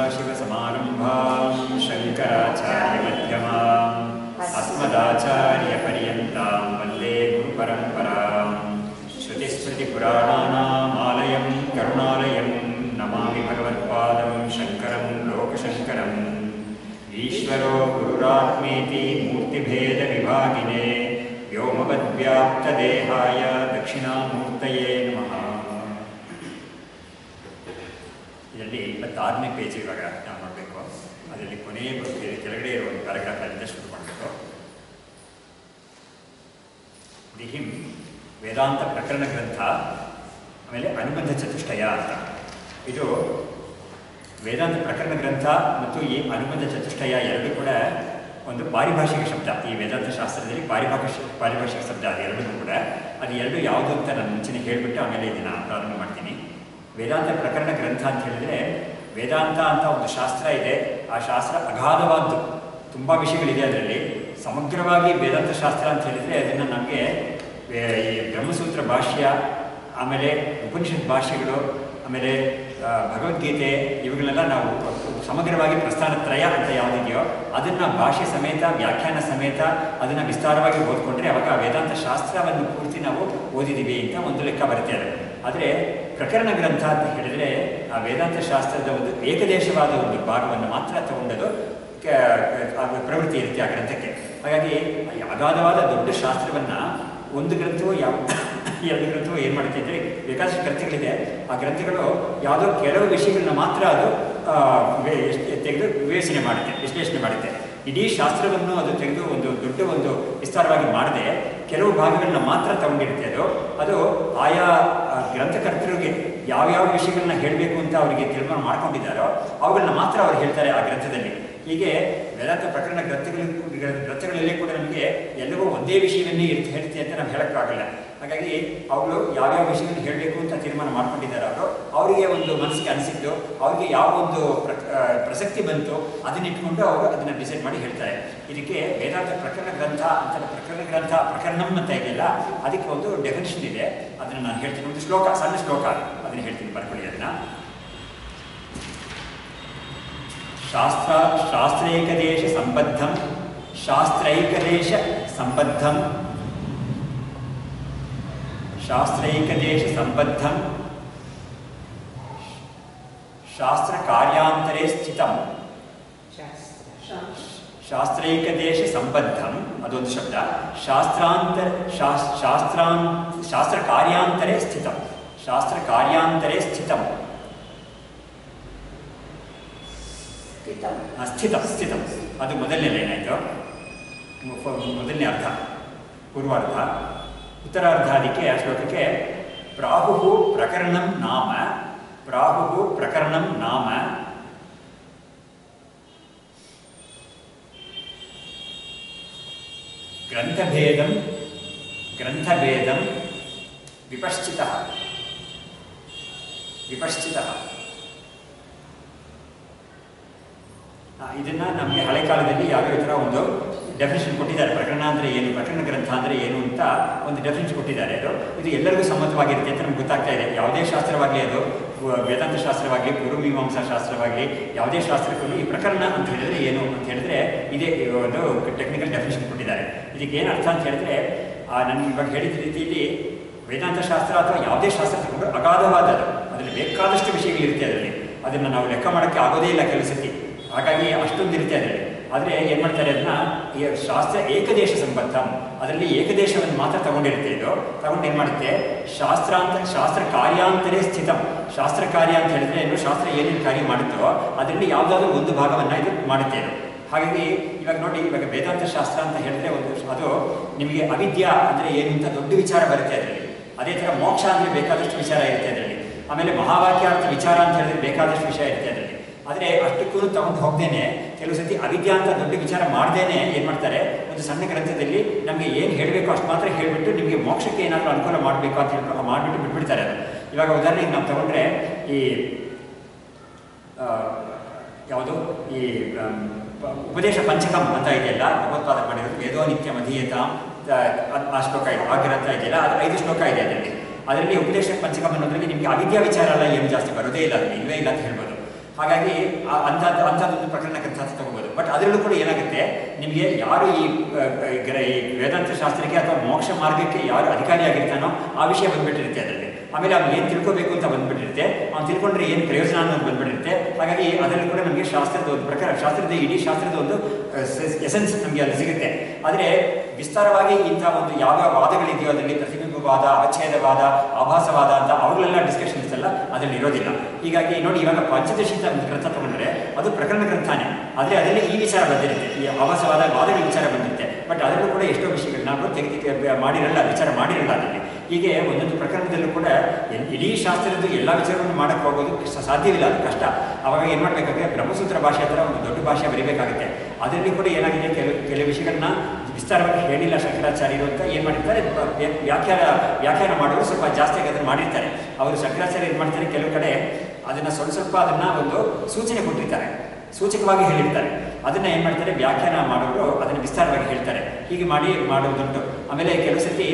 सदाशिवसमारम्भां शङ्कराचार्यमध्यमाम् अस्मदाचार्यपर्यन्तां वन्दे गुरुपरम्परां श्रुतिस्मृतिपुराणानामालयं करुणालयं नमामि भगवत्पादं शङ्करं लोकशङ्करम् ईश्वरो गुरुरात्मेति मूर्तिभेदविभागिने व्योमवद्व्याप्तदेहाय दक्षिणामूर्तये नमः. ಇದರಲ್ಲಿ 26ನೇ ಪೇಜ್ ಇವಾಗ ನಾವು ಮಾಡಬೇಕು. ಅದರಲ್ಲಿ ಕೊನೆಯ ಕೆಳಗಡೆ ಇರುವ ಒಂದು ಪ್ಯಾರಾಗ್ರಾಫ್ನಿಂದ ಶುರು ಮಾಡಬೇಕು. ದಿಹಿಂ ವೇದಾಂತ ಪ್ರಕರಣ ಗ್ರಂಥ, ಆಮೇಲೆ ಅನುಬಂಧ ಚತುಷ್ಟಯ ಅಂತ. ಇದು ವೇದಾಂತ ಪ್ರಕರಣ ಗ್ರಂಥ ಮತ್ತು ಈ ಅನುಬಂಧ ಚತುಷ್ಟಯ ಎರಡು ಕೂಡ ಒಂದು ಪಾರಿಭಾಷಿಕ ಶಬ್ದ. ಈ ವೇದಾಂತ ಶಾಸ್ತ್ರದಲ್ಲಿ ಪಾರಿಭಾಷಿಕ ಶಬ್ದ ಅದು ಎರಡೂ ಕೂಡ. ಅದು ಎರಡು ಯಾವುದು ಅಂತ ನಾನು ಮುಂಚೆನೇ ಹೇಳಿಬಿಟ್ಟು ಆಮೇಲೆ ಇದನ್ನು ಪ್ರಾರಂಭ ಮಾಡ್ತೀನಿ. ವೇದಾಂತ ಪ್ರಕರಣ ಗ್ರಂಥ ಅಂತ ಹೇಳಿದರೆ, ವೇದಾಂತ ಅಂತ ಒಂದು ಶಾಸ್ತ್ರ ಇದೆ. ಆ ಶಾಸ್ತ್ರ ಅಗಾಧವಾದ್ದು, ತುಂಬ ವಿಷಯಗಳಿದೆ ಅದರಲ್ಲಿ. ಸಮಗ್ರವಾಗಿ ವೇದಾಂತ ಶಾಸ್ತ್ರ ಅಂತ ಹೇಳಿದರೆ ಅದನ್ನು ನಮಗೆ ಈ ಬ್ರಹ್ಮಸೂತ್ರ ಭಾಷ್ಯ, ಆಮೇಲೆ ಉಪನಿಷತ್ ಭಾಷ್ಯಗಳು, ಆಮೇಲೆ ಭಗವದ್ಗೀತೆ, ಇವುಗಳೆಲ್ಲ ನಾವು ಸಮಗ್ರವಾಗಿ ಪ್ರಸ್ಥಾನತ್ರಯ ಅಂತ ಯಾವುದಿದೆಯೋ ಅದನ್ನು ಭಾಷೆ ಸಮೇತ ವ್ಯಾಖ್ಯಾನ ಸಮೇತ ಅದನ್ನು ವಿಸ್ತಾರವಾಗಿ ಓದ್ಕೊಂಡ್ರೆ ಅವಾಗ ವೇದಾಂತ ಶಾಸ್ತ್ರವನ್ನು ಪೂರ್ತಿ ನಾವು ಓದಿದ್ದೀವಿ ಅಂತ ಒಂದು ಲೆಕ್ಕ ಬರುತ್ತೆ ಅದು. ಆದರೆ ಪ್ರಕರಣ ಗ್ರಂಥ ಅಂತ ಹೇಳಿದರೆ ಆ ವೇದಾಂತ ಶಾಸ್ತ್ರದ ಒಂದು ಏಕದೇಶವಾದ ಒಂದು ಭಾಗವನ್ನು ಮಾತ್ರ ತಗೊಂಡದು ಪ್ರವೃತ್ತಿ ಇರುತ್ತೆ ಆ ಗ್ರಂಥಕ್ಕೆ. ಹಾಗಾಗಿ ಅಗಾಧವಾದ ದೊಡ್ಡ ಶಾಸ್ತ್ರವನ್ನು ಒಂದು ಗ್ರಂಥವೋ ಎರಡು ಗ್ರಂಥವೋ ಏನು ಮಾಡುತ್ತೆ ಅಂದರೆ, ಬೇಕಾದಷ್ಟು ಗ್ರಂಥಗಳಿದೆ. ಆ ಗ್ರಂಥಗಳು ಯಾವುದೋ ಕೆಲವು ವಿಷಯಗಳನ್ನ ಮಾತ್ರ ಅದು ತೆಗೆದು ವಿಶ್ಲೇಷಣೆ ಮಾಡುತ್ತೆ. ಇಡೀ ಶಾಸ್ತ್ರವನ್ನು ಅದು ತೆಗೆದು ಒಂದು ದೊಡ್ಡ ಒಂದು ವಿಸ್ತಾರವಾಗಿ ಮಾಡದೆ ಕೆಲವು ಭಾಗಗಳನ್ನ ಮಾತ್ರ ತಗೊಂಡಿರುತ್ತೆ. ಅದು ಆಯಾ ಗ್ರಂಥಕರ್ತರಿಗೆ ಯಾವ್ಯಾವ ವಿಷಯಗಳನ್ನ ಹೇಳಬೇಕು ಅಂತ ಅವರಿಗೆ ತೀರ್ಮಾನ ಮಾಡ್ಕೊಂಡಿದ್ದಾರೋ ಅವುಗಳನ್ನ ಮಾತ್ರ ಅವ್ರು ಹೇಳ್ತಾರೆ ಆ ಗ್ರಂಥದಲ್ಲಿ. ಹೀಗೆ ವೇದಾಂತ ಪ್ರಕರಣ ಗ್ರಂಥಗಳಲ್ಲಿ ಕೂಡ ನಮಗೆ ಎಲ್ಲವೂ ಒಂದೇ ವಿಷಯವನ್ನೇ ಹೇಳ್ತೀವಿ ಅಂತ ನಾವು ಹೇಳೋಕ್ಕಾಗಲ್ಲ. ಹಾಗಾಗಿ ಅವುಗಳು ಯಾವ್ಯಾವ ವಿಷಯವನ್ನು ಹೇಳಬೇಕು ಅಂತ ತೀರ್ಮಾನ ಮಾಡ್ಕೊಂಡಿದ್ದಾರೆ ಅವರಿಗೆ ಒಂದು ಮನಸ್ಸಿಗೆ ಅನಿಸಿದ್ದು, ಅವರಿಗೆ ಯಾವ ಒಂದು ಪ್ರಸಕ್ತಿ ಬಂತು ಅದನ್ನಿಟ್ಕೊಂಡು ಅವರು ಅದನ್ನು ಡಿಸೈಡ್ ಮಾಡಿ ಹೇಳ್ತಾರೆ. ಇದಕ್ಕೆ ವೇದಾಂತ ಪ್ರಕರಣ ಗ್ರಂಥ ಅಂತ ಪ್ರಕರಣಂ ಅಂತ ಇದೆಯಲ್ಲ, ಅದಕ್ಕೆ ಒಂದು ಡೆಫಿನಿಷನ್ ಇದೆ. ಅದನ್ನು ನಾನು ಹೇಳ್ತೀನಿ. ಒಂದು ಸಣ್ಣ ಶ್ಲೋಕ ಅದನ್ನು ಹೇಳ್ತೀನಿ, ಬರ್ಕೊಳ್ಳಿ ಅದನ್ನು. ಶಾಸ್ತ್ರೈಕದೇಶ ಸಂಬದ್ಧಂ ಶಾಸ್ತ್ರ ಕಾರ್ಯಾಂತರೇ ಸ್ಥಿತಂ. ಶಾಸ್ತ್ರೈಕದೇಶ ಸಂಬದ್ಧಂ ಅದೊಂದು ಶಬ್ದ. ಶಾಸ್ತ್ರ ಕಾರ್ಯಾಂತರೇ ಸ್ಥಿತಂ. ಸ್ಥಿತಂ ಅದು ಮೊದಲನೇ ಲೈನ್ ಆಯಿತು. ಮೊದಲನೇ ಅರ್ಥ ಪೂರ್ವಾರ್ಧ. ಉತ್ತರಾರ್ಧ ಅದಕ್ಕೆ ಆ ಶ್ಲೋಕಕ್ಕೆ ಪ್ರಾಹುಃ ಪ್ರಕರಣಂ ನಾಮ ಗ್ರಂಥಭೇದಂ ವಿಪಶ್ಚಿತಃ. ಇದನ್ನು ನಮಗೆ ಹಳೆ ಕಾಲದಲ್ಲಿ ಯಾವ್ಯಾವ ಥರ ಒಂದು ಡೆಫಿನೇಷನ್ ಕೊಟ್ಟಿದ್ದಾರೆ. ಪ್ರಕರಣ ಅಂದರೆ ಏನು, ಪ್ರಕರಣ ಗ್ರಂಥ ಅಂದರೆ ಏನು ಅಂತ ಒಂದು ಡೆಫಿನೇಷನ್ ಕೊಟ್ಟಿದ್ದಾರೆ. ಇದು ಎಲ್ಲರಿಗೂ ಸಮ್ಮತವಾಗಿರುತ್ತೆ ಅಂತ ನಮ್ಗೆ ಗೊತ್ತಾಗ್ತಾ ಇದೆ. ಯಾವುದೇ ಶಾಸ್ತ್ರವಾಗಲಿ, ಅದು ವೇದಾಂತ ಶಾಸ್ತ್ರವಾಗಲಿ, ಪೂರ್ವಮೀಮಾಂಸಾ ಶಾಸ್ತ್ರವಾಗಲಿ, ಯಾವುದೇ ಶಾಸ್ತ್ರಕ್ಕೂ ಈ ಪ್ರಕರಣ ಅಂತ ಹೇಳಿದ್ರೆ ಏನು ಅಂತ ಹೇಳಿದ್ರೆ ಇದೇ ಒಂದು ಟೆಕ್ನಿಕಲ್ ಡೆಫಿನೇಷನ್ ಕೊಟ್ಟಿದ್ದಾರೆ. ಇದಕ್ಕೆ ಏನು ಅರ್ಥ ಅಂತ ಹೇಳಿದ್ರೆ, ನಾನು ಇವಾಗ ಹೇಳಿದ ರೀತಿಯಲ್ಲಿ ವೇದಾಂತ ಶಾಸ್ತ್ರ ಅಥವಾ ಯಾವುದೇ ಶಾಸ್ತ್ರ ತಗೊಂಡು ಅಗಾಧವಾದದ್ದು, ಅದರಲ್ಲಿ ಬೇಕಾದಷ್ಟು ವಿಷಯಗಳಿರುತ್ತೆ. ಅದನ್ನು ನಾವು ಲೆಕ್ಕ ಮಾಡೋಕ್ಕೆ ಆಗೋದೇ ಇಲ್ಲ ಕೆಲವು ಸತಿ. ಹಾಗಾಗಿ ಅಷ್ಟೊಂದು ಇರುತ್ತೆ ಅದರಲ್ಲಿ. ಆದರೆ ಏನು ಮಾಡ್ತಾರೆ, ಅದನ್ನು ಈ ಶಾಸ್ತ್ರ ಏಕದೇಶ ಸಂಬದ್ಧ, ಅದರಲ್ಲಿ ಏಕದೇಶವನ್ನು ಮಾತ್ರ ತಗೊಂಡಿರುತ್ತೆ. ತಗೊಂಡು ಏನು ಮಾಡುತ್ತೆ, ಶಾಸ್ತ್ರ ಕಾರ್ಯಾಂತರೇ ಸ್ಥಿತಂ. ಶಾಸ್ತ್ರ ಕಾರ್ಯ ಅಂತ ಹೇಳಿದ್ರೆ ಏನು, ಶಾಸ್ತ್ರ ಏನೇನು ಕಾರ್ಯ ಮಾಡುತ್ತೋ ಅದರಲ್ಲಿ ಯಾವುದಾದ್ರೂ ಒಂದು ಭಾಗವನ್ನು ಇದು ಮಾಡುತ್ತೆ. ಹಾಗಾಗಿ ಇವಾಗ ನೋಡಿ, ಇವಾಗ ವೇದಾಂತ ಶಾಸ್ತ್ರ ಅಂತ ಹೇಳಿದ್ರೆ ಅದು ನಿಮಗೆ ಅವಿದ್ಯಾ ಅಂದರೆ ಏನು ಅಂತ ದೊಡ್ಡ ವಿಚಾರ ಬರುತ್ತೆ ಅದರಲ್ಲಿ. ಅದೇ ಥರ ಮೋಕ್ಷ ಅಂದರೆ ಬೇಕಾದಷ್ಟು ವಿಚಾರ ಇರುತ್ತೆ ಅದರಲ್ಲಿ. ಆಮೇಲೆ ಮಹಾವಾಕ್ಯಾರ್ಥ ವಿಚಾರ ಅಂತ ಹೇಳಿದ್ರೆ ಬೇಕಾದಷ್ಟು ವಿಷಯ ಇರುತ್ತೆ ಅದರಲ್ಲಿ. ಆದರೆ ಅಷ್ಟಕ್ಕೂ ತಗೊಂಡು ಹೋಗ್ದೇನೆ ಕೆಲವು ಸತಿ ಅವಿದ್ಯಾ ಅಂತ ದೊಡ್ಡ ವಿಚಾರ ಮಾಡ್ದೇನೆ ಏನು ಮಾಡ್ತಾರೆ, ಒಂದು ಸಣ್ಣ ಗ್ರಂಥದಲ್ಲಿ ನಮಗೆ ಏನು ಹೇಳಬೇಕು ಅಷ್ಟು ಮಾತ್ರ ಹೇಳಿಬಿಟ್ಟು ನಿಮಗೆ ಮೋಕ್ಷಕ್ಕೆ ಏನಾದರೂ ಅನುಕೂಲ ಮಾಡಬೇಕು ಅಂತ ಹೇಳ್ಬಿಟ್ಟು ಮಾಡಿಬಿಟ್ಟು ಬಿಟ್ಬಿಡ್ತಾರೆ ಅದು. ಇವಾಗ ಉದಾಹರಣೆಗೆ ನಾವು ತಗೊಂಡ್ರೆ ಈ ಯಾವುದು ಈ ಉಪದೇಶ ಪಂಚಕಂ ಅಂತ ಇದೆಯಲ್ಲ, ಭಗವತ್ಪಾದ ಮಾಡಿರೋದು ವೇದೋ ನಿತ್ಯ ಮಧೀಯತ ಆ ಶ್ಲೋಕ ಇದೆ, ಆ ಗ್ರಂಥ ಇದೆಯಲ್ಲ, ಅದು 5 ಶ್ಲೋಕ ಇದೆ ಅದರಲ್ಲಿ. ಅದರಲ್ಲಿ ಉಪದೇಶ ಪಂಚಕಂ ಅನ್ನೋದ್ರಲ್ಲಿ ನಿಮಗೆ ಅವಿದ್ಯಾ ವಿಚಾರ ಎಲ್ಲ ಏನು ಜಾಸ್ತಿ ಬರೋದೇ ಇಲ್ಲ, ಅದರಲ್ಲಿ ಇಲ್ಲವೇ ಇಲ್ಲ ಅಂತ ಹೇಳ್ಬೋದು. ಹಾಗಾಗಿ ಅಂಥದ್ದೊಂದು ಪ್ರಕರಣ ಗ್ರಂಥ ಅಂತ ತಗೋಬೋದು. ಬಟ್ ಅದರಲ್ಲೂ ಕೂಡ ಏನಾಗುತ್ತೆ, ನಿಮಗೆ ಯಾರು ಈ ವೇದಾಂತ ಶಾಸ್ತ್ರಕ್ಕೆ ಅಥವಾ ಮೋಕ್ಷ ಮಾರ್ಗಕ್ಕೆ ಯಾರು ಅಧಿಕಾರಿಯಾಗಿರ್ತಾನೋ ಆ ವಿಷಯ ಬಂದ್ಬಿಟ್ಟಿರುತ್ತೆ ಅದರಲ್ಲಿ. ಆಮೇಲೆ ಅವ್ನು ಏನು ತಿಳ್ಕೋಬೇಕು ಅಂತ ಬಂದ್ಬಿಟ್ಟಿರುತ್ತೆ, ಅವ್ನು ತಿಳ್ಕೊಂಡ್ರೆ ಏನು ಪ್ರಯೋಜನ ಅನ್ನೋದು ಬಂದ್ಬಿಟ್ಟಿರುತ್ತೆ. ಹಾಗಾಗಿ ಅದರಲ್ಲಿ ಕೂಡ ನಮಗೆ ಶಾಸ್ತ್ರದ ಒಂದು ಪ್ರಕಾರ, ಶಾಸ್ತ್ರದ ಇಡೀ ಶಾಸ್ತ್ರದ ಒಂದು ಎಸೆನ್ಸ್ ನಮಗೆ ಅಲ್ಲಿ ಸಿಗುತ್ತೆ. ಆದರೆ ವಿಸ್ತಾರವಾಗಿ ಇಂಥ ಒಂದು ಯಾವ ವಾದಗಳಿದೆಯೋ ಅದರಲ್ಲಿ ಪ್ರತಿಬಿಂಬವಾದ, ಅವಚ್ಛೇದವಾದ, ಆಭಾಸವಾದ ಅಂತ ಅವುಗಳೆಲ್ಲ ಡಿಸ್ಕಷನ್ಸ್ ಎಲ್ಲ ಅದರಲ್ಲಿ ಇರೋದಿಲ್ಲ. ಹೀಗಾಗಿ ನೋಡಿ, ಇವಾಗ ಪಂಚದಶಿ ಗ್ರಂಥ ತಗೊಂಡ್ರೆ ಅದು ಪ್ರಕರಣ ಗ್ರಂಥನೇ, ಆದರೆ ಅದರಲ್ಲಿ ಈ ವಿಚಾರ ಬಂದಿರುತ್ತೆ, ಈ ಆಭಾಸವಾದ ವಾದಗಳ ವಿಚಾರ ಬಂದಿರುತ್ತೆ. ಬಟ್ ಅದರಲ್ಲೂ ಕೂಡ ಎಷ್ಟೋ ವಿಷಯಗಳನ್ನ ನಾವು ಮಾಡಿರಲ್ಲ, ವಿಚಾರ ಮಾಡಿರಲ್ಲ ಅದರಲ್ಲಿ. ಹೀಗೆ ಒಂದೊಂದು ಪ್ರಕರಣದಲ್ಲೂ ಕೂಡ ಇಡೀ ಶಾಸ್ತ್ರದ್ದು ಎಲ್ಲ ವಿಚಾರವನ್ನು ಮಾಡೋಕ್ಕೆ ಹೋಗೋದು ಸಾಧ್ಯವಿಲ್ಲ, ಅದು ಕಷ್ಟ. ಅವಾಗ ಏನು ಮಾಡಬೇಕಾದ್ರೆ ಬ್ರಹ್ಮಸೂತ್ರ ಭಾಷೆ ಥರ ಒಂದು ದೊಡ್ಡ ಭಾಷೆ ಬರೀಬೇಕಾಗುತ್ತೆ. ಅದರಲ್ಲಿ ಕೂಡ ಏನಾಗಿದೆ, ಕೆಲವು ವಿಷಯಗಳನ್ನ ವಿಸ್ತಾರವಾಗಿ ಹೇಳಿಲ್ಲ ಶಂಕರಾಚಾರ್ಯರು ಅಂತ ಏನು ಮಾಡಿರ್ತಾರೆ, ವ್ಯಾಖ್ಯಾನ ಮಾಡೋರು ಸ್ವಲ್ಪ ಜಾಸ್ತಿಯಾಗಿ ಅದನ್ನು ಮಾಡಿರ್ತಾರೆ. ಅವರು ಶಂಕರಾಚಾರ್ಯ ಏನು ಮಾಡ್ತಾರೆ, ಕೆಲವು ಕಡೆ ಅದನ್ನು ಸ್ವಲ್ಪ ಅದನ್ನು ಒಂದು ಸೂಚನೆ ಕೊಟ್ಟಿರ್ತಾರೆ, ಸೂಚಕವಾಗಿ ಹೇಳಿರ್ತಾರೆ. ಅದನ್ನು ಏನು ಮಾಡ್ತಾರೆ, ವ್ಯಾಖ್ಯಾನ ಮಾಡೋರು ಅದನ್ನು ವಿಸ್ತಾರವಾಗಿ ಹೇಳ್ತಾರೆ. ಹೀಗೆ ಮಾಡೋದುಂಟು. ಆಮೇಲೆ ಕೆಲವು ಸತಿ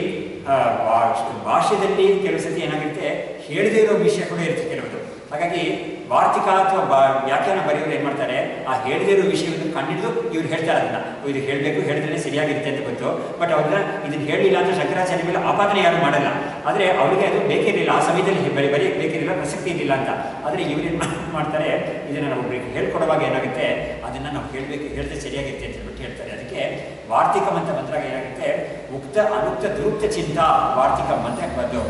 ಭಾಷೆಯಲ್ಲಿ ಕೆಲವು ಸತಿ ಏನಾಗಿರುತ್ತೆ, ಹೇಳದೇ ಇರೋ ವಿಷಯ ಕೂಡ ಇರುತ್ತೆ ಕೆಲವರು. ಹಾಗಾಗಿ ವಾರ್ತಿಕ ಅಥವಾ ವ್ಯಾಖ್ಯಾನ ಬರೆಯೋರು ಏನು ಮಾಡ್ತಾರೆ, ಆ ಹೇಳದೇ ಇರೋ ವಿಷಯವನ್ನು ಕಂಡಿಡಿದು ಇವ್ರು ಹೇಳ್ತಾರೆ. ಅದನ್ನು ಇದು ಹೇಳಬೇಕು, ಹೇಳಿದ್ರೆ ಸರಿಯಾಗಿರುತ್ತೆ ಅಂತ ಗೊತ್ತು. ಬಟ್ ಅವ್ರನ್ನ ಇದನ್ನು ಹೇಳಲಿಲ್ಲ ಅಂತ ಶಂಕರಾಚಾರ್ಯ ಮೇಲೆ ಆಪಾದನೆ ಯಾರು ಮಾಡಲ್ಲ. ಆದರೆ ಅವರಿಗೆ ಅದು ಬೇಕಿರಲಿಲ್ಲ, ಆ ಸಮಯದಲ್ಲಿ ಬರೆಯಕ್ಕೆ ಬೇಕಿರಲಿಲ್ಲ, ಪ್ರಸಕ್ತಿ ಇರಲಿಲ್ಲ ಅಂತ. ಆದರೆ ಇವ್ರೇನು ಮಾಡ್ತಾರೆ, ಇದನ್ನು ನಾವು ಹೇಳ್ಕೊಡುವಾಗ ಏನಾಗುತ್ತೆ, ಅದನ್ನು ನಾವು ಹೇಳಿದ್ರೆ ಸರಿಯಾಗಿರುತ್ತೆ ಅಂತ ಹೇಳ್ಬಿಟ್ಟು ಹೇಳ್ತಾರೆ. ಅದಕ್ಕೆ ವಾರ್ತಿಕಂ ಅಂತ ಬಂದಾಗ ಏನಾಗುತ್ತೆ, ಉಕ್ತ ಅನುಕ್ತ ದುರುಕ್ತ ಚಿಂತ ವಾರ್ತಿಕಂ ಅಂತ ಬಂದು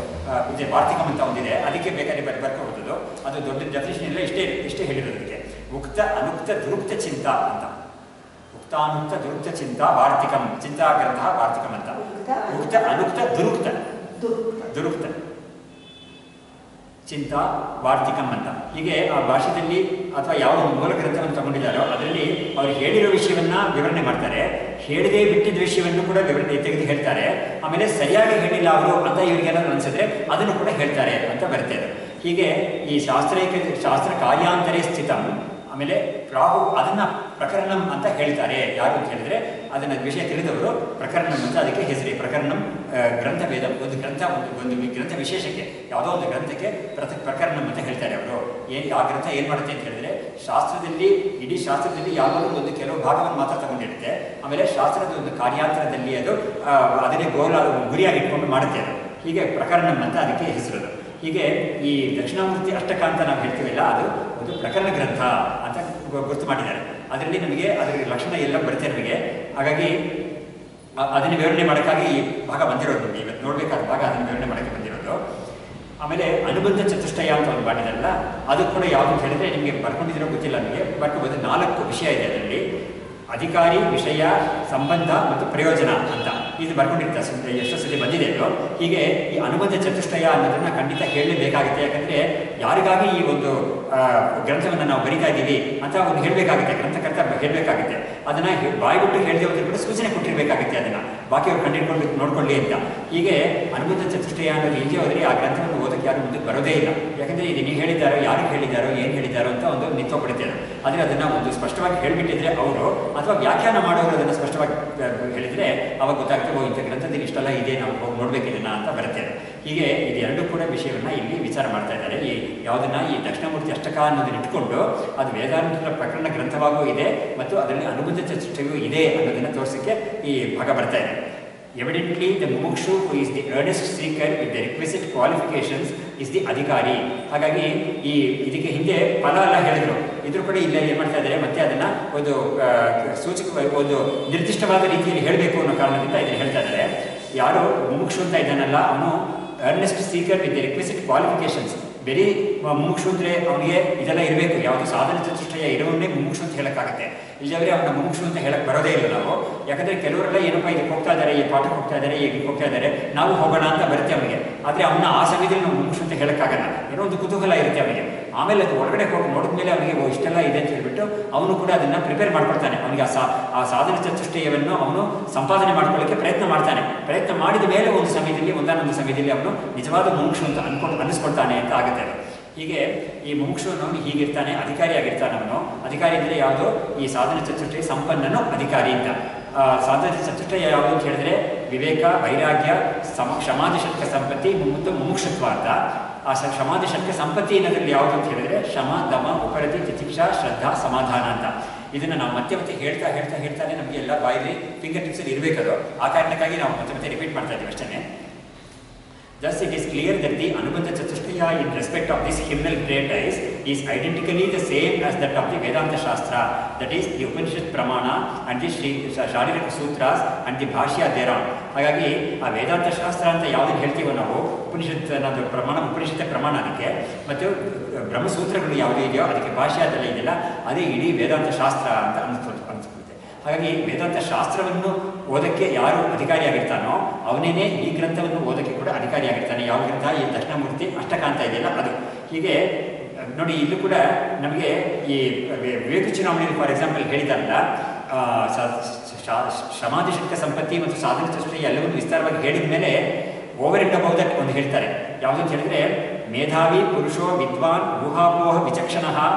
ಇದೆ. ವಾರ್ತಿಕಂ ಅಂತ ಒಂದಿದೆ, ಅದಕ್ಕೆ ಬೇಕಾದ್ರೆ ಬರ್ಕೋಬಹುದು. ಅದು ದೊಡ್ಡ ಡೆಫಿನಿಷನ್ ಇಲ್ಲ, ಇಷ್ಟೇ ಹೇಳಿರೋದಕ್ಕೆ. ಉಕ್ತ ಅನುಕ್ತ ದುರುಕ್ತ ಚಿಂತ ಅಂತ, ಉಕ್ತಾನುಕ್ತ ದುರುಕ್ತ ಚಿಂತ ವಾರ್ತಿಕಂ, ಚಿಂತಾ ಗ್ರಂಥ ವಾರ್ತಿಕಂ ಅಂತ. ಉಕ್ತ ಅನುಕ್ತ ದುರುಕ್ತ ಚಿಂತಾ ವಾರ್ತಿಕಂ ಅಂತ. ಹೀಗೆ ಆ ಭಾಷೆಯಲ್ಲಿ ಅಥವಾ ಯಾವ ಮೂಲ ಗ್ರಂಥವನ್ನು ತಗೊಂಡಿದ್ದಾರೋ ಅದರಲ್ಲಿ ಅವರು ಹೇಳಿರೋ ವಿಷಯವನ್ನ ವಿವರಣೆ ಮಾಡ್ತಾರೆ, ಹೇಳದೇ ಬಿಟ್ಟಿದ್ದ ವಿಷಯವನ್ನು ಕೂಡ ತೆಗೆದು ಹೇಳ್ತಾರೆ. ಆಮೇಲೆ ಸರಿಯಾಗಿ ಹೇಳಿಲ್ಲ ಅವರು ಅಂತ ಇವರಿಗೇನಾದ್ರು ಅನ್ಸಿದ್ರೆ ಅದನ್ನು ಕೂಡ ಹೇಳ್ತಾರೆ ಅಂತ ಬರ್ತದೆ. ಹೀಗೆ ಈ ಶಾಸ್ತ್ರ ಕಾರ್ಯಾಂತರೇ ಸ್ಥಿತಂ, ಆಮೇಲೆ ಪ್ರಾಹು ಅದನ್ನು ಪ್ರಕರಣಂ ಅಂತ ಹೇಳ್ತಾರೆ. ಯಾರು ಅಂತ ಹೇಳಿದ್ರೆ ಅದನ್ನು ವಿಷಯ ತಿಳಿದವರು ಪ್ರಕರಣಂ ಅಂತ ಅದಕ್ಕೆ ಹೆಸರಿ. ಪ್ರಕರಣಂ ಗ್ರಂಥಭೇದ, ಒಂದು ಗ್ರಂಥ ವಿಶೇಷಕ್ಕೆ, ಯಾವುದೋ ಒಂದು ಗ್ರಂಥಕ್ಕೆ ಪ್ರಕರಣಂ ಅಂತ ಹೇಳ್ತಾರೆ ಅವರು. ಆ ಗ್ರಂಥ ಏನು ಮಾಡುತ್ತೆ ಅಂತ ಹೇಳಿದ್ರೆ, ಇಡೀ ಶಾಸ್ತ್ರದಲ್ಲಿ ಯಾವುದಾದ್ರೂ ಒಂದು ಕೆಲವು ಭಾಗವನ್ನು ಮಾತ್ರ ತಗೊಂಡಿರುತ್ತೆ. ಆಮೇಲೆ ಶಾಸ್ತ್ರದ ಒಂದು ಕಾರ್ಯಾಂತರದಲ್ಲಿ ಅದು ಅದನ್ನೇ ಗುರಿಯಾಗಿ ಇಟ್ಕೊಂಡು ಮಾಡುತ್ತೆ ಅದು. ಹೀಗೆ ಪ್ರಕರಣಂ ಅಂತ ಅದಕ್ಕೆ ಹೆಸರು. ಹೀಗೆ ಈ ದಕ್ಷಿಣಾಮೂರ್ತಿ ಅಷ್ಟಕ ಅಂತ ನಾವು ಹೇಳ್ತೀವಲ್ಲ, ಅದು ಒಂದು ಪ್ರಕರಣ ಗ್ರಂಥ ಅಂತ ಗುರುತು ಮಾಡಿದ್ದಾರೆ. ಅದರಲ್ಲಿ ನಮಗೆ ಅದರ ಲಕ್ಷಣ ಎಲ್ಲ ಬರುತ್ತೆ ನಮಗೆ. ಹಾಗಾಗಿ ಅದನ್ನು ವಿವರಣೆ ಮಾಡೋಕ್ಕಾಗಿ ಈ ಭಾಗ ಬಂದಿರೋದು, ನಮಗೆ ಇವತ್ತು ನೋಡಬೇಕಾದ ಭಾಗ ಅದನ್ನು ವಿವರಣೆ ಮಾಡೋಕ್ಕೆ ಬಂದಿರೋದು. ಆಮೇಲೆ ಅನುಬಂಧ ಚತುಷ್ಟಯ ಅಂತ ಒಂದು ಮಾಡಿದಾರಲ್ಲ, ಅದು ಕೂಡ ಯಾವುದು ಅಂತ ಹೇಳಿದ್ರೆ ನಿಮಗೆ ಬರ್ಕೊಂಡಿರೋ ಗೊತ್ತಿಲ್ಲ ನನಗೆ. ಬಟ್ ಒಂದು 4 ವಿಷಯ ಇದೆ ಅದರಲ್ಲಿ. ಅಧಿಕಾರಿ, ವಿಷಯ, ಸಂಬಂಧ ಮತ್ತು ಪ್ರಯೋಜನ ಅಂತ ಇದು ಬರ್ಕೊಂಡಿರ್ತಾರೆ. ಎಷ್ಟೋ ಸತಿ ಬಂದಿದೆ ಅದು. ಹೀಗೆ ಈ ಅನುಬಂಧ ಚತುಷ್ಟಯ ಅನ್ನೋದನ್ನ ಖಂಡಿತ ಹೇಳಲೇಬೇಕಾಗುತ್ತೆ. ಯಾಕಂದರೆ ಯಾರಿಗಾಗಿ ಈ ಒಂದು ಗ್ರಂಥವನ್ನು ನಾವು ಬರಿತಾ ಇದ್ದೀವಿ ಅಂತ ಒಂದು ಹೇಳಬೇಕಾಗುತ್ತೆ, ಗ್ರಂಥಕರ್ತ ಹೇಳಬೇಕಾಗುತ್ತೆ. ಅದನ್ನು ಬಾಯ್ಬಿಟ್ಟು ಹೇಳದೆ ಹೋದ್ರೆ ಕೂಡ ಸೂಚನೆ ಕೊಟ್ಟಿರಬೇಕಾಗುತ್ತೆ, ಅದನ್ನು ಬಾಕಿಯವ್ರು ಕಂಡಿಡ್ಕೊಂಡು ನೋಡ್ಕೊಳ್ಳಿ ಅಂತ. ಹೀಗೆ ಅನುಬಂಧ ಚತುಷ್ಟಯ ಅನ್ನೋದು ಇಲ್ಲದೆ ಹೋದರೆ ಆ ಗ್ರಂಥವನ್ನು ಓದಕ್ಕೆ ಯಾರು ಮುಂದೆ ಬರೋದೇ ಇಲ್ಲ. ಯಾಕಂದರೆ ಇದು ನೀವು ಹೇಳಿದ್ದಾರೋ, ಯಾರಿಗೆ ಹೇಳಿದ್ದಾರೋ, ಏನು ಹೇಳಿದ್ದಾರೋ ಅಂತ ಒಂದು ನಿಂತೋಗ್ಬಿಡುತ್ತೆ. ಆದರೆ ಅದನ್ನು ಒಂದು ಸ್ಪಷ್ಟವಾಗಿ ಹೇಳಿಬಿಟ್ಟಿದ್ರೆ ಅವರು, ಅಥವಾ ವ್ಯಾಖ್ಯಾನ ಮಾಡೋರು ಅದನ್ನು ಸ್ಪಷ್ಟವಾಗಿ ಹೇಳಿದರೆ ಅವಾಗ ಗೊತ್ತಾಗುತ್ತೆ, ಇಂಥ ಗ್ರಂಥದಲ್ಲಿ ಇಷ್ಟೆಲ್ಲ ಇದೆ, ನಾವು ಹೋಗಿ ನೋಡಬೇಕಿದನ್ನ ಅಂತ ಬರುತ್ತೆ. ಹೀಗೆ ಇದೆರಡೂ ಕೂಡ ವಿಷಯವನ್ನು ಇಲ್ಲಿ ವಿಚಾರ ಮಾಡ್ತಾ ಇದ್ದಾರೆ. ಈ ಯಾವುದನ್ನು ಈ ದಕ್ಷಿಣಾಮೂರ್ತಿ ಅಷ್ಟಕ ಅನ್ನೋದನ್ನ ಇಟ್ಕೊಂಡು ಅದು ವೇದಾಂತದ ಪ್ರಕರಣ ಗ್ರಂಥವಾಗೂ ಇದೆ ಮತ್ತು ಅದರಲ್ಲಿ ಅನುಬಂಧ ಚತುಷ್ಟಯವೂ ಇದೆ ಅನ್ನೋದನ್ನು ತೋರಿಸೋಕ್ಕೆ ಈ ಭಾಗ ಬರ್ತಾ ಇದೆ. Evidently, the mumukshu who is the earnest seeker with the requisite qualifications is the adhikari. ಹಾಗಾಗಿ ಇದಕ್ಕೆ ಹಿಂದೆ ಫಲ ಎಲ್ಲ ಹೇಳಿದ್ರು, ಇದ್ರ ಕೂಡ ಇಲ್ಲ ಏನು ಮಾಡ್ತಾ ಇದ್ದಾರೆ, ಮತ್ತೆ ಅದನ್ನು ಒಂದು ಒಂದು ನಿರ್ದಿಷ್ಟವಾದ ರೀತಿಯಲ್ಲಿ ಹೇಳಬೇಕು ಅನ್ನೋ ಕಾರಣದಿಂದ ಇದನ್ನು ಹೇಳ್ತಾ ಇದ್ದಾರೆ. ಯಾರು ಮುಮುಕ್ಷು ಅಂತ ಇದ್ದಾನಲ್ಲ, ಅವನು Ernst speaker with the requisite qualifications. ಬರೀ ಮುಮುಕ್ಷು ಅಂದರೆ ಅವನಿಗೆ ಇದೆಲ್ಲ ಇರಬೇಕು, ಯಾವುದು ಸಾಧನ ಚತುಷ್ಟಯ ಇರೋವನ್ನೇ ಮುಮುಕ್ಷು ಅಂತ ಹೇಳೋಕ್ಕಾಗುತ್ತೆ. ಇಲ್ಲವರೆ ಅವನ ಮುಮುಕ್ಷು ಅಂತ ಹೇಳಕ್ಕೆ ಬರೋದೇ ಇಲ್ಲ ನಾವು. ಯಾಕಂದರೆ ಕೆಲವರೆಲ್ಲ ಏನಪ್ಪ ಇದಕ್ಕೆ ಹೋಗ್ತಾ ಇದ್ದಾರೆ, ಈ ಪಾಠಕ್ಕೆ ಹೋಗ್ತಾ ಇದ್ದಾರೆ, ಈಗ ಹೋಗ್ತಾ ಇದ್ದಾರೆ, ನಾವು ಹೋಗೋಣ ಅಂತ ಬರುತ್ತೆ ಅವನಿಗೆ. ಆದರೆ ಅವನ ಆ ಸಮಯದಲ್ಲಿ ನಾವು ಮುಮುಕ್ಷು ಅಂತ ಹೇಳೋಕ್ಕಾಗಲ್ಲ, ಏನೋ ಒಂದು ಕುತೂಹಲ ಇರುತ್ತೆ ಅವನಿಗೆ. ಆಮೇಲೆ ಅದು ಹೊರಗಡೆ ಹೋಗಿ ನೋಡಿದ್ಮೇಲೆ ಅವನಿಗೆ ಇಷ್ಟೆಲ್ಲ ಇದೆ ಅಂತ ಹೇಳ್ಬಿಟ್ಟು ಅವನು ಕೂಡ ಅದನ್ನು ಪ್ರಿಪೇರ್ ಮಾಡ್ಕೊಳ್ತಾನೆ. ಅವನಿಗೆ ಆ ಸಾಧನ ಚತುಷ್ಟಯವನ್ನು ಅವನು ಸಂಪಾದನೆ ಮಾಡ್ಕೊಳ್ಳೋಕ್ಕೆ ಪ್ರಯತ್ನ ಮಾಡ್ತಾನೆ. ಪ್ರಯತ್ನ ಮಾಡಿದ ಮೇಲೆ ಒಂದು ಸಮಯದಲ್ಲಿ, ಒಂದಾನೊಂದು ಸಮಯದಲ್ಲಿ ಅವನು ನಿಜವಾದ ಮುಮುಕ್ಷು ಅಂತ ಅನ್ನಿಸ್ಕೊಳ್ತಾನೆ ಅಂತ ಆಗುತ್ತೆ. ಹೀಗೆ ಈ ಮುಮುಕ್ಷುವನು ಹೀಗಿರ್ತಾನೆ, ಅಧಿಕಾರಿಯಾಗಿರ್ತಾನೆ ಅವನು. ಅಧಿಕಾರಿ ಅಂದರೆ ಯಾವುದು, ಈ ಸಾಧನ ಚತುಷ್ಟಯ ಸಂಪನ್ನನು ಅಧಿಕಾರಿ ಅಂತ. ಸಾಧನ ಚತುಷ್ಟಯ ಯಾವುದು ಅಂತ ಹೇಳಿದ್ರೆ ವಿವೇಕ, ವೈರಾಗ್ಯ, ಕ್ಷಮಾದಿಶಕ್ತ ಸಂಪತ್ತಿ ಮತ್ತು ಮುಮುಕ್ಷತ್ವ ಅಂತ. ಆ ಶಮಾದಿ ಷಟ್ಕ ಸಂಪತ್ತಿ ಅನ್ನೋದ್ರಲ್ಲಿ ಯಾವುದು ಅಂತ ಹೇಳಿದ್ರೆ ಶಮ, ದಮ, ಉಪರತಿ, ತಿತಿಕ್ಷಾ, ಶ್ರದ್ಧಾ, ಸಮಾಧಾನ ಅಂತ. ಇದನ್ನು ನಾವು ಮತ್ತೆ ಮತ್ತೆ ಹೇಳ್ತಾನೆ ನಮಗೆ ಎಲ್ಲ ಬಾಯಲ್ಲಿ ಫಿಂಗರ್ ಟಿಪ್ಸಲ್ಲಿ ಇರಬೇಕದು. ಆ ಕಾರಣಕ್ಕಾಗಿ ನಾವು ಮತ್ತೆ ಮತ್ತೆ ರಿಪೀಟ್ ಮಾಡ್ತಾ ಇದ್ದೀವಿ ಅಷ್ಟೇ. Thus, it is clear that the Anubandha Chatushkaya in respect of this hymnal treatise is identically the same as that of the Vedanta Shastra, that is, the Upanishad Pramana and the Shariraka Sutras and the Bhashya thereon. ಹಾಗಾಗಿ ಆ ವೇದಾಂತ ಶಾಸ್ತ್ರ ಅಂತ ಯಾವುದನ್ನು ಹೇಳ್ತೀವೋ ನಾವು, ಉಪನಿಷತ್ ಅನ್ನೋದು ಪ್ರಮಾಣ, ಉಪನಿಷತ್ ಪ್ರಮಾಣ ಅದಕ್ಕೆ, ಮತ್ತು ಬ್ರಹ್ಮಸೂತ್ರಗಳು ಯಾವುದೇ ಇದೆಯೋ ಅದಕ್ಕೆ ಭಾಷ್ಯ ಅದೆಲ್ಲ ಇದೆಯಲ್ಲ, ಅದೇ ಇಡೀ ವೇದಾಂತ ಶಾಸ್ತ್ರ ಅಂತ ಅನಿಸ್ಕೊಳ್ಳುತ್ತೆ. ಹಾಗಾಗಿ ವೇದಾಂತ ಶಾಸ್ತ್ರವನ್ನು ಓದಕ್ಕೆ ಯಾರು ಅಧಿಕಾರಿಯಾಗಿರ್ತಾನೋ ಅವನೇನೇ ಈ ಗ್ರಂಥವನ್ನು ಓದಕ್ಕೆ ಕೂಡ ಅಧಿಕಾರಿಯಾಗಿರ್ತಾನೆ. ಯಾವ ಗ್ರಂಥ? ಈ ದಕ್ಷಿಣಾಮೂರ್ತಿ ಅಷ್ಟಕ ಅಂತ ಇದೆಯಲ್ಲ ಅದು. ಹೀಗೆ ನೋಡಿ, ಇಲ್ಲೂ ಕೂಡ ನಮಗೆ ಈ ವಿವೇಕ ಚುನಾವಣೆಯಲ್ಲಿ ಫಾರ್ ಎಕ್ಸಾಂಪಲ್ ಹೇಳಿದಾರಲ್ಲ, ಸಮಾಧಿ ಷಟ್ಕ ಸಂಪತ್ತಿ ಮತ್ತು ಸಾಧನ ಚತುಷ್ಟಯ ಎಲ್ಲವನ್ನು ವಿಸ್ತಾರವಾಗಿ ಹೇಳಿದ ಮೇಲೆ ಓವರ್ ಅಂಡ್ ಅಬೌವ್ ದಟ್ ಒಂದು ಹೇಳ್ತಾರೆ. ಯಾವುದು ಅಂತ ಹೇಳಿದ್ರೆ, ಮೇಧಾವಿ ಪುರುಷೋ ವಿದ್ವಾನ್ ಊಹಾಪೋಹ ವಿಚಕ್ಷಣ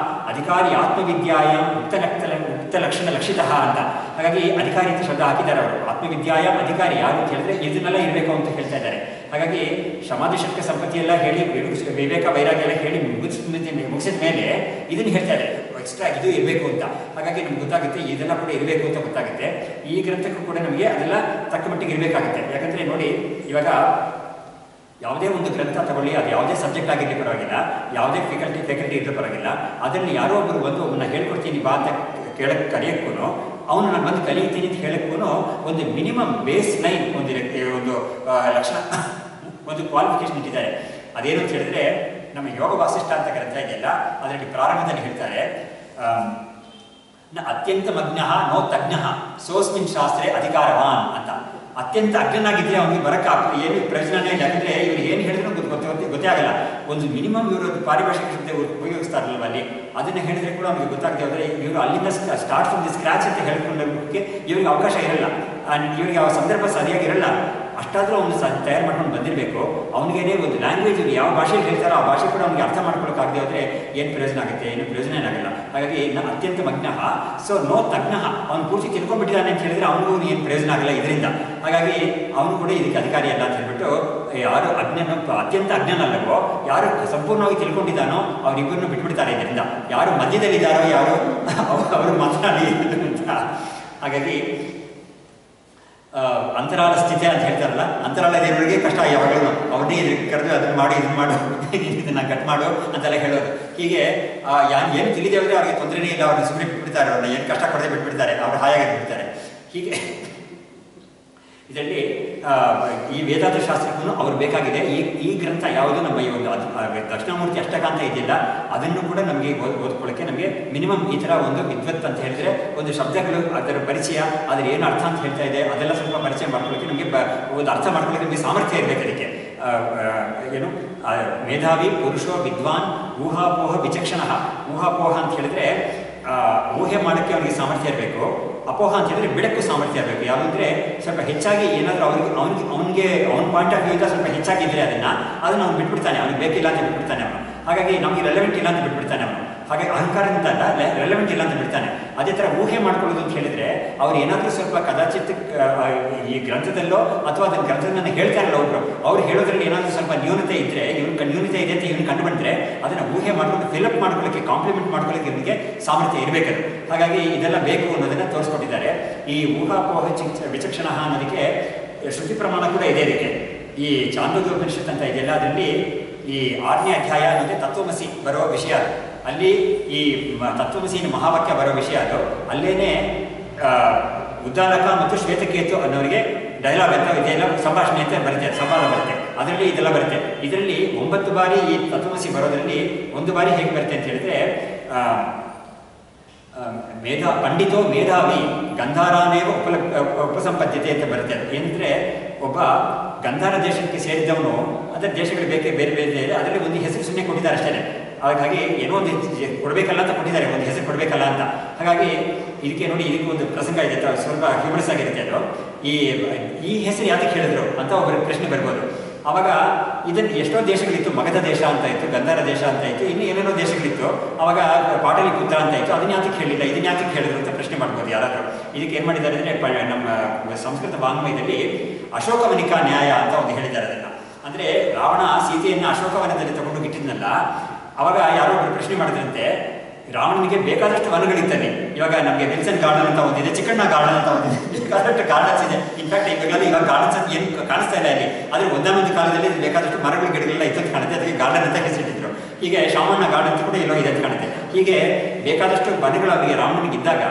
ಅಧಿಕಾರಿ ಆತ್ಮವಿದ್ಯಾಯಾಮ್ ಉಕ್ತ ಲಕ್ಷಣ ಲಕ್ಷಿತಃ ಅಂತ. ಹಾಗಾಗಿ ಅಧಿಕಾರಿ ಅಂತ ಶಬ್ದ ಹಾಕಿದ್ದಾರೆ ಅವರು. ಆತ್ಮವಿದ್ಯಾಯಾಮ್ ಅಧಿಕಾರಿ ಯಾರು ಅಂತ ಹೇಳಿದ್ರೆ ಇದನ್ನೆಲ್ಲ ಇರಬೇಕು ಅಂತ ಹೇಳ್ತಾ ಇದ್ದಾರೆ. ಹಾಗಾಗಿ ಸಮಾಧಿ ಷಟ್ಕ ಸಂಪತ್ತಿ ಎಲ್ಲ ಹೇಳಿ, ವಿವೇಕ ವೈರಾಗ್ಯ ಎಲ್ಲ ಹೇಳಿ ಮುಗಿಸಿದ ಮೇಲೆ ಇದನ್ನು ಹೇಳ್ತಾ ಇದ್ದಾರೆ, ಎಕ್ಸ್ಟ್ರಾ ಇದು ಇರಬೇಕು ಅಂತ. ಹಾಗಾಗಿ ನಮ್ಗೆ ಗೊತ್ತಾಗುತ್ತೆ ಇದೆಲ್ಲ ಕೂಡ ಇರಬೇಕು ಅಂತ ಗೊತ್ತಾಗುತ್ತೆ. ಈ ಗ್ರಂಥಕ್ಕೂ ಕೂಡ ನಮಗೆ ಅದೆಲ್ಲ ತಕ್ಕ ಮಟ್ಟಿಗೆ ಇರಬೇಕಾಗುತ್ತೆ. ಯಾಕಂದರೆ ನೋಡಿ, ಇವಾಗ ಯಾವುದೇ ಒಂದು ಗ್ರಂಥ ತಗೊಳ್ಳಿ, ಅದು ಯಾವುದೇ ಸಬ್ಜೆಕ್ಟ್ ಆಗಿರಲಿ ಪರವಾಗಿಲ್ಲ, ಯಾವುದೇ ಫ್ಯಾಕಲ್ಟಿ ಇದ್ರೂ ಪರವಾಗಿಲ್ಲ, ಅದನ್ನು ಯಾರೋ ಒಬ್ಬರು ಬಂದು ಅವನ್ನ ಹೇಳ್ಕೊಡ್ತೀನಿ ಬಾ ಅಂತ ಕರೆಯೋಕ್ಕೂ, ಅವನು ನಾನು ಬಂದು ಕಲಿಯುತ್ತೀನಿ ಅಂತ ಹೇಳಕ್ಕೂ ಒಂದು ಮಿನಿಮಮ್ ಬೇಸ್ ಲೈನ್ ಒಂದು ಲಕ್ಷಣ, ಒಂದು ಕ್ವಾಲಿಫಿಕೇಶನ್ ಇಟ್ಟಿದ್ದಾರೆ. ಅದೇನು ಅಂತ ಹೇಳಿದ್ರೆ, ನಮ್ಮ ಯೋಗ ವಾಸಿಷ್ಠ ಅಂತ ಗ್ರಂಥ ಇದೆಯಲ್ಲ, ಅದರಲ್ಲಿ ಪ್ರಾರಂಭದಲ್ಲಿ ಹೇಳ್ತಾರೆ, ಅತ್ಯಂತ ಮಗ್ನ ನೋ ತಜ್ಞ ಸೋಸ್ಮಿನ್ ಶಾಸ್ತ್ರೆ ಅಧಿಕಾರವಾನ್ ಅಂತ. ಅತ್ಯಂತ ಅಜ್ಞನಾಗಿದ್ದರೆ ಅವನಿಗೆ ಬರಕ್ಕೆ ಏನು ಪ್ರಯೋಜನನೇ ಇಲ್ಲ. ಯಾಕಂದರೆ ಇವ್ರು ಏನು ಹೇಳಿದ್ರು ಗೊತ್ತೇ ಆಗಲ್ಲ. ಒಂದು ಮಿನಿಮಮ್ ಇವರು ಪಾರಿಭಾಷಿಕ ಶಬ್ದ ಉಪಯೋಗಿಸ್ತಾರಲ್ವ ಅಲ್ಲಿ, ಅದನ್ನು ಹೇಳಿದ್ರೆ ಕೂಡ ಅವ್ರಿಗೆ ಗೊತ್ತಾಗ್ತದೆ. ಆದರೆ ಇವರು ಅಲ್ಲಿಂದ ಸ್ಟಾರ್ಟ್ ಫ್ರಮ್ ದಿ ಸ್ಕ್ರಾಚ್ ಅಂತ ಹೇಳ್ಕೊಂಡೋಕ್ಕೆ ಇವ್ರಿಗೆ ಅವಕಾಶ ಇರಲ್ಲ, ಇವರಿಗೆ ಆ ಸಂದರ್ಭ ಸರಿಯಾಗಿರಲ್ಲ. ಅಷ್ಟಾದರೂ ಅವನು ತಯಾರು ಮಾಡ್ಕೊಂಡು ಬಂದಿರಬೇಕು. ಅವನಿಗೇನೇ ಒಂದು ಲ್ಯಾಂಗ್ವೇಜ್ ಯಾವ ಭಾಷೆಯಲ್ಲಿ ಹೇಳ್ತಾರೋ ಆ ಭಾಷೆ ಕೂಡ ಅವನಿಗೆ ಅರ್ಥ ಮಾಡ್ಕೊಳ್ಳೋಕ್ಕಾಗದೆ ಹೋದರೆ ಏನು ಪ್ರಯೋಜನ ಆಗುತ್ತೆ? ಏನು ಪ್ರಯೋಜನ ಏನಾಗಲ್ಲ. ಹಾಗಾಗಿ ಅತ್ಯಂತ ಮಗ್ನ ಸೊ ನೋ ತಜ್ಞ, ಅವನು ಪೂರ್ತಿ ತಿಳ್ಕೊಂಡ್ಬಿಟ್ಟಿದ್ದಾನೆ ಅಂತ ಹೇಳಿದ್ರೆ ಅವನಿಗೂ ಏನು ಪ್ರಯೋಜನ ಆಗಲ್ಲ ಇದರಿಂದ. ಹಾಗಾಗಿ ಅವನು ಕೂಡ ಇದಕ್ಕೆ ಅಧಿಕಾರಿ ಅಲ್ಲ ಅಂತ ಹೇಳ್ಬಿಟ್ಟು, ಯಾರು ಅತ್ಯಂತ ಅಜ್ಞನಲ್ಲವೋ, ಯಾರು ಸಂಪೂರ್ಣವಾಗಿ ತಿಳ್ಕೊಂಡಿದ್ದಾನೋ ಅವರಿಬ್ಬರನ್ನು ಬಿಟ್ಬಿಡ್ತಾರೆ ಇದರಿಂದ. ಯಾರು ಮಧ್ಯದಲ್ಲಿದ್ದಾರೋ ಯಾರು ಅವರು ಮಾತನಾಡಿ ಅಂತ. ಹಾಗಾಗಿ ಅಂತರಾಳ ಸ್ಥಿತಿ ಅಂತ ಹೇಳ್ತಾರಲ್ಲ, ಅಂತರಾಳ ಇರೋರಿಗೆ ಕಷ್ಟ ಯಾವಾಗಲೂ. ಅವ್ರನ್ನೇ ಕರೆದು ಅದನ್ನು ಮಾಡು, ಇದನ್ನು ಮಾಡು, ಇದನ್ನು ಕಟ್ ಮಾಡು ಅಂತೆಲ್ಲ ಹೇಳೋದು. ಹೀಗೆ ಏನು ತಿಳಿದೇವ್ರೆ ಅವ್ರಿಗೆ ತೊಂದರೆನೇ ಇಲ್ಲ, ಅವ್ರನ್ನ ಸುಮ್ಮನೆ ಬಿಟ್ಬಿಡ್ತಾರೆ, ಅವ್ರನ್ನ ಏನು ಕಷ್ಟ ಕೊಡದೆ ಬಿಟ್ಬಿಡ್ತಾರೆ, ಅವ್ರು ಹಾಯಾಗಿ ಬಿಡ್ತಾರೆ. ಹೀಗೆ ಇದರಲ್ಲಿ ಈ ವೇದಾಂತ ಶಾಸ್ತ್ರಕ್ಕೂ ಅವ್ರು ಬೇಕಾಗಿದೆ. ಈ ಗ್ರಂಥ ಯಾವುದು ನಮ್ಮ ಈ ಒಂದು ದಕ್ಷಿಣಾಮೂರ್ತಿ ಅಷ್ಟಕ ಅಂತ ಇದೆಯಲ್ಲ, ಅದನ್ನು ಕೂಡ ನಮಗೆ ಓದ್ಕೊಳ್ಳೋಕ್ಕೆ ನಮಗೆ ಮಿನಿಮಮ್ ಈ ಥರ ಒಂದು ವಿದ್ವತ್ ಅಂತ ಹೇಳಿದ್ರೆ, ಒಂದು ಶಬ್ದಗಳು ಅದರ ಪರಿಚಯ, ಅದರ ಏನು ಅರ್ಥ ಅಂತ ಹೇಳ್ತಾ ಇದೆ ಅದೆಲ್ಲ ಸ್ವಲ್ಪ ಪರಿಚಯ ಮಾಡ್ಕೊಳ್ಳೋಕ್ಕೆ ನಮಗೆ ಒಂದು ಅರ್ಥ ಮಾಡ್ಕೊಳ್ಳೋಕ್ಕೆ ನಮಗೆ ಸಾಮರ್ಥ್ಯ ಇರಬೇಕು. ಅದಕ್ಕೆ ಏನು ಮೇಧಾವಿ ಪುರುಷೋ ವಿದ್ವಾನ್ ಊಹಾಪೋಹ ವಿಚಕ್ಷಣ. ಊಹಾಪೋಹ ಅಂತ ಹೇಳಿದ್ರೆ ಊಹೆ ಮಾಡೋಕ್ಕೆ ಅವನಿಗೆ ಸಾಮರ್ಥ್ಯ ಇರಬೇಕು. ಅಪೋಹ ಅಂತ ಹೇಳಿದ್ರೆ ಬಿಡಕ್ಕೂ ಸಾಮರ್ಥ್ಯ ಇರಬೇಕು. ಯಾವುದಂದ್ರೆ ಸ್ವಲ್ಪ ಹೆಚ್ಚಾಗಿ ಏನಾದರೂ ಅವನಿಗೆ ಅವನ ಪಾಯಿಂಟ್ ಆಫ್ ವ್ಯೂ ಇಂದ ಸ್ವಲ್ಪ ಹೆಚ್ಚಾಗಿದ್ದರೆ ಅದನ್ನು ಅವ್ನು ಬಿಟ್ಬಿಡ್ತಾನೆ, ಅವ್ನಿಗೆ ಬೇಕಿಲ್ಲ ಅಂತ ಬಿಟ್ಬಿಡ್ತಾನೆ ಅವನು. ಹಾಗಾಗಿ ನಮಗೆ ರೆಲೆವೆಂಟ್ ಇಲ್ಲ ಅಂತ ಬಿಟ್ಬಿಡ್ತಾನೆ ಅವನು. ಹಾಗಾಗಿ ಅಹಂಕಾರದಿಂದ ಅಲ್ಲ, ರೆಲೆವೆಂಟ್ ಇಲ್ಲ ಅಂತ ಬಿಡ್ತಾನೆ. ಅದೇ ಥರ ಊಹೆ ಮಾಡ್ಕೊಳ್ಳೋದು ಅಂತ ಹೇಳಿದ್ರೆ, ಅವ್ರು ಏನಾದರೂ ಸ್ವಲ್ಪ ಕದಾಚಿತ್ ಈ ಗ್ರಂಥದಲ್ಲೋ ಅಥವಾ ಅದನ್ನ ಗ್ರಂಥದನ್ನ ಹೇಳ್ತಾರಲ್ಲ ಒಬ್ರು, ಅವ್ರು ಹೇಳೋದ್ರಲ್ಲಿ ಏನಾದರೂ ಸ್ವಲ್ಪ ನ್ಯೂನತೆ ಇದ್ದರೆ, ನ್ಯೂನತೆ ಇದೆ ಅಂತ ಇವನು ಕಂಡು ಬಂದರೆ ಅದನ್ನು ಊಹೆ ಮಾಡ್ಕೊಂಡು ಫಿಲಪ್ ಮಾಡ್ಕೊಳ್ಳೋಕ್ಕೆ, ಕಾಂಪ್ಲಿಮೆಂಟ್ ಮಾಡ್ಕೊಳ್ಳೋಕ್ಕೆ ಇವನಿಗೆ ಸಾಮರ್ಥ್ಯ ಇರಬೇಕು. ಹಾಗಾಗಿ ಇದೆಲ್ಲ ಬೇಕು ಅನ್ನೋದನ್ನು ತೋರಿಸ್ಕೊಟ್ಟಿದ್ದಾರೆ. ಈ ಊಹಾಪೋಹ ವಿಚಕ್ಷಣ ಅನ್ನೋದಕ್ಕೆ ಶ್ರುತಿ ಪ್ರಮಾಣ ಕೂಡ ಇದೆ. ಇದಕ್ಕೆ ಈ ಚಾಂದೋಗ್ಯೋಪನಿಷತ್ ಅಂತ ಇದೆಯಲ್ಲ, ಅದರಲ್ಲಿ ಈ 6ನೇ ಅಧ್ಯಾಯ ಅನ್ನೋದೇ ತತ್ವಮಸಿ ಬರೋ ವಿಷಯ. ಅಲ್ಲಿ ಈ ತತ್ವಮಸಿನ ಮಹಾವಾಕ್ಯ ಬರೋ ವಿಷಯ ಅದು. ಅಲ್ಲೇನೆ ಉದ್ದಾಲಕ ಮತ್ತು ಶ್ವೇತಕೇತು ಅನ್ನೋರಿಗೆ ಡೈಲಾಗ್ ಅಂತ ಇದೆಲ್ಲ ಸಂಭಾಷಣೆ ಅಂತ ಬರುತ್ತೆ, ಸಂವಾದ ಬರುತ್ತೆ. ಅದರಲ್ಲಿ ಇದೆಲ್ಲ ಬರುತ್ತೆ. ಇದರಲ್ಲಿ 9 ಬಾರಿ ಈ ತತ್ವಮಸಿ ಬರೋದ್ರಲ್ಲಿ 1 ಬಾರಿ ಹೇಗೆ ಬರುತ್ತೆ ಅಂತ ಹೇಳಿದ್ರೆ, ಪಂಡಿತೋ ಮೇಧಾವಿ ಗಂಧಾರಾನೇವ ಉಪಸಂಪದ್ಯತೆ ಅಂತ ಬರುತ್ತೆ. ಏನಂದರೆ ಒಬ್ಬ ಗಂಧಾರ ದೇಶಕ್ಕೆ ಸೇರಿದವನು, ಅದರ ದೇಶಗಳು ಬೇರೆ ಬೇರೆ ಇದೆ, ಅದರಲ್ಲಿ ಒಂದು ಹೆಸರು ಸುಮ್ಮನೆ ಕೊಟ್ಟಿದ್ದಾರೆ ಅಷ್ಟೇ. ಹಾಗಾಗಿ ಏನೋ ಒಂದು ಕೊಡಬೇಕಲ್ಲ ಅಂತ ಕೊಟ್ಟಿದ್ದಾರೆ, ಒಂದು ಹೆಸರು ಕೊಡಬೇಕಲ್ಲ ಅಂತ. ಹಾಗಾಗಿ ಇದಕ್ಕೆ ನೋಡಿ, ಇದಕ್ಕೆ ಒಂದು ಪ್ರಸಂಗ ಇದೆ, ಸ್ವಲ್ಪ ಹ್ಯೂಮರಸ್ ಆಗಿರುತ್ತೆ ಅದು. ಈ ಹೆಸರು ಯಾತಕ್ಕೆ ಹೇಳಿದ್ರು ಅಂತ ಒಬ್ಬರಿಗೆ ಪ್ರಶ್ನೆ ಬರ್ಬೋದು. ಆವಾಗ ಇದನ್ನು ಎಷ್ಟೋ ದೇಶಗಳಿತ್ತು, ಮಗಧ ದೇಶ ಅಂತ ಇತ್ತು, ಗಂಧಾರ ದೇಶ ಅಂತ ಇತ್ತು, ಇನ್ನು ಏನೇನೋ ದೇಶಗಳಿತ್ತು. ಆವಾಗ ಪಾಟಲಿಪುತ್ರ ಅಂತ ಇತ್ತು, ಅದನ್ನ ಯಾತಕ್ಕೆ ಹೇಳಿಲ್ಲ, ಇದನ್ನ ಯಾತಕ್ಕೆ ಹೇಳಿದ್ರು ಅಂತ ಪ್ರಶ್ನೆ ಮಾಡ್ಬೋದು ಯಾರಾದರೂ. ಇದಕ್ಕೆ ಏನು ಮಾಡಿದ್ದಾರೆ ಅಂದರೆ, ನಮ್ಮ ಸಂಸ್ಕೃತ ವಾಂಗ್ಮಯದಲ್ಲಿ ಅಶೋಕವನಿಕಾ ನ್ಯಾಯ ಅಂತ ಒಂದು ಹೇಳಿದ್ದಾರೆ. ಅದನ್ನು ಅಂದರೆ ರಾವಣ ಸೀತೆಯನ್ನು ಅಶೋಕವನದಲ್ಲಿ ತಗೊಂಡು ಇಟ್ಟಿದ್ನಲ್ಲ, ಅವಾಗ ಯಾರೋ ಒಬ್ಬರು ಪ್ರಶ್ನೆ ಮಾಡಿದ್ರಂತೆ, ರಾವಣನಿಗೆ ಬೇಕಾದಷ್ಟು ವನಗಳಿದ್ದಾನೆ. ಇವಾಗ ನಮಗೆ ವಿಲ್ಸನ್ ಗಾರ್ಡನ್ ಅಂತ ಒಂದಿದೆ, ಚಿಕ್ಕಣ್ಣ ಗಾರ್ಡನ್ ಅಂತ ಒಂದಿದೆ, ಬೇಕಾದಷ್ಟು ಗಾರ್ಡನ್ಸ್ ಇದೆ. ಇನ್ಫ್ಯಾಕ್ಟ್ ಇವಾಗ ಗಾರ್ಡನ್ಸ್ ಅಂತ ಏನು ಕಾಣಿಸ್ತಾ ಇಲ್ಲ ಇಲ್ಲಿ, ಆದರೆ ಒಂದೊಂದು ಕಾಲದಲ್ಲಿ ಬೇಕಾದಷ್ಟು ಮರಗಳು ಗಿಡಗಳೆಲ್ಲ ಇತ್ತು ಕಾಣುತ್ತೆ, ಅದಕ್ಕೆ ಗಾರ್ಡನ್ ಅಂತ ಹೆಸರಿಟ್ಟಿದ್ರು. ಹೀಗೆ ಶಾಮಣ್ಣ ಗಾರ್ಡನ್ ಕೂಡ ಎಲ್ಲೋ ಇದೆ ಅಂತ ಕಾಣುತ್ತೆ. ಹೀಗೆ ಬೇಕಾದಷ್ಟು ವನಗಳು ಅವರಿಗೆ ರಾವಣನಿಗೆ ಇದ್ದಾಗ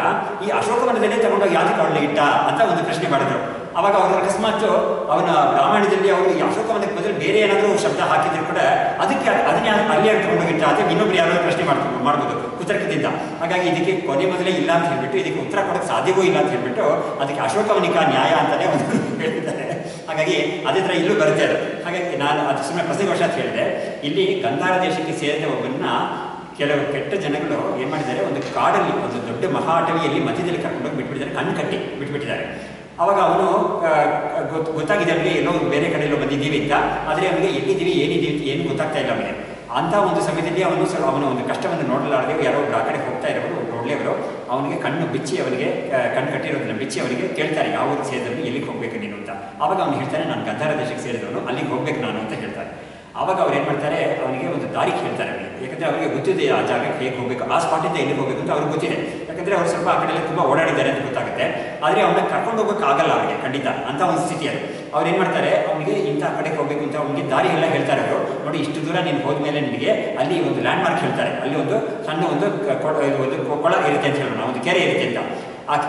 ಈ ಅಶೋಕವನದಲ್ಲೇ ತಗೊಂಡೋಗಿ ಯಾಕೆ ಅವಳನ್ನ ಇಟ್ಟ ಅಂತ ಒಂದು ಪ್ರಶ್ನೆ ಮಾಡಿದ್ರು. ಅವಾಗ ಅವರು ಅಕಸ್ಮಾತ್ ಅವನ ರಾಮಾಯಣದಲ್ಲಿ ಅವರು ಈ ಅಶೋಕವನಕ್ಕೆ ಬದಲು ಬೇರೆ ಏನಾದರೂ ಶಬ್ದ ಹಾಕಿದ್ರು ಕೂಡ ಅದಕ್ಕೆ ಅದನ್ನೇ ಅಲ್ಲಿ ತಗೊಂಡೋಗಿಟ್ಟ ಅಂತ ಇನ್ನೊಬ್ರು ಯಾರೋ ಪ್ರಶ್ನೆ ಮಾಡ್ಬೋದು ಕುತರ್ಕದಿಂದ. ಹಾಗಾಗಿ ಇದಕ್ಕೆ ಕೊನೆ ಮೊದಲೇ ಇಲ್ಲ ಅಂತ ಹೇಳ್ಬಿಟ್ಟು, ಇದಕ್ಕೆ ಉತ್ತರ ಕೊಡೋಕ್ಕೆ ಸಾಧ್ಯವೂ ಇಲ್ಲ ಅಂತ ಹೇಳ್ಬಿಟ್ಟು ಅದಕ್ಕೆ ಅಶೋಕವನಿಕ ನ್ಯಾಯ ಅಂತಾನೆ ಒಂದು ಹೇಳ್ತಿದ್ದಾರೆ. ಹಾಗಾಗಿ ಅದೇ ಥರ ಇಲ್ಲೂ ಬರುತ್ತೆ ಅದು. ಹಾಗಾಗಿ ನಾನು ಅದು ಸುಮ್ಮನೆ ಪ್ರಸಂಗವಶ ಅಂತ ಹೇಳಿದೆ. ಇಲ್ಲಿ ಗಂಧಾರ ದೇಶಕ್ಕೆ ಸೇರಿದ ಒಬ್ಬನ್ನ ಕೆಲವು ಕೆಟ್ಟ ಜನಗಳು ಏನು ಮಾಡಿದ್ದಾರೆ, ಒಂದು ಕಾಡಲ್ಲಿ ಒಂದು ದೊಡ್ಡ ಮಹಾ ಅಟವಿಯಲ್ಲಿ ಮಧ್ಯದಲ್ಲಿ ಕರ್ಕೊಂಡೋಗಿ ಬಿಟ್ಬಿಟ್ಟಿದ್ದಾರೆ, ಕಣ್ಣು ಕಟ್ಟಿ ಬಿಟ್ಬಿಟ್ಟಿದ್ದಾರೆ. ಅವಾಗ ಅವನು ಗೊತ್ತಾಗಿದೆ ಅವನಿಗೆ ಎಲ್ಲೋ ಬೇರೆ ಕಡೆಯಲ್ಲೋ ಬಂದಿದ್ದೀವಿ ಅಂತ, ಆದರೆ ಅವನಿಗೆ ಎಲ್ಲಿದ್ದೀವಿ ಏನಿದ್ದೀವಿ ಏನು ಗೊತ್ತಾಗ್ತಾ ಇಲ್ಲ ಅವನಿಗೆ. ಅಂಥ ಒಂದು ಸಮಯದಲ್ಲಿ ಅವನ ಒಂದು ಕಷ್ಟವನ್ನು ನೋಡಲಾರದೆ ಯಾರೋ ಒಬ್ರು ಆ ಕಡೆ ಹೋಗ್ತಾ ಇರೋರು ಒಳ್ಳೆಯವರು ಅವನಿಗೆ ಕಣ್ಣು ಬಿಚ್ಚಿ, ಅವನಿಗೆ ಕಣ್ಣು ಕಟ್ಟಿರೋದನ್ನ ಬಿಚ್ಚಿ ಅವನಿಗೆ ಕೇಳ್ತಾರೆ, ಯಾವ ಊರಿಗೆ ಸೇರಿದವನು, ಎಲ್ಲಿಗೆ ಹೋಗ್ಬೇಕು ನೀನು ಅಂತ. ಆವಾಗ ಅವನು ಹೇಳ್ತಾನೆ, ನಾನು ಗಂಧಾರ ದೇಶಕ್ಕೆ ಸೇರಿದವನು, ಅಲ್ಲಿಗೆ ಹೋಗ್ಬೇಕು ನಾನು ಅಂತ ಹೇಳ್ತಾರೆ. ಆವಾಗ ಅವ್ರು ಏನು ಮಾಡ್ತಾರೆ, ಅವನಿಗೆ ಒಂದು ದಾರಿ ಹೇಳ್ತಾರೆ ಅವನಿಗೆ. ಯಾಕಂದರೆ ಅವರಿಗೆ ಗೊತ್ತಿದೆ ಆ ಜಾಗಕ್ಕೆ ಹೇಗೆ ಹೋಗಬೇಕು, ಆ ಸ್ಪಾಟಿಂದ ಎಲ್ಲಿಗೆ ಹೋಗಬೇಕು ಅಂತ ಅವ್ರಿಗೆ ಗೊತ್ತಿದೆ. ಯಾಕಂದರೆ ಅವರು ಸ್ವಲ್ಪ ಆ ಕಡೆಯಲ್ಲಿ ತುಂಬ ಓಡಾಡಿದ್ದಾರೆ ಅಂತ ಗೊತ್ತಾಗುತ್ತೆ. ಆದರೆ ಅವನ್ನ ಕರ್ಕೊಂಡು ಹೋಗೋಕೆ ಆಗಲ್ಲ ಅವರಿಗೆ ಖಂಡಿತ, ಅಂತ ಒಂದು ಸ್ಥಿತಿ ಅದು. ಅವ್ರು ಏನು ಮಾಡ್ತಾರೆ, ಅವನಿಗೆ ಇಂಥ ಕಡೆಗೆ ಹೋಗಬೇಕು ಅಂತ ಅವನಿಗೆ ದಾರಿ ಎಲ್ಲ ಹೇಳ್ತಾರೆ ಅವರು. ನೋಡಿ, ಇಷ್ಟು ದೂರ ನೀನು ಹೋದ್ಮೇಲೆ ನಿನಗೆ ಅಲ್ಲಿ ಒಂದು ಲ್ಯಾಂಡ್ ಮಾರ್ಕ್ ಹೇಳ್ತಾರೆ, ಅಲ್ಲಿ ಒಂದು ಸಣ್ಣ ಒಂದು ಕೊಳ ಇರುತ್ತೆ ಅಂತ ಹೇಳೋಣ, ಒಂದು ಕೆರೆ ಇರುತ್ತೆ ಅಂತ.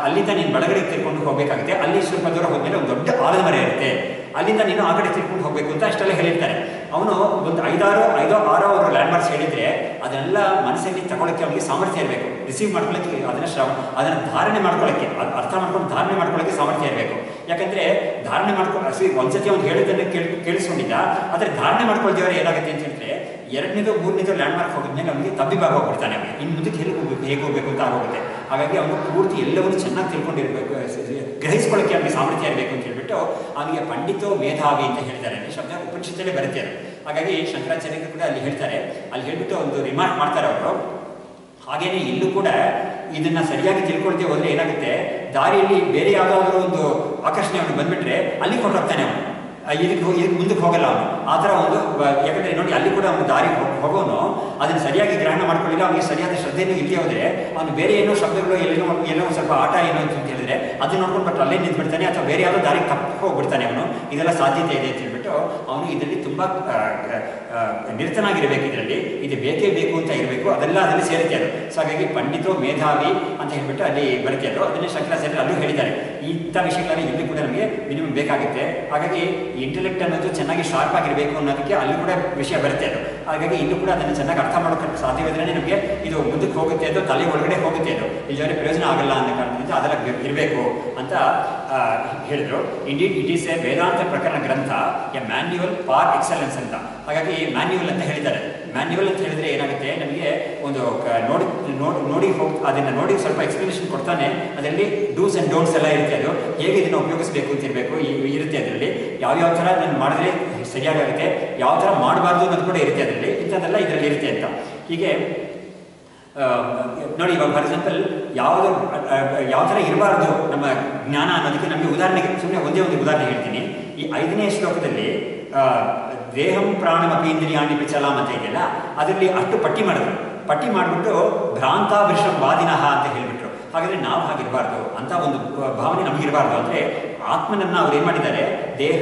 ಅಲ್ಲಿಂದ ನೀನು ಬಲಗಡೆ ತಿರ್ಕೊಂಡು ಹೋಗಬೇಕಾಗುತ್ತೆ. ಅಲ್ಲಿ ಸ್ವಲ್ಪ ದೂರ ಹೋದ್ಮೇಲೆ ಒಂದು ದೊಡ್ಡ ಆಲದ ಮರ ಇರುತ್ತೆ, ಅಲ್ಲಿಂದ ನೀನು ಆ ಕಡೆ ತಿರ್ಕೊಂಡು ಹೋಗಬೇಕು ಅಂತ ಅಷ್ಟೆಲ್ಲ ಹೇಳಿರ್ತಾರೆ. ಅವನು ಒಂದು ಐದೋ ಆರೋ ಅವರು ಲ್ಯಾಂಡ್ ಮಾರ್ಕ್ಸ್ ಹೇಳಿದರೆ ಅದನ್ನೆಲ್ಲ ಮನಸ್ಸಲ್ಲಿ ತಗೊಳ್ಳೋಕ್ಕೆ ಅವನಿಗೆ ಸಾಮರ್ಥ್ಯ ಇರಬೇಕು, ರಿಸೀವ್ ಮಾಡ್ಕೊಳ್ಳೋಕ್ಕೆ, ಅದನ್ನು ಧಾರಣೆ ಮಾಡ್ಕೊಳ್ಳೋಕ್ಕೆ, ಅರ್ಥ ಮಾಡ್ಕೊಂಡು ಧಾರಣೆ ಮಾಡ್ಕೊಳ್ಳೋಕ್ಕೆ ಸಾಮರ್ಥ್ಯ ಇರಬೇಕು. ಯಾಕಂದರೆ ಧಾರಣೆ ಮಾಡ್ಕೊಂಡು ಒಂದ್ಸತಿ ಅವ್ನು ಹೇಳಿದ್ದನ್ನು ಕೇಳಿಸ್ಕೊಂಡಿದ್ದ, ಆದರೆ ಧಾರಣೆ ಮಾಡ್ಕೊಳ್ದೇವ್ರೆ ಏನಾಗುತ್ತೆ ಅಂತ ಹೇಳಿದ್ರೆ ಎರಡನೇದು ಮೂರನೇದು ಲ್ಯಾಂಡ್ ಮಾರ್ಕ್ ಹೋಗಿದ್ಮೇಲೆ ಅವನಿಗೆ ತಬ್ಬಿಬಾಗ ಹೋಗ್ಬಿಡ್ತಾನೆ. ಅವನಿಗೆ ಇನ್ನು ಮುಂದಕ್ಕೆ ಹೇಗೆ ಹೋಗಬೇಕು ಅಂತ ಆಗೋಗುತ್ತೆ. ಹಾಗಾಗಿ ಅವನು ಪೂರ್ತಿ ಎಲ್ಲವನ್ನೂ ಚೆನ್ನಾಗಿ ತಿಳ್ಕೊಂಡಿರಬೇಕು, ಗ್ರಹಿಸ್ಕೊಳ್ಳೋಕ್ಕೆ ಅವನಿಗೆ ಸಾಮರ್ಥ್ಯ ಇರಬೇಕು ಅಂತ ಹೇಳ್ಬಿಟ್ಟು ಅವನಿಗೆ ಪಂಡಿತೋ ಮೇಧಾವಿ ಅಂತ ಹೇಳ್ತಾರೆ. ಶಬ್ದ ಉಪನಿಷತ್ತಲ್ಲೇ ಬರುತ್ತೆ ಅದು. ಹಾಗಾಗಿ ಶಂಕರಾಚಾರ್ಯರು ಕೂಡ ಅಲ್ಲಿ ಹೇಳ್ತಾರೆ, ಅಲ್ಲಿ ಹೇಳ್ಬಿಟ್ಟು ಒಂದು ರಿಮಾರ್ಕ್ ಮಾಡ್ತಾರೆ ಅವರು. ಹಾಗೇನೆ ಇಲ್ಲೂ ಕೂಡ ಇದನ್ನ ಸರಿಯಾಗಿ ತಿಳ್ಕೊಳ್ತೇ ಹೋದ್ರೆ ಏನಾಗುತ್ತೆ, ದಾರಿಯಲ್ಲಿ ಬೇರೆ ಯಾವುದಾದ್ರೂ ಒಂದು ಆಕರ್ಷಣೆ ಅವನು ಬಂದ್ಬಿಟ್ರೆ ಅಲ್ಲಿ ಹೊರಟೋಗ್ತಾನೆ ಅವನು, ಇದಕ್ಕೆ ಮುಂದಕ್ಕೆ ಹೋಗಲ್ಲ ಅವನು. ಆ ಥರ ಒಂದು, ಯಾಕಂದರೆ ನೋಡಿ ಅಲ್ಲಿ ಕೂಡ ಅವನು ದಾರಿ ಹೋಗೋನು ಅದನ್ನು ಸರಿಯಾಗಿ ಗ್ರಹಣ ಮಾಡ್ಕೊಳ್ಳಿಲ್ಲ, ಅವನಿಗೆ ಸರಿಯಾದ ಶ್ರದ್ಧೆನೂ ಇಲ್ಲದೆ ಹೋದರೆ ಅವನು ಬೇರೆ ಏನೋ ಶಬ್ದಗಳು ಎಲ್ಲೋ ಸ್ವಲ್ಪ ಆಟ ಏನೋ ಅಂತ ಹೇಳಿದ್ರೆ ಅದನ್ನ ನೋಡ್ಕೊಂಡು ಬಟ್ ಅಲ್ಲೇ ನಿಂತ್ಬಿಡ್ತಾನೆ, ಅಥವಾ ಬೇರೆ ಯಾವುದೋ ದಾರಿ ತಪ್ಪು ಹೋಗ್ಬಿಡ್ತಾನೆ ಅವನು. ಇದೆಲ್ಲ ಸಾಧ್ಯತೆ ಇದೆ ಅಂತ ಹೇಳ್ಬಿಟ್ಟು ಅವನು ಇದರಲ್ಲಿ ತುಂಬ ನಿರತನಾಗಿರಬೇಕು. ಇದರಲ್ಲಿ ಇದು ಬೇಕೇ ಬೇಕು ಅಂತ ಇರಬೇಕು, ಅದೆಲ್ಲ ಅದರಲ್ಲಿ ಸೇರುತ್ತೆ ಅದು. ಸೊ ಹಾಗಾಗಿ ಪಂಡಿತೋ ಮೇಧಾವಿ ಅಂತ ಹೇಳ್ಬಿಟ್ಟು ಅಲ್ಲಿ ಬರುತ್ತೆ ಅದು. ಅದನ್ನೇ ಶಂಕರಾಚಾರ್ಯರು ಅಲ್ಲೂ ಹೇಳಿದ್ದಾರೆ. ಇಂಥ ವಿಷಯಗಳಲ್ಲಿ ಇಲ್ಲಿ ಕೂಡ ನಮಗೆ ಮಿನಿಮಮ್ ಬೇಕಾಗುತ್ತೆ. ಹಾಗಾಗಿ ಇಂಟೆಲೆಕ್ಟ್ ಅನ್ನೋದು ಚೆನ್ನಾಗಿ ಶಾರ್ಪ್ ಆಗಿರಬೇಕು ಅನ್ನೋದಕ್ಕೆ ಅಲ್ಲಿ ಕೂಡ ವಿಷಯ ಬರುತ್ತೆ ಅದು. ಹಾಗಾಗಿ ಇಲ್ಲೂ ಕೂಡ ಅದನ್ನು ಚೆನ್ನಾಗಿ ಅರ್ಥ ಮಾಡೋಕ್ಕೆ ಸಾಧ್ಯವಿದ್ರೆ ನಮಗೆ ಇದು ಮುಂದಕ್ಕೆ ಹೋಗುತ್ತೆ, ಅದು ತಲೆ ಒಳಗಡೆ ಹೋಗುತ್ತೆ, ಅದು ಇಲ್ಲವರೆ ಪ್ರಯೋಜನ ಆಗಲ್ಲ ಅನ್ನೋ ಕಾರಣದಿಂದ ಅದೆಲ್ಲ ಇರಬೇಕು ಅಂತ ಹೇಳಿದ್ರು. ಇಂಡೀಡ್ ಇಟ್ ಈಸ್ ಎ ವೇದಾಂತ ಪ್ರಕರಣ ಗ್ರಂಥ, ಎ ಮ್ಯಾನ್ಯುವಲ್ ಫಾರ್ ಎಕ್ಸಲೆನ್ಸ್ ಅಂತ. ಹಾಗಾಗಿ ಮ್ಯಾನ್ಯುವಲ್ ಅಂತ ಹೇಳಿದ್ದಾರೆ. ಮ್ಯಾನ್ಯುವಲ್ ಅಂತ ಹೇಳಿದ್ರೆ ಏನಾಗುತ್ತೆ, ನಮಗೆ ಒಂದು ನೋಡಿ ಅದನ್ನು ನೋಡಿ ಸ್ವಲ್ಪ ಎಕ್ಸ್ಪ್ಲನೇಷನ್ ಕೊಡ್ತಾನೆ. ಅದರಲ್ಲಿ ಡೂಸ್ ಆ್ಯಂಡ್ ಡೋಂಟ್ಸ್ ಎಲ್ಲ ಇರುತ್ತೆ. ಅದು ಹೇಗೆ ಇದನ್ನು ಉಪಯೋಗಿಸಬೇಕು ಅಂತ ಇರುತ್ತೆ. ಅದರಲ್ಲಿ ಯಾವ್ಯಾವ ಥರ ನಾನು ಮಾಡಿದ್ರೆ ಸರಿಯಾಗುತ್ತೆ, ಯಾವ ಥರ ಮಾಡಬಾರ್ದು ಅನ್ನೋದು ಕೂಡ ಇರುತ್ತೆ. ಅದರಲ್ಲಿ ಇಂಥದ್ದೆಲ್ಲ ಇದರಲ್ಲಿ ಇರುತ್ತೆ ಅಂತ. ಹೀಗೆ ನೋಡಿ, ಇವಾಗ ಫಾರ್ ಎಕ್ಸಾಂಪಲ್ ಯಾವ ಥರ ಇರಬಾರ್ದು ನಮ್ಮ ಜ್ಞಾನ ಅನ್ನೋದಕ್ಕೆ ನಮಗೆ ಉದಾಹರಣೆಗೆ ಸುಮ್ಮನೆ ಒಂದೇ ಒಂದು ಉದಾಹರಣೆ ಹೇಳ್ತೀನಿ. ಈ 5ನೇ ಶ್ಲೋಕದಲ್ಲಿ ದೇಹಂ ಪ್ರಾಣಮಪೀಂದ್ರಿಯಾಣಿ ವಿಚಲಾಂ ಅಂತ ಇದೆಯಲ್ಲ, ಅದರಲ್ಲಿ ಅಷ್ಟು ಪಟ್ಟಿ ಮಾಡಿಬಿಟ್ಟು ಭ್ರಾಂತಾಭೃಷಂ ವಾದಿನಃ ಅಂತ ಹೇಳಿಬಿಟ್ರು. ಹಾಗಾದರೆ ನಾವು ಹಾಗಿರಬಾರ್ದು ಅಂತ ಒಂದು ಭಾವನೆ ನಮಗಿರಬಾರ್ದು. ಅಂದರೆ ಆತ್ಮನನ್ನು ಅವ್ರು ಏನು ಮಾಡಿದ್ದಾರೆ, ದೇಹ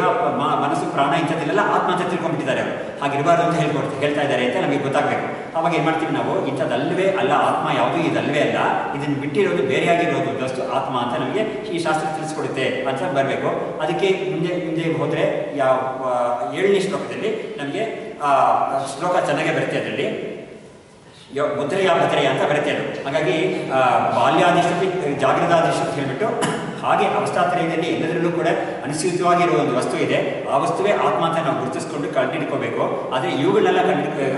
ಮನಸ್ಸು ಪ್ರಾಣ ಇಂಥದ್ದೆಲ್ಲ ಆತ್ಮ ಅಂತ ತಿಳ್ಕೊಂಡ್ಬಿಟ್ಟಿದ್ದಾರೆ. ಅವರು ಹಾಗಿರಬಾರ್ದು ಅಂತ ಹೇಳ್ತಾ ಇದ್ದಾರೆ ಅಂತ ನಮಗೆ ಗೊತ್ತಾಗಬೇಕು. ಅವಾಗ ಏನು ಮಾಡ್ತೀವಿ ನಾವು, ಇಂಥದ್ದಲ್ವೇ ಅಲ್ಲ ಆತ್ಮ, ಯಾವುದೂ ಇದಲ್ವೇ ಅಲ್ಲ, ಇದನ್ನು ಬಿಟ್ಟಿರೋದು ಬೇರೆಯಾಗಿರೋದು ವಸ್ತು ಆತ್ಮ ಅಂತ ನಮಗೆ ಈ ಶಾಸ್ತ್ರ ತಿಳಿಸ್ಕೊಡುತ್ತೆ ಅಂತ ಬರಬೇಕು. ಅದಕ್ಕೆ ಮುಂದೆ ಹೋದರೆ 7ನೇ ಶ್ಲೋಕದಲ್ಲಿ ನಮಗೆ ಶ್ಲೋಕ ಚೆನ್ನಾಗೇ ಬರುತ್ತೆ. ಅದರಲ್ಲಿ ಮುದ್ರೆಯ ಭದ್ರೆಯ ಅಂತ ಬರುತ್ತೆ ಅದು. ಹಾಗಾಗಿ ಬಾಲ್ಯಾದಿಶಕ್ತಿ ಜಾಗೃತಾದಿಶಕ್ತಿ ಹೇಳ್ಬಿಟ್ಟು ಹಾಗೆ ಅವಸ್ಥಾತ್ರಯದಲ್ಲಿ ಎಲ್ಲದರಲ್ಲೂ ಕೂಡ ಅನುಸೂಚಿತವಾಗಿರುವ ಒಂದು ವಸ್ತು ಇದೆ. ಆ ವಸ್ತುವೇ ಆತ್ಮ ಅಂತ ನಾವು ಗುರುತಿಸ್ಕೊಂಡು ಕಂಡುಹಿಡ್ಕೋಬೇಕು. ಆದರೆ ಇವುಗಳನ್ನೆಲ್ಲ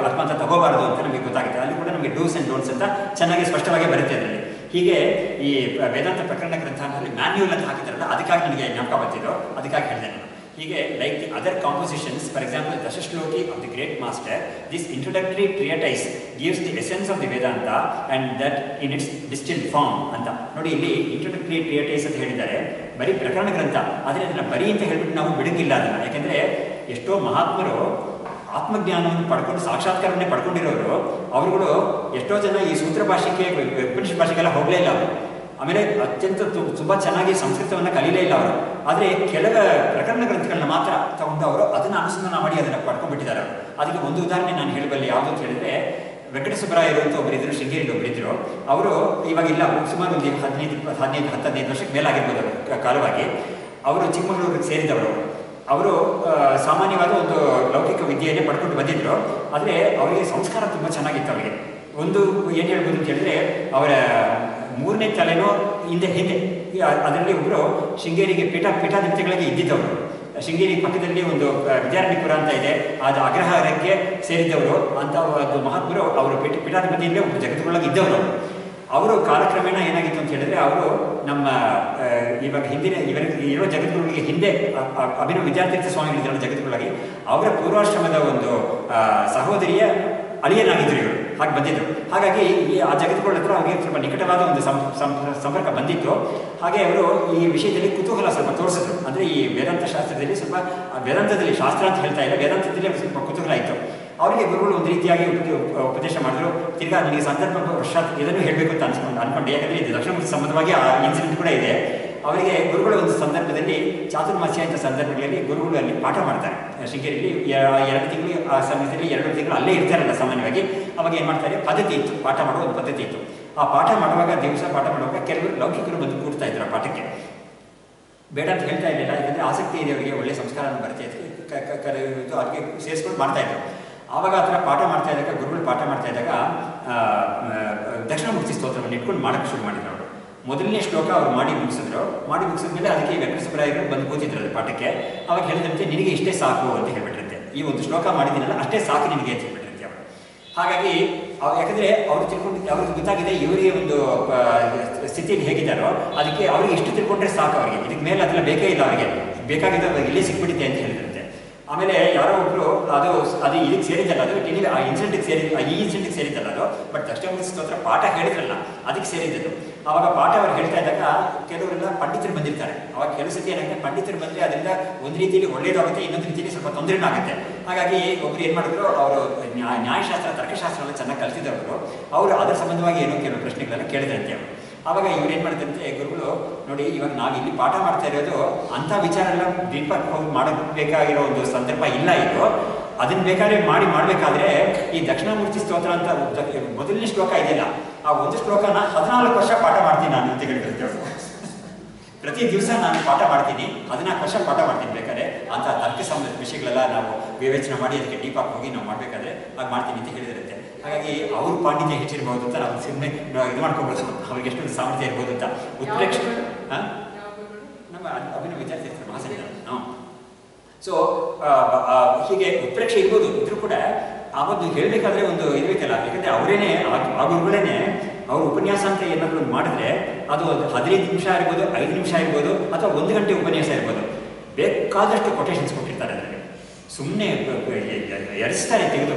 ಆತ್ಮ ಅಂತ ತಗೋಬಾರದು ಅಂತ ನಮಗೆ ಗೊತ್ತಾಗುತ್ತೆ. ಅಲ್ಲಿ ಕೂಡ ನಮಗೆ ಡೂಸ್ ಆ್ಯಂಡ್ ಡೋಂಟ್ಸ್ ಅಂತ ಚೆನ್ನಾಗಿ ಸ್ಪಷ್ಟವಾಗಿ ಬರುತ್ತೆ ಅದರಲ್ಲಿ. ಹೀಗೆ ಈ ವೇದಾಂತ ಪ್ರಕರಣ ಗ್ರಂಥದಲ್ಲಿ ಮ್ಯಾನ್ಯುವಲ್ ಅಂತ ಹಾಕಿದಾರಲ್ಲ, ಅದಕ್ಕಾಗಿ ನನಗೆ ಜ್ಞಾಪಕ ಬರ್ತಿದ್ದು, ಅದಕ್ಕಾಗಿ ಹೇಳಿದೆ ನಾನು. ಹೀಗೆ like the other compositions, for example Dashashloki of the great master, this introductory treatise gives the essence of the Vedanta and that in its distilled form ಅಂತ. ನೋಡಿ, ಇಲ್ಲಿ ಇಂಟ್ರೊಡಕ್ಟರಿ ಟ್ರಿಯಟೈಸ್ ಅಂತ ಹೇಳಿದ್ದಾರೆ, ಬರೀ ಪ್ರಕರಣ ಗ್ರಂಥ. ಆದರೆ ಅದನ್ನು ಬರೀ ಅಂತ ಹೇಳ್ಬಿಟ್ಟು ನಾವು ಬಿಡಂಗಿಲ್ಲ ಅದನ್ನು. ಯಾಕೆಂದರೆ ಎಷ್ಟೋ ಮಹಾತ್ಮರು ಆತ್ಮಜ್ಞಾನವನ್ನು ಪಡ್ಕೊಂಡು ಸಾಕ್ಷಾತ್ಕಾರವನ್ನೇ ಪಡ್ಕೊಂಡಿರೋರು ಅವರುಗಳು ಎಷ್ಟೋ ಜನ ಈ ಸೂತ್ರ ಭಾಷೆಗೆ ಉಪನಿಷತ್ ಭಾಷೆಗೆಲ್ಲ ಹೋಗಲೇ ಇಲ್ಲ ಅವರು. ಆಮೇಲೆ ಅತ್ಯಂತ ತುಂಬ ಚೆನ್ನಾಗಿ ಸಂಸ್ಕೃತವನ್ನು ಕಲೀಲೇ ಇಲ್ಲ ಅವರು. ಆದರೆ ಕೆಲವು ಪ್ರಕರಣ ಗ್ರಂಥಗಳನ್ನ ಮಾತ್ರ ತಗೊಂಡು ಅವರು ಅದನ್ನು ಅನುಸಂಧಾನ ಮಾಡಿ ಅದನ್ನು ಪಡ್ಕೊಂಡ್ಬಿಟ್ಟಿದ್ದಾರೆ ಅವರು. ಅದಕ್ಕೆ ಒಂದು ಉದಾಹರಣೆ ನಾನು ಹೇಳಬಲ್ಲೆ. ಯಾವುದು ಅಂತ ಹೇಳಿದ್ರೆ, ವೆಂಕಟಸುಬ್ಬರಾಯರು ಅಂತ ಒಬ್ಬರಿದ್ದರು, ಶೃಂಗೇರಿಯಲ್ಲಿ ಒಬ್ಬರಿದ್ದರು. ಅವರು ಇವಾಗಿಲ್ಲ, ಸುಮಾರು ಒಂದು 15 ವರ್ಷಕ್ಕೆ ಮೇಲಾಗಿರ್ಬೋದು ಕಾಲವಾಗಿ. ಅವರು ಚಿಕ್ಕಮಗಳೂರಿಗೆ ಸೇರಿದವರು. ಅವರು ಸಾಮಾನ್ಯವಾದ ಒಂದು ಲೌಕಿಕ ವಿದ್ಯೆಯನ್ನೇ ಪಡ್ಕೊಂಡು ಬಂದಿದ್ದರು. ಆದರೆ ಅವರಿಗೆ ಸಂಸ್ಕಾರ ತುಂಬ ಚೆನ್ನಾಗಿತ್ತು. ಅವರಿಗೆ ಒಂದು ಏನು ಹೇಳ್ಬೋದು ಅಂತ ಹೇಳಿದ್ರೆ, ಅವರ 3ನೇ ತಲೆನೋ ಹಿಂದೆ ಅದರಲ್ಲಿ ಒಬ್ಬರು ಶೃಂಗೇರಿಗೆ ಪೀಠಾಧಿಪತಿಗಳಿಗೆ ಇದ್ದಿದ್ದವರು. ಶೃಂಗೇರಿ ಪಕ್ಕದಲ್ಲಿ ಒಂದು ವಿದ್ಯಾರಣ್ಯಪುರ ಅಂತ ಇದೆ, ಅದು ಅಗ್ರಹಾರಕ್ಕೆ ಸೇರಿದ್ದವರು ಅಂತ ಒಂದು ಮಹಾತ್ಮರು. ಅವರು ಪೀಠಾಧಿಪತಿಯಲ್ಲೇ ಒಬ್ಬರು ಜಗತ್ತುಗಳಾಗಿ ಇದ್ದವರು. ಅವರು ಕಾಲಕ್ರಮೇಣ ಏನಾಗಿತ್ತು ಅಂತ ಹೇಳಿದ್ರೆ, ಅವರು ನಮ್ಮ ಇವಾಗ ಹಿಂದಿನ ಇವರಿಗೆ ಇರೋ ಜಗದ್ಗುರುಗಳಿಗೆ ಹಿಂದೆ ಅಭಿನವ ವಿದ್ಯಾತೀರ್ಥ ಸ್ವಾಮಿಗಳಿದ್ದರು ಜಗದ್ಗುರುಗಳಾಗಿ, ಅವರ ಪೂರ್ವಾಶ್ರಮದ ಒಂದು ಸಹೋದರಿಯ ಅಳಿಯನಾಗಿದ್ದರು ಇವರು. ಹಾಗೆ ಬಂದಿದ್ದರು. ಹಾಗಾಗಿ ಆ ಜಗದ್ಗುರುಗಳ ಹತ್ರ ಅವರಿಗೆ ಸ್ವಲ್ಪ ನಿಕಟವಾದ ಒಂದು ಸಂಪರ್ಕ ಬಂದಿತ್ತು. ಹಾಗೆ ಅವರು ಈ ವಿಷಯದಲ್ಲಿ ಕುತೂಹಲ ಸ್ವಲ್ಪ ತೋರಿಸಿದ್ರು. ಅಂದರೆ ಈ ವೇದಾಂತ ಶಾಸ್ತ್ರದಲ್ಲಿ ಸ್ವಲ್ಪ, ವೇದಾಂತದಲ್ಲಿ ಶಾಸ್ತ್ರ ಅಂತ ಹೇಳ್ತಾ ಇಲ್ಲ, ವೇದಾಂತದಲ್ಲಿ ಸ್ವಲ್ಪ ಕುತೂಹಲ ಇತ್ತು ಅವರಿಗೆ. ಗುರುಗಳು ಒಂದು ರೀತಿಯಾಗಿ ಉಪದೇಶ ಮಾಡಿದ್ರು. ತಿರ್ಗಾ ನನಗೆ ಸಂದರ್ಭ ವರ್ಷಾತ್ ಇದನ್ನು ಹೇಳಬೇಕು ಅಂತ ಅನ್ಕೊಂಡೆ. ಯಾಕಂದರೆ ಇದು ದಕ್ಷಿಣ ಸಂಬಂಧವಾಗಿ ಆ ಇನ್ಸಿಡೆಂಟ್ ಕೂಡ ಇದೆ. ಅವರಿಗೆ ಗುರುಗಳ ಒಂದು ಸಂದರ್ಭದಲ್ಲಿ ಚಾತುರ್ಮಾಸ್ಯ ಅಂತ ಸಂದರ್ಭಗಳಲ್ಲಿ ಗುರುಗಳು ಅಲ್ಲಿ ಪಾಠ ಮಾಡ್ತಾರೆ ಶೃಂಗೇರಿಯಲ್ಲಿ. 2 ತಿಂಗಳು ಆ ಸಮಯದಲ್ಲಿ 2 ತಿಂಗಳು ಅಲ್ಲೇ ಇರ್ತಾರಲ್ಲ ಸಾಮಾನ್ಯವಾಗಿ. ಅವಾಗ ಏನು ಮಾಡ್ತಾರೆ, ಪದ್ಧತಿ ಇತ್ತು, ಪಾಠ ಮಾಡೋ ಒಂದು ಪದ್ಧತಿ ಇತ್ತು. ಆ ಪಾಠ ಮಾಡುವಾಗ, ದಿವಸ ಪಾಠ ಮಾಡುವಾಗ ಕೆಲವರು ಲೌಕಿಕರು ಬಂದು ಕೂಡ್ತಾ ಇದ್ರು ಆ ಪಾಠಕ್ಕೆ. ಬೇಡ ಅಂತ ಹೇಳ್ತಾ ಇರಲಿಲ್ಲ, ಯಾಕಂದರೆ ಆಸಕ್ತಿ ಇದೆ ಅವರಿಗೆ, ಒಳ್ಳೆ ಸಂಸ್ಕಾರ ಬರುತ್ತೆ ಕರೆದು ಅದಕ್ಕೆ ಸೇರಿಸ್ಕೊಂಡು ಮಾಡ್ತಾಯಿದ್ರು. ಆವಾಗ ಆ ಥರ ಪಾಠ ಮಾಡ್ತಾ ಇದ್ದಾಗ, ಗುರುಗಳು ಪಾಠ ಮಾಡ್ತಾ ಇದ್ದಾಗ ದಕ್ಷಿಣಾಮೂರ್ತಿ ಸ್ತೋತ್ರವನ್ನು ಇಟ್ಕೊಂಡು ಮಾಡೋಕ್ಕೆ ಶುರು ಮಾಡಿದ್ರು ಅವರು. ಮೊದಲನೇ ಶ್ಲೋಕ ಅವ್ರು ಮಾಡಿ ಮುಗಿಸಿದ್ಮೇಲೆ ಅದಕ್ಕೆ ವೆಂಕಟಸುಬ್ಬರಾಯರು ಬಂದು ಕೂತಿದ್ರು ಪಾಠಕ್ಕೆ. ಅವಾಗ ಹೇಳಿದಂತೆ, ನಿನಗೆ ಇಷ್ಟೇ ಸಾಕು ಅಂತ ಹೇಳ್ಬಿಟ್ಟಿರುತ್ತೆ. ಈ ಒಂದು ಶ್ಲೋಕ ಮಾಡಿದ್ದೀನಲ್ಲ ಅಷ್ಟೇ ಸಾಕು ನಿನಗೆ ಅಂತ ಹೇಳ್ಬಿಟ್ಟಿರುತ್ತೆ ಅವರು. ಹಾಗಾಗಿ ಯಾಕಂದರೆ ಅವರು ಅವ್ರಿಗೆ ಗೊತ್ತಾಗಿದೆ ಇವರಿಗೆ ಒಂದು ಸ್ಥಿತಿಯಲ್ಲಿ ಹೇಗಿದ್ದಾರೋ ಅದಕ್ಕೆ ಅವ್ರಿಗೆ ಇಷ್ಟು ತಿಳ್ಕೊಂಡ್ರೆ ಸಾಕು ಅವರಿಗೆ, ಇದಕ್ಕೆ ಮೇಲೆ ಅದೆಲ್ಲ ಬೇಕೇ ಇಲ್ಲ ಅವರಿಗೆ, ಬೇಕಾಗಿದ್ದು ಇಲ್ಲೇ ಸಿಕ್ಬಿಡುತ್ತೆ ಅಂತ ಹೇಳಿದಂತೆ. ಆಮೇಲೆ ಯಾರೋ ಒಬ್ಬರು ಅದು ಇದಕ್ಕೆ ಸೇರಿದ್ದಲ್ಲ, ಅದು ಆ ಇನ್ಸಿಡೆಂಟ್ಗೆ ಈ ಇನ್ಸಿಡೆಂಟ್ಗೆ ಸೇರಿದ್ದಲ್ಲ ಅದು, ಬಟ್ ದಕ್ಷಿಣಾಮೂರ್ತಿ ಸ್ತೋತ್ರ ಪಾಠ ಹೇಳಿದ್ರಲ್ಲ ಅದಕ್ಕೆ ಸೇರಿದ್ದದು. ಆವಾಗ ಪಾಠ ಅವ್ರು ಹೇಳ್ತಾ ಇದ್ದಾಗ ಕೆಲವರೆಲ್ಲ ಪಂಡಿತರು ಬಂದಿರ್ತಾರೆ. ಅವಾಗ ಕೆಲವು ಸತಿ ಏನಾಗುತ್ತೆ, ಪಂಡಿತರು ಬಂದರೆ ಅದರಿಂದ ಒಂದು ರೀತಿಯಲ್ಲಿ ಒಳ್ಳೇದಾಗುತ್ತೆ, ಇನ್ನೊಂದು ರೀತಿಯಲ್ಲಿ ಸ್ವಲ್ಪ ತೊಂದರೆನೂ ಆಗುತ್ತೆ. ಹಾಗಾಗಿ ಒಬ್ರು ಏನು ಮಾಡಿದ್ರು, ಅವರು ನ್ಯಾಯಶಾಸ್ತ್ರ ತರ್ಕಶಾಸ್ತ್ರ ಎಲ್ಲ ಚೆನ್ನಾಗಿ ಕಲಿತಿದ್ದವರು, ಅವರು ಅದರ ಸಂಬಂಧವಾಗಿ ಏನೋ ಕೆಲವು ಪ್ರಶ್ನೆಗಳೆಲ್ಲ ಕೇಳಿದ್ರಂತೆ ಅವರು. ಆವಾಗ ಇವ್ರು ಏನು ಮಾಡಿದಂತೆ, ಗುರುಗಳು ನೋಡಿ ಇವಾಗ ನಾವು ಇಲ್ಲಿ ಪಾಠ ಮಾಡ್ತಾ ಇರೋದು ಅಂಥ ವಿಚಾರ ಎಲ್ಲ ದೀಪಕ್ಕೆ ಹೋಗಿ ಮಾಡಬೇಕಾಗಿರೋ ಒಂದು ಸಂದರ್ಭ ಇಲ್ಲ ಇದು. ಅದನ್ನು ಬೇಕಾದ್ರೆ ಮಾಡಬೇಕಾದ್ರೆ ಈ ದಕ್ಷಿಣಾಮೂರ್ತಿ ಸ್ತೋತ್ರ ಅಂತ ಮೊದಲನೇ ಶ್ಲೋಕ ಇದೆಯಲ್ಲ, ಆ ಒಂದು ಶ್ಲೋಕನ 14 ವರ್ಷ ಪಾಠ ಮಾಡ್ತೀನಿ ನಾನು ಅಂತ ಹೇಳಿರ್ತೇವೆ. ಪ್ರತಿ ದಿವಸ ನಾನು ಪಾಠ ಮಾಡ್ತೀನಿ, 14 ವರ್ಷ ಪಾಠ ಮಾಡ್ತೀನಿ. ಬೇಕಾದ್ರೆ ಅಂಥ ತರ್ಕ ಸಂಬಂಧಿತ ವಿಷಯಗಳೆಲ್ಲ ನಾವು ವಿವೇಚನೆ ಮಾಡಿ ಅದಕ್ಕೆ ಡೀಪಾಗಿ ಹೋಗಿ ನಾವು ಮಾಡಬೇಕಾದ್ರೆ ಅದು ಮಾಡ್ತೀನಿ ಅಂತ ಹೇಳಿದಿರುತ್ತೆ. ಹಾಗಾಗಿ ಅವ್ರ ಪಾಂಡಿತ್ಯ ಹೆಚ್ಚಿರ್ಬೋದು ಅಂತ ನಾವು ಸುಮ್ಮನೆ ಇದು ಮಾಡ್ಕೊಬೋದು, ಅವ್ರಿಗೆ ಎಷ್ಟೊಂದು ಸಾಮರ್ಥ್ಯ ಇರ್ಬೋದು ಅಂತ. ಉತ್ಪ್ರೇಕ್ಷ ನಮ್ಮ ಅಭಿನವ ವಿದ್ಯಾರ್ಥಿ ಮಹಾಸಂಘ. ಸೊ ಹೀಗೆ ಉತ್ಪ್ರೇಕ್ಷೆ ಇರ್ಬೋದು, ಇದ್ರೂ ಕೂಡ ಆ ಒಂದು ಹೇಳಬೇಕಾದ್ರೆ ಒಂದು ಇರಬೇಕಲ್ಲ. ಯಾಕಂದರೆ ಅವರೇನೆ ಆ ಗುರುಗಳೇನೆ ಅವ್ರ ಉಪನ್ಯಾಸ ಅಂತ ಏನಾದರೂ ಮಾಡಿದ್ರೆ ಅದು 15 ನಿಮಿಷ ಇರ್ಬೋದು, 5 ನಿಮಿಷ ಇರ್ಬೋದು, ಅಥವಾ 1 ಗಂಟೆ ಉಪನ್ಯಾಸ ಇರ್ಬೋದು, ಬೇಕಾದಷ್ಟು ಕೊಟೇಶನ್ಸ್ ಕೊಟ್ಟಿರ್ತಾರೆ ಅದರಲ್ಲಿ. ಸುಮ್ಮನೆ ಎರಿಸ್ತಾರೆ, ತೆಗೆದು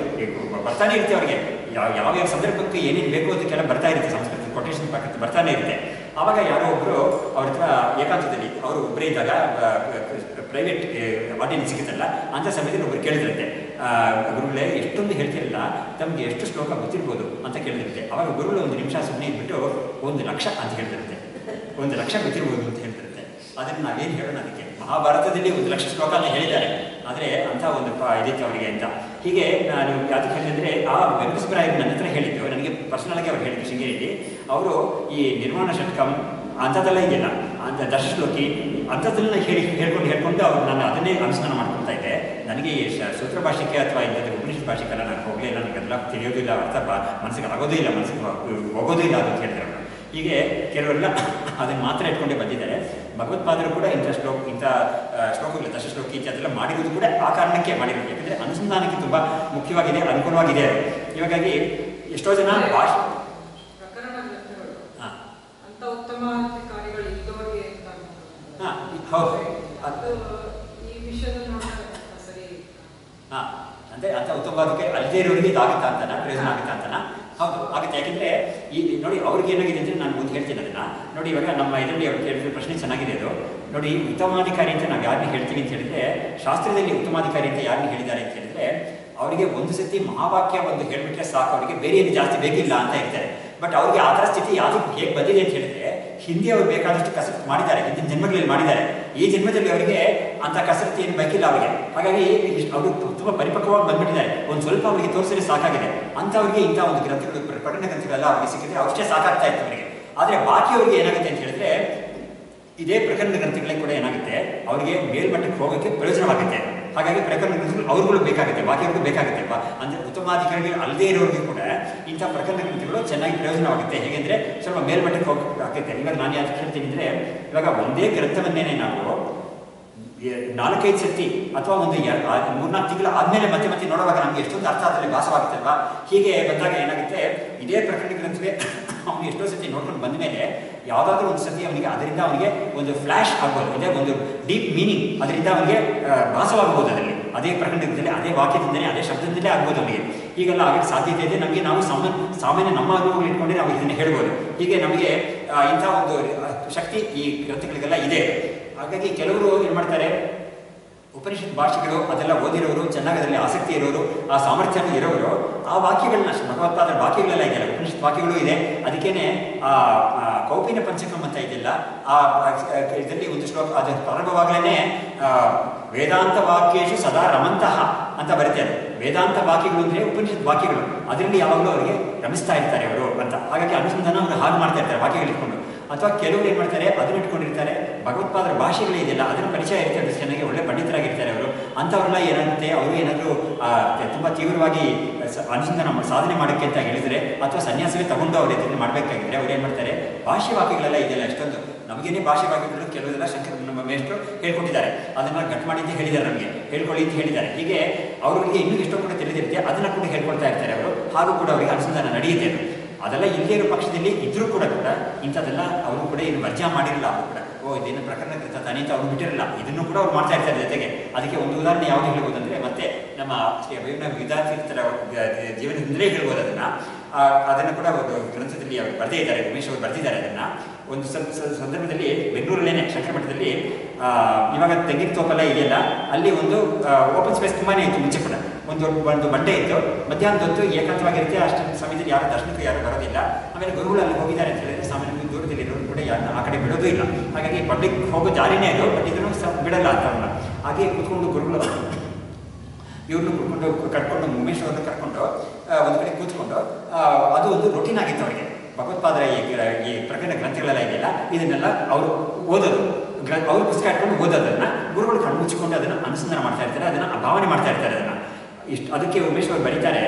ಬರ್ತಾನೆ ಇರುತ್ತೆ ಅವರಿಗೆ. ಯಾವ್ಯಾವ ಸಂದರ್ಭಕ್ಕೆ ಏನೇನು ಬೇಕೋ ಅದಕ್ಕೆಲ್ಲ ಬರ್ತಾ ಇರುತ್ತೆ, ಸಂಸ್ಕೃತ ಕೊಟೇಶನ್ ಬರ್ತಾನೆ ಇರುತ್ತೆ. ಆವಾಗ ಯಾರೋ ಒಬ್ಬರು ಅವ್ರ ಹತ್ರ ಏಕಾಂತದಲ್ಲಿ ಅವರು ಒಬ್ಬರೇ ಇದ್ದಾಗ ಪ್ರೈವೇಟ್ ಆಡಿಯನ್ಸ್ ಸಿಗುತ್ತಲ್ಲ, ಅಂಥ ಸಮಯದಲ್ಲಿ ಒಬ್ಬರು ಕೇಳಿದ್ರಂತೆ, ಗುರುಗಳೇ ಎಷ್ಟೊಂದು ಹೇಳ್ತಿರಲ್ಲ, ತಮಗೆ ಎಷ್ಟು ಶ್ಲೋಕ ಗೊತ್ತಿರ್ಬೋದು ಅಂತ ಕೇಳಿದಿರುತ್ತೆ. ಆವಾಗ ಗುರುಗಳು 1 ನಿಮಿಷ ಸುಮ್ಮನೆ ಇದ್ಬಿಟ್ಟು 1 ಲಕ್ಷ ಅಂತ ಹೇಳ್ತಿರುತ್ತೆ. 1 ಲಕ್ಷ ಗೊತ್ತಿರ್ಬೋದು ಅಂತ ಹೇಳ್ತಿರುತ್ತೆ. ಅದನ್ನು ನಾವೇನು ಹೇಳೋಣ, ಅದಕ್ಕೆ ಮಹಾಭಾರತದಲ್ಲಿ 1 ಲಕ್ಷ ಶ್ಲೋಕ ಅಂತ ಹೇಳಿದ್ದಾರೆ, ಆದರೆ ಅಂಥ ಒಂದು ಇದೈತೆ ಅವರಿಗೆ ಅಂತ. ಹೀಗೆ ನಾನು ಯಾವ್ದಕ್ಕೆ ಹೇಳಿದ್ರೆ, ಆ ವೆಂಕಟಸುಬ್ಬರಾಯರು ನನ್ನ ಹತ್ರ ಹೇಳಿದ್ದು, ನನಗೆ ಪರ್ಸನಲಾಗಿ ಅವ್ರು ಹೇಳಿದ್ರು ಶೃಂಗೇರಿಯಲ್ಲಿ. ಅವರು ಈ ನಿರ್ವಾಣ ಷಟ್ಕಂ ಅಂಥದ್ದೆಲ್ಲ ಇದೆಯಲ್ಲ, ಅಂತ ದಶಶ್ಲೋಕಿ ಅಂಥದ್ದನ್ನ ಹೇಳ್ಕೊಂಡು ಅವ್ರು ನಾನು ಅದನ್ನೇ ಅನುಷ್ಠಾನ ಮಾಡ್ಕೊಳ್ತಾ ಇದ್ದೆ. ನನಗೆ ಈ ಸೂತ್ರ ಭಾಷೆಗೆ ಅಥವಾ ಇಂಥದ್ದು ಉಪನಿಷತ್ ಭಾಷೆಗೆಲ್ಲ ನಾನು ಹೋಗಲೇ ಇಲ್ಲ, ನನಗೆಲ್ಲ ತಿಳಿಯೋದಿಲ್ಲ, ಅರ್ಥ ಮನಸ್ಸಿಗೆ ಆಗೋದೇ ಇಲ್ಲ, ಮನಸ್ಸಿಗೆ ಹೋಗೋದೇ ಇಲ್ಲ ಅಂತ ಹೇಳಿದ್ರು. ಹೀಗೆ ಕೆಲವರೆಲ್ಲ ಅದನ್ನು ಮಾತ್ರ ಇಟ್ಕೊಂಡೇ ಬಂದಿದ್ದಾರೆ. ಭಗವತ್ಪಾದರು ಕೂಡ ಇಂಥ ಶ್ಲೋಕಗಳು ದಶಶ್ಲೋಕಿ ಇತ್ಯಾದೆಲ್ಲ ಮಾಡಿರೋದು ಕೂಡ ಆ ಕಾರಣಕ್ಕೆ ಮಾಡಿರೋದು. ಯಾಕಂದರೆ ಅನುಸಂಧಾನಕ್ಕೆ ತುಂಬ ಮುಖ್ಯವಾಗಿದೆ, ಅನುಕೂಲವಾಗಿದೆ. ಇವಾಗಾಗಿ ಎಷ್ಟೋ ಜನ ಭಾಷೆ ಹೌದು ಅಂದರೆ ಅಂಥ ಉತ್ತಮವಾದಕ್ಕೆ ಅಲ್ಲದೇ ಇರೋರಿಗೆ ಇದಾಗುತ್ತಾ ಅಂತನ ಪ್ರಯೋಜನ ಆಗುತ್ತಾ ಅಂತನ? ಹೌದು ಆಗುತ್ತೆ. ಯಾಕೆಂದರೆ ಈ ನೋಡಿ ಅವ್ರಿಗೆ ಏನಾಗಿದೆ ಅಂದರೆ ನಾನು ಮುಂದೆ ಹೇಳ್ತೀನಿ ಅದನ್ನು ನೋಡಿ. ಇವಾಗ ನಮ್ಮ ಇದರಲ್ಲಿ ಅವ್ರು ಕೇಳಿದ ಪ್ರಶ್ನೆ ಚೆನ್ನಾಗಿದೆ ಅದು ನೋಡಿ. ಉತ್ತಮಾಧಿಕಾರಿ ಅಂತ ನಾವು ಯಾರನ್ನ ಹೇಳ್ತೀವಿ ಅಂತ ಹೇಳಿದ್ರೆ, ಶಾಸ್ತ್ರದಲ್ಲಿ ಉತ್ತಮಾಧಿಕಾರಿ ಅಂತ ಯಾರನ್ನ ಹೇಳಿದ್ದಾರೆ ಅಂತ ಹೇಳಿದ್ರೆ, ಅವರಿಗೆ ಒಂದು ಸತಿ ಮಹಾವಾಕ್ಯ ಒಂದು ಹೇಳಿಬಿಟ್ರೆ ಸಾಕು, ಅವರಿಗೆ ಬೇರೆ ಏನು ಜಾಸ್ತಿ ಬೇಕಿಲ್ಲ ಅಂತ ಹೇಳ್ತಾರೆ. ಬಟ್ ಅವ್ರಿಗೆ ಆ ಥರ ಸ್ಥಿತಿ ಯಾವುದಕ್ಕೆ ಹೇಗೆ ಬಂದಿದೆ ಅಂತ ಹೇಳಿದ್ರೆ, ಹಿಂದೆ ಅವರು ಬೇಕಾದಷ್ಟು ಕಸರತ್ತು ಮಾಡಿದ್ದಾರೆ, ಹಿಂದಿನ ಜನ್ಮಗಳಲ್ಲಿ ಮಾಡಿದ್ದಾರೆ. ಈ ಜನ್ಮದಲ್ಲಿ ಅವರಿಗೆ ಅಂಥ ಕಸರತ್ತು ಏನು ಬೇಕಿಲ್ಲ ಅವರಿಗೆ. ಹಾಗಾಗಿ ಅವರು ತುಂಬ ಪರಿಪಕ್ವವಾಗಿ ಬಂದ್ಬಿಟ್ಟಿದ್ದಾರೆ. ಒಂದು ಸ್ವಲ್ಪ ಅವರಿಗೆ ತೋರಿಸಿದ್ರೆ ಸಾಕಾಗಿದೆ. ಅಂಥವ್ರಿಗೆ ಇಂಥ ಒಂದು ಗ್ರಂಥಗಳು, ಪ್ರಕರಣ ಗ್ರಂಥಗಳೆಲ್ಲ ಅವರಿಗೆ ಸಿಕ್ಕಿದ್ರೆ ಅಷ್ಟೇ ಸಾಕಾಗ್ತಾ ಇತ್ತು ಅವರಿಗೆ. ಆದರೆ ಬಾಕಿ ಅವರಿಗೆ ಏನಾಗುತ್ತೆ ಅಂತ ಹೇಳಿದ್ರೆ, ಇದೇ ಪ್ರಕರಣ ಗ್ರಂಥಗಳೇ ಕೂಡ ಏನಾಗುತ್ತೆ ಅವರಿಗೆ ಮೇಲ್ಮಟ್ಟಕ್ಕೆ ಹೋಗೋಕ್ಕೆ ಪ್ರಯೋಜನವಾಗುತ್ತೆ. ಹಾಗಾಗಿ ಪ್ರಕರಣ ಗ್ರಂಥಗಳು ಅವ್ರಿಗೂ ಬೇಕಾಗುತ್ತೆ, ಬಾಕಿಯವ್ರಿಗೂ ಬೇಕಾಗುತ್ತೆ. ಅಂದರೆ ಉತ್ತಮಾಧಿಕಾರಿಗಳು ಅಲ್ಲದೇ ಇರೋರಿಗೆ ಕೂಡ ಇಂಥ ಪ್ರಕರಣ ಗ್ರಂಥಗಳು ಚೆನ್ನಾಗಿ ಪ್ರಯೋಜನವಾಗುತ್ತೆ. ಹೇಗೆಂದರೆ ಸ್ವಲ್ಪ ಮೇಲ್ಮಟ್ಟಕ್ಕೆ ಹೋಗಬೇಕಾಗುತ್ತೆ. ಇವಾಗ ನಾನು ಯಾಕೆ ಹೇಳ್ತೀನಿ ಅಂದರೆ, ಇವಾಗ ಒಂದೇ ಗ್ರಂಥವನ್ನೇ ನಾವು 4-5 ಸತಿ ಅಥವಾ ಒಂದು 3-4 ತಿಂಗಳು ಆದಮೇಲೆ ಮತ್ತೆ ಮತ್ತೆ ನೋಡುವಾಗ ನಮಗೆ ಎಷ್ಟೊಂದು ಅರ್ಥ ಅದರಲ್ಲಿ ಭಾಸವಾಗುತ್ತಲ್ವಾ. ಹೀಗೆ ಬಂದಾಗ ಏನಾಗುತ್ತೆ, ಇದೇ ಪ್ರಕರಣ ಗ್ರಂಥವೇ ಅವನು ಎಷ್ಟೋ ಸತಿ ನೋಡ್ಕೊಂಡು ಬಂದ ಮೇಲೆ ಯಾವುದಾದ್ರೂ ಒಂದು ಸತಿ ಅದರಿಂದ ಅವನಿಗೆ ಒಂದು ಫ್ಲ್ಯಾಶ್ ಆಗ್ಬೋದು, ಅದೇ ಒಂದು ಡೀಪ್ ಮೀನಿಂಗ್ ಅದರಿಂದ ಅವನಿಗೆ ಭಾಸವಾಗಬಹುದು. ಅದರಲ್ಲಿ ಅದೇ ಪ್ರಕರಣದಿಂದಲೇ, ಅದೇ ವಾಕ್ಯದಿಂದಲೇ, ಅದೇ ಶಬ್ದದಿಂದಲೇ ಆಗ್ಬೋದು ಅವನಿಗೆ. ಹೀಗೆಲ್ಲ ಆಗಕ್ಕೆ ಸಾಧ್ಯತೆ ಇದೆ. ನಮಗೆ ನಾವು ಸಾಮಾನ್ಯ ನಮ್ಮ ಅನುಭವಗಳು ಇಟ್ಕೊಂಡ್ರೆ ನಾವು ಇದನ್ನು ಹೇಳ್ಬೋದು. ಹೀಗೆ ನಮಗೆ ಇಂಥ ಒಂದು ಶಕ್ತಿ ಈ ಗ್ರಂಥಗಳಿಗೆಲ್ಲ ಇದೆ. ಹಾಗಾಗಿ ಕೆಲವರು ಏನು ಮಾಡ್ತಾರೆ, ಉಪನಿಷತ್ ಭಾಷೆಗಳು ಅದೆಲ್ಲ ಓದಿರೋರು, ಚೆನ್ನಾಗಿ ಅದರಲ್ಲಿ ಆಸಕ್ತಿ ಇರೋರು, ಆ ಸಾಮರ್ಥ್ಯನೂ ಇರೋರು ಆ ವಾಕ್ಯಗಳನ್ನ, ಭಗವತ್ಪಾದರ ವಾಕ್ಯಗಳೆಲ್ಲ ಇದೆಯಲ್ಲ, ಉಪನಿಷತ್ ವಾಕ್ಯಗಳು ಇದೆ. ಅದಕ್ಕೇನೆ ಕೌಪಿನ ಪಂಚಕಂ ಅಂತ ಇದೆಯಲ್ಲ, ಆ ಇದರಲ್ಲಿ ಒಂದು ಶ್ಲೋಕ ಅದು ಪ್ರಾರಂಭವಾಗಲೇ ವೇದಾಂತ ವಾಕ್ಯೇಶು ಸದಾ ರಮಂತಹ ಅಂತ ಬರುತ್ತೆ. ಅದು ವೇದಾಂತ ವಾಕ್ಯಗಳು ಅಂದರೆ ಉಪನಿಷತ್ ವಾಕ್ಯಗಳು, ಅದರಲ್ಲಿ ಯಾವಾಗಲೂ ಅವರಿಗೆ ರಮಿಸ್ತಾ ಇರ್ತಾರೆ ಅವರು ಅಂತ. ಹಾಗಾಗಿ ಅನುಸಂಧಾನ ಅವರು ಹಾಗೆ ಮಾಡ್ತಾ ಇರ್ತಾರೆ ವಾಕ್ಯಗಳು ಇಟ್ಕೊಂಡು. ಅಥವಾ ಕೆಲವರು ಏನು ಮಾಡ್ತಾರೆ, ಅದನ್ನು ಇಟ್ಕೊಂಡಿರ್ತಾರೆ, ಭಗವತ್ಪಾದರ ಭಾಷೆಗಳೇ ಇದೆಯಲ್ಲ ಅದನ್ನು ಪರಿಚಯ ಇರ್ತಾರೆ, ಚೆನ್ನಾಗಿ ಒಳ್ಳೆ ಪಂಡಿತರಾಗಿರ್ತಾರೆ ಅವರು. ಅಂಥವ್ರನ್ನ ಏನಾಗುತ್ತೆ, ಅವರು ಏನಾದರೂ ತುಂಬ ತೀವ್ರವಾಗಿ ಅನುಸಂಧಾನ ಸಾಧನೆ ಮಾಡೋಕ್ಕೆ ಅಂತ ಹೇಳಿದರೆ, ಅಥವಾ ಸನ್ಯಾಸವೇ ತಗೊಂಡು ಅವ್ರು ಇದನ್ನು ಮಾಡಬೇಕಾಗಿದ್ರೆ ಅವ್ರು ಏನು ಮಾಡ್ತಾರೆ, ಭಾಷೆ ವಾಕ್ಯಗಳೆಲ್ಲ ಇದೆಯಲ್ಲ ಎಷ್ಟೊಂದು, ನಮಗೇನೆ ಭಾಷೆ ವಾಕ್ಯಗಳು ಕೆಲವೆಲ್ಲ ಶಂಕರ ನಮ್ಮ ಮೇಷ್ಟ್ರು ಹೇಳ್ಕೊಟ್ಟಿದ್ದಾರೆ, ಅದನ್ನು ಗಟ್ ಮಾಡಿ ಅಂತ ಹೇಳಿದ್ದಾರೆ, ನಮಗೆ ಹೇಳ್ಕೊಳ್ಳಿ ಅಂತ ಹೇಳಿದ್ದಾರೆ. ಹೀಗೆ ಅವರಿಗೆ ಇನ್ನೂ ಎಷ್ಟೋ ಕೂಡ ತಿಳಿದಿರುತ್ತೆ, ಅದನ್ನು ಕೂಡ ಹೇಳ್ಕೊಳ್ತಾ ಇರ್ತಾರೆ ಅವರು. ಹಾಗೂ ಕೂಡ ಅವರಿಗೆ ಅನುಸಂಧಾನ ನಡೆಯುತ್ತೆ. ಅದೆಲ್ಲ ಇಲ್ಲೇ ಇರೋ ಪಕ್ಷದಲ್ಲಿ ಇದ್ರೂ ಕೂಡ ಇಂಥದ್ದೆಲ್ಲ ಅವರು ಕೂಡ ಏನು ವರ್ಜಾ ಮಾಡಿರಲ್ಲ. ಅವರು ಕೂಡ ಇದೇನು ಪ್ರಕರಣ ಗ್ರಂಥ ತಾನೇ ಅಂತ ಅವ್ರು ಬಿಟ್ಟಿರಲ್ಲ, ಇದನ್ನು ಕೂಡ ಅವ್ರು ಮಾಡ್ತಾ ಇರ್ತಾರೆ ಜೊತೆಗೆ. ಅದಕ್ಕೆ ಒಂದು ಉದಾಹರಣೆ ಯಾವುದು ಹೇಳ್ಬೋದಂದ್ರೆ, ಮತ್ತೆ ನಮ್ಮ ಶ್ರೀ ವಿದ್ಯಾರ್ಥಿಗಳ ಜೀವನದಿಂದಲೇ ಹೇಳ್ಬೋದು ಅದನ್ನು ಕೂಡ ಒಂದು ಗ್ರಂಥದಲ್ಲಿ ಅವರು ಬರೆದೇ ಇದ್ದಾರೆ, ಉಮೇಶ್ ಅವರು ಬರೆದಿದ್ದಾರೆ. ಅದನ್ನು ಒಂದು ಸಂದರ್ಭದಲ್ಲಿ ಬೆಂಗಳೂರಲ್ಲೇನೆ ಶಂಕರ ಮಠದಲ್ಲಿ ಇವಾಗ ತೆಂಗಿನ ತೋಪೆಲ್ಲ ಇದೆಯಲ್ಲ, ಅಲ್ಲಿ ಒಂದು ಓಪನ್ ಸ್ಪೇಸ್ ತುಂಬಾನೇ ಇತ್ತು. ಮುಂಚೆ ಕೂಡ ಒಂದು ಬಂಡೆ ಇತ್ತು, ಮಧ್ಯಾಹ್ನದ ಹೊತ್ತು ಏಕಾಂತವಾಗಿರುತ್ತೆ. ಅಷ್ಟು ಸಮಯದಲ್ಲಿ ಯಾರು ದರ್ಶನಕ್ಕೂ ಯಾರು ಬರೋದಿಲ್ಲ. ಆಮೇಲೆ ಗುರುಗಳು ಅಲ್ಲಿ ಹೋಗಿದ್ದಾರೆ ಅಂತ ಹೇಳಿದ್ರೆ ಸಾಮಾನ್ಯವಾಗಿ ದೂರದಲ್ಲಿ ಇರೋರು ಕೂಡ ಯಾರನ್ನ ಆ ಕಡೆ ಬಿಡೋದು ಇಲ್ಲ. ಹಾಗಾಗಿ ಪಬ್ಲಿಕ್ ಹೋಗೋ ದಾರಿನೇ ಅದು, ಬಟ್ ಇದನ್ನು ಬಿಡಲ್ಲ ಅಂತ ಅವನ್ನ. ಹಾಗೆ ಕೂತ್ಕೊಂಡು ಗುರುಗಳು ಇವ್ರನ್ನ ಕರ್ಕೊಂಡು ಉಮೇಶ್ ಅವ್ರನ್ನ ಕರ್ಕೊಂಡು ಒಂದು ಕಡೆ ಕೂತ್ಕೊಂಡು ಅದು ಒಂದು ರೊಟೀನ್ ಆಗಿತ್ತು ಅವರಿಗೆ. ಭಗವತ್ಪಾದರ ಈ ಪ್ರಕರಣ ಗ್ರಂಥಗಳೆಲ್ಲ ಇದೆಯಲ್ಲ, ಇದನ್ನೆಲ್ಲ ಅವರು ಓದೋದು, ಅವ್ರ ಪುಸ್ತಕ ಇಟ್ಕೊಂಡು ಓದೋದನ್ನು ಗುರುಗಳು ಕಣ್ಣು ಮುಚ್ಚಿಕೊಂಡು ಅದನ್ನು ಅನುಸಂಧಾನ ಮಾಡ್ತಾ ಇರ್ತಾರೆ, ಅದನ್ನು ಭಾವನೆ ಮಾಡ್ತಾ ಇರ್ತಾರೆ. ಅದನ್ನು ಅದಕ್ಕೆ ಉಮೇಶ್ ಅವರು ಬರೀತಾರೆ,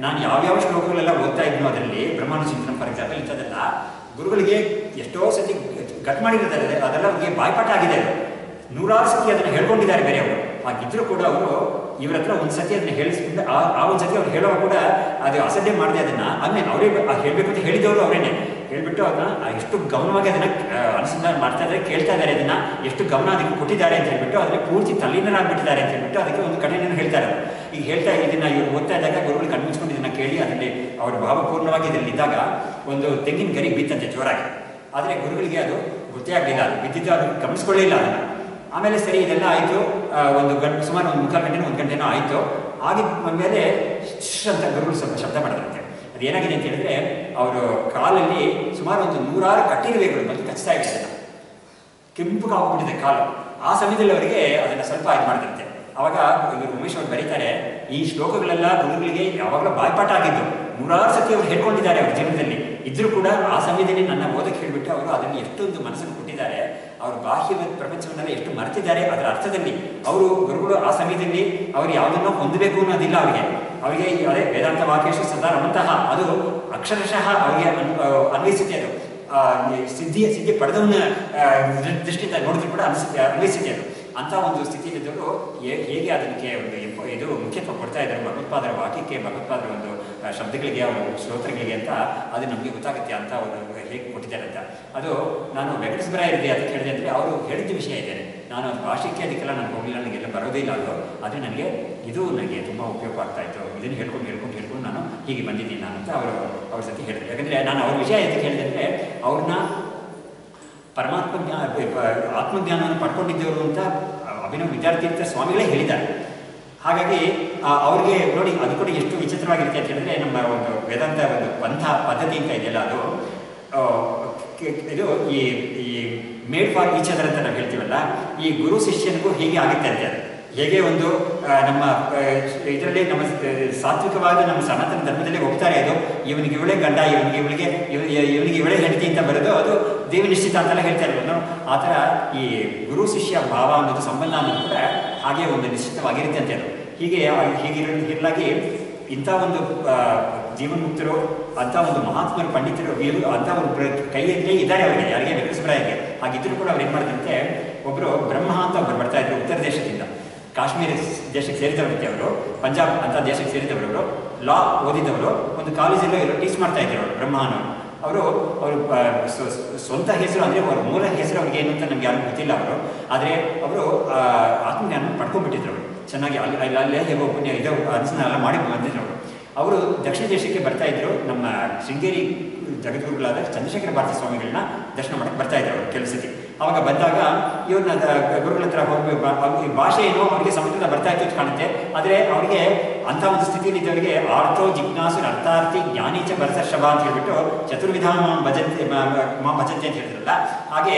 ನಾನು ಯಾವ್ಯಾವ ಶ್ಲೋಕಗಳೆಲ್ಲ ಓದ್ತಾ ಇದ್ನೋ ಅದರಲ್ಲಿ ಬ್ರಹ್ಮಾನುಚಿಂತನ ಫಾರ್ ಎಕ್ಸಾಂಪಲ್ ಇಂಥದ್ದೆಲ್ಲ ಗುರುಗಳಿಗೆ ಎಷ್ಟೋ ಸತಿ ಗಟ್ ಮಾಡಿರ್ತಾರೆ, ಅದೆಲ್ಲ ಅವ್ರಿಗೆ ಬಾಯ್ಪಾಠ ಆಗಿದೆ. 100 ಸತಿ ಅದನ್ನು ಹೇಳ್ಕೊಂಡಿದ್ದಾರೆ ಬೇರೆಯವರು. ಹಾಗಿದ್ರೂ ಕೂಡ ಅವರು ಇವ್ರ ಹತ್ರ ಒಂದು ಸತಿ ಅದನ್ನ ಹೇಳಿಸ್ಕೊಂಡು ಆ ಒಂದು ಸತಿ ಅವ್ರು ಹೇಳುವಾಗ ಕೂಡ ಅದು ಅಸಡ್ಡೆ ಮಾಡಿದೆ ಅದನ್ನು. ಆಮೇಲೆ ಅವರೇ ಹೇಳಬೇಕು ಅಂತ ಹೇಳಿದವರು ಅವರೇನೆ ಹೇಳ್ಬಿಟ್ಟು ಅದನ್ನ ಎಷ್ಟು ಗಮನವಾಗಿ ಅದನ್ನು ಅನುಸಂಧಾನ ಮಾಡ್ತಾ ಇದ್ದಾರೆ, ಕೇಳ್ತಾ ಇದ್ದಾರೆ, ಅದನ್ನು ಎಷ್ಟು ಗಮನ ಅದಕ್ಕೆ ಕೊಟ್ಟಿದ್ದಾರೆ ಅಂತ ಹೇಳ್ಬಿಟ್ಟು ಅದರಲ್ಲಿ ಪೂರ್ತಿ ತಲ್ಲೀನರಾಗ್ಬಿಟ್ಟಿದ್ದಾರೆ ಅಂತ ಹೇಳ್ಬಿಟ್ಟು ಅದಕ್ಕೆ ಒಂದು ಕಡೆಯನ್ನು ಹೇಳ್ತಾರೆ. ಈಗ ಹೇಳ್ತಾ ಇದನ್ನು ಇವ್ರು ಓದ್ತಾ ಇದ್ದಾಗ ಗುರುಗಳು ಕಣ್ಮಿಸ್ಕೊಂಡು ಇದನ್ನು ಕೇಳಿ ಅದರಲ್ಲಿ ಅವರು ಭಾವಪೂರ್ಣವಾಗಿ ಇದರಲ್ಲಿ ಇದ್ದಾಗ ಒಂದು ತೆಂಗಿನ ಗರಿ ಬಿತ್ತಂತೆ ಜೋರಾಗಿ. ಆದರೆ ಗುರುಗಳಿಗೆ ಅದು ಗೊತ್ತೇ ಆಗಲಿಲ್ಲ, ಅದು ಬಿದ್ದಿದ್ದು ಅದು ಗಮನಿಸ್ಕೊಳ್ಳಿಲ್ಲ ಅದನ್ನು. ಆಮೇಲೆ ಸರಿ ಇದೆಲ್ಲ ಆಯಿತು, ಸುಮಾರು ಒಂದು 3/4 ಗಂಟೆನೋ 1 ಗಂಟೆನೋ ಆಯಿತು. ಆಗಿದ್ದ ಮೇಲೆ ಅಂತ ಗುರುಗಳು ಸ್ವಲ್ಪ ಶಬ್ದ ಮಾಡಿದ್ರಂತೆ. ಅದು ಏನಾಗಿದೆ ಅಂತ ಹೇಳಿದ್ರೆ, ಅವರು ಕಾಲಲ್ಲಿ ಸುಮಾರು ಒಂದು 100 ಕಟ್ಟಿರುವೆಗಳು ಬಂದು ಕಚ್ತಾ ಇದೆ, ಅದನ್ನು ಕೆಂಪು ಆಗ್ಬಿಟ್ಟಿದೆ ಕಾಲು. ಆ ಸಮಯದಲ್ಲಿ ಅವರಿಗೆ ಅದನ್ನು ಸ್ವಲ್ಪ ಇದು ಮಾಡಿದಂತೆ. ಆವಾಗ ಇವರು ಉಮೇಶ್ ಅವರು ಬರೀತಾರೆ, ಈ ಶ್ಲೋಕಗಳೆಲ್ಲ ಗುರುಗಳಿಗೆ ಯಾವಾಗಲೂ ಬಾಯ್ಪಾಠ ಆಗಿದ್ದು, 100 ಸತಿ ಅವರು ಹೇಳ್ಕೊಂಡಿದ್ದಾರೆ ಅವ್ರ ಜೀವನದಲ್ಲಿ. ಇದ್ರೂ ಕೂಡ ಆ ಸಮಯದಲ್ಲಿ ನನ್ನ ಓದಕ್ಕೆ ಹೇಳಿಬಿಟ್ಟು ಅವರು ಅದನ್ನು ಎಷ್ಟೊಂದು ಮನಸ್ಸನ್ನು ಕೊಟ್ಟಿದ್ದಾರೆ, ಅವರು ಬಾಹ್ಯ ಪ್ರಪಂಚವನ್ನೆಲ್ಲ ಎಷ್ಟು ಮರೆತಿದ್ದಾರೆ ಅದರ ಅರ್ಥದಲ್ಲಿ. ಅವರು ಗುರುಗಳು ಆ ಸಮಯದಲ್ಲಿ ಅವರು ಯಾವುದನ್ನೋ ಹೊಂದಬೇಕು ಅನ್ನೋದಿಲ್ಲ ಅವರಿಗೆ ಅದೇ ವೇದಾಂತ ವಾಕ್ಯೇಶು ಸದಾ ರಮಂತಹ, ಅದು ಅಕ್ಷರಶಃ ಅವರಿಗೆ ಅನ್ವಯಿಸುತ್ತೆ. ಅದು ಸಿದ್ಧಿ ಪಡೆದವನ್ನ ದೃಷ್ಟಿಯಿಂದ ನೋಡಿದ್ರು ಕೂಡ ಅನ್ವಯಿಸುತ್ತೆ ಅದು. ಅಂಥ ಒಂದು ಸ್ಥಿತಿಯಲ್ಲಿದ್ದವರು ಹೇಗೆ ಅದಕ್ಕೆ ಒಂದು ಇದು ಮುಖ್ಯತ್ವ ಕೊಡ್ತಾ ಇದ್ದಾರೆ ಭಗವತ್ಪಾದರ ವಾಕ್ಯಕ್ಕೆ, ಭಗವತ್ಪಾದರ ಒಂದು ಶಬ್ದಗಳಿಗೆ, ಅವರ ಶ್ರೋತ್ರಗಳಿಗೆ ಅಂತ ಅದು ನಮಗೆ ಗೊತ್ತಾಗುತ್ತೆ ಅಂತ ಅವರು ಹೇಗೆ ಕೊಟ್ಟಿದ್ದಾರೆ ಅಂತ. ಅದು ನಾನು ವೆಂಕಟೇಶ್ವರಾಯರಿಗೆ ಅದಕ್ಕೆ ಹೇಳಿದೆ ಅಂದರೆ ಅವರು ಹೇಳಿದ ವಿಷಯ ಇದೆ. ನಾನು ಅದು ಭಾಷೆಗೆ ಅದಕ್ಕೆಲ್ಲ ನಾನು ಹೋಗಲಿಲ್ಲ, ನನಗೆಲ್ಲ ಬರೋದೇ ಇಲ್ಲ ಅದು. ಆದರೆ ನನಗೆ ತುಂಬ ಉಪಯೋಗ ಆಗ್ತಾಯಿತ್ತು. ಇದನ್ನು ಹೇಳ್ಕೊಂಡು ನಾನು ಹೀಗೆ ಬಂದಿದ್ದೀನಿ ನಾನು ಅಂತ ಅವ್ರ ಜೊತೆ ಹೇಳಿದೆ. ಯಾಕಂದರೆ ನಾನು ಅವ್ರ ವಿಷಯ ಎದಕ್ಕೆ ಹೇಳಿದೆ ಅಂದರೆ ಅವ್ರನ್ನ ಆತ್ಮಜ್ಞಾನವನ್ನು ಪಡ್ಕೊಂಡಿದ್ದವರು ಅಂತ ಅಭಿನವ ವಿದ್ಯಾರ್ಥಿ ಸ್ವಾಮಿಗಳೇ ಹೇಳಿದ್ದಾರೆ. ಹಾಗಾಗಿ ಅವ್ರಿಗೆ ನೋಡಿ ಅದು ಕೂಡ ಎಷ್ಟು ವಿಚಿತ್ರವಾಗಿರುತ್ತೆ ಅಂತ ಹೇಳಿದ್ರೆ, ನಮ್ಮ ಒಂದು ವೇದಾಂತ ಒಂದು ಪದ್ಧತಿ ಅಂತ ಇದೆಯಲ್ಲ, ಅದು ಇದು he made for each other ಅಂತ ನಾವು ಹೇಳ್ತೀವಲ್ಲ, ಈ ಗುರು ಶಿಷ್ಯನಿಗೂ ಹೀಗೆ ಆಗುತ್ತೆ ಅಂತ. ಹೇಗೆ ಒಂದು ನಮ್ಮ ಇದರಲ್ಲಿ ನಮ್ಮ ಸಾತ್ವಿಕವಾದ ನಮ್ಮ ಸನಾತನ ಧರ್ಮದಲ್ಲಿ ಹೋಗ್ತಾರೆ, ಅದು ಇವನಿಗೆ ಇವಳೇ ಗಂಡ, ಇವನಿಗೆ ಇವಳೇ ಹೆಂಡತಿ ಅಂತ ಬರೋದು ಅದು ದೇವನಿಶ್ಚಿತ ಅಂತೆಲ್ಲ ಹೇಳ್ತಾ ಇರೋದು ನಾವು. ಆ ಥರ ಈ ಗುರು ಶಿಷ್ಯ ಭಾವ ಅನ್ನೋದು ಸಂಬಂಧ ಅನ್ನೋದು ಕೂಡ ಹಾಗೆ ಒಂದು ನಿಶ್ಚಿತವಾಗಿರುತ್ತೆ ಅಂತ. ಹೀಗಿರಲಾಗಿ ಇಂಥ ಒಂದು ಜೀವನ್ಮುಕ್ತರು, ಅಂಥ ಒಂದು ಮಹಾತ್ಮರು, ಪಂಡಿತರು, ಅಂಥ ಒಂದು ಕೈಯಲ್ಲೇ ಇದ್ದಾರೆ ಅವರಿಗೆ, ಯಾರಿಗೆ ವೆಂಕಟೇಶ್ವರಾಯರಿಗೆ. ಹಾಗಿದ್ದರೂ ಕೂಡ ಅವ್ರು ಏನು ಮಾಡಿದಂತೆ, ಒಬ್ಬರು ಬ್ರಹ್ಮ ಅಂತ ಒಬ್ಬರು ಬರ್ತಾ ಇದ್ರು ಉತ್ತರ ದೇಶದಿಂದ, ಕಾಶ್ಮೀರ ದೇಶಕ್ಕೆ ಸೇರಿದವರಂತೆ ಅವರು, ಪಂಜಾಬ್ ಅಂತ ದೇಶಕ್ಕೆ ಸೇರಿದವರು, ಲಾ ಓದಿದವರು, ಒಂದು ಕಾಲೇಜಲ್ಲೂ ಎಲ್ಲೋ ಟೀಚ್ ಮಾಡ್ತಾ ಇದ್ರು ಅವರು, ಬ್ರಹ್ಮ ಅನ್ನೋರು. ಅವರು ಸ್ವಂತ ಹೆಸರು ಅಂದರೆ ಅವರ ಮೂಲ ಹೆಸರು ಅವ್ರಿಗೆ ಏನು ಅಂತ ನಮ್ಗೆ ಯಾರು ಗೊತ್ತಿಲ್ಲ ಅವರು. ಆದರೆ ಅವರು ಆತ್ಮಜ್ಞಾನ ಪಡ್ಕೊಂಡ್ಬಿಟ್ಟಿದ್ರು ಅವರು ಚೆನ್ನಾಗಿ. ಅಲ್ಲೇ ಹೇಗೋ ಪುಣ್ಯ ಇದೋ ಅನುಸರಣ ಎಲ್ಲ ಮಾಡಿ ಬಂದಿದ್ರು ಅವರು ದಕ್ಷಿಣ ದೇಶಕ್ಕೆ ಬರ್ತಾ ಇದ್ರು. ನಮ್ಮ ಶೃಂಗೇರಿ ಜಗದ್ಗುರುಗಳಾದ ಚಂದ್ರಶೇಖರ ಭಾರತಿ ಸ್ವಾಮಿಗಳನ್ನ ದರ್ಶನ ಮಾಡಕ್ಕೆ ಬರ್ತಾ ಇದ್ರು ಅವರು ಕೆಲಸಕ್ಕೆ. ಅವಾಗ ಬಂದಾಗ ಇವ್ರನ್ನ ಗುರುಗಳ ಹತ್ರ ಹೋಗಿ ಭಾಷೆ ಏನೋ ಅವರಿಗೆ ಸಮುದ್ರ ಬರ್ತಾ ಇತ್ತು ಅಂತ ಕಾಣುತ್ತೆ. ಆದರೆ ಅವರಿಗೆ ಅಂಥ ಒಂದು ಸ್ಥಿತಿಯಲ್ಲಿ ಇದ್ದವರಿಗೆ ಆರ್ಥೋ ಜಿಜ್ಞಾಸು ಅರ್ಥಾರ್ಥಿ ಜ್ಞಾನೀಚ ಭರತರ್ಷಭ ಅಂತ ಹೇಳ್ಬಿಟ್ಟು ಚತುರ್ವಿಧ ಮಾಂ ಭಜಂತೆ ಅಂತ ಹೇಳಿದ್ರಲ್ಲ, ಹಾಗೆ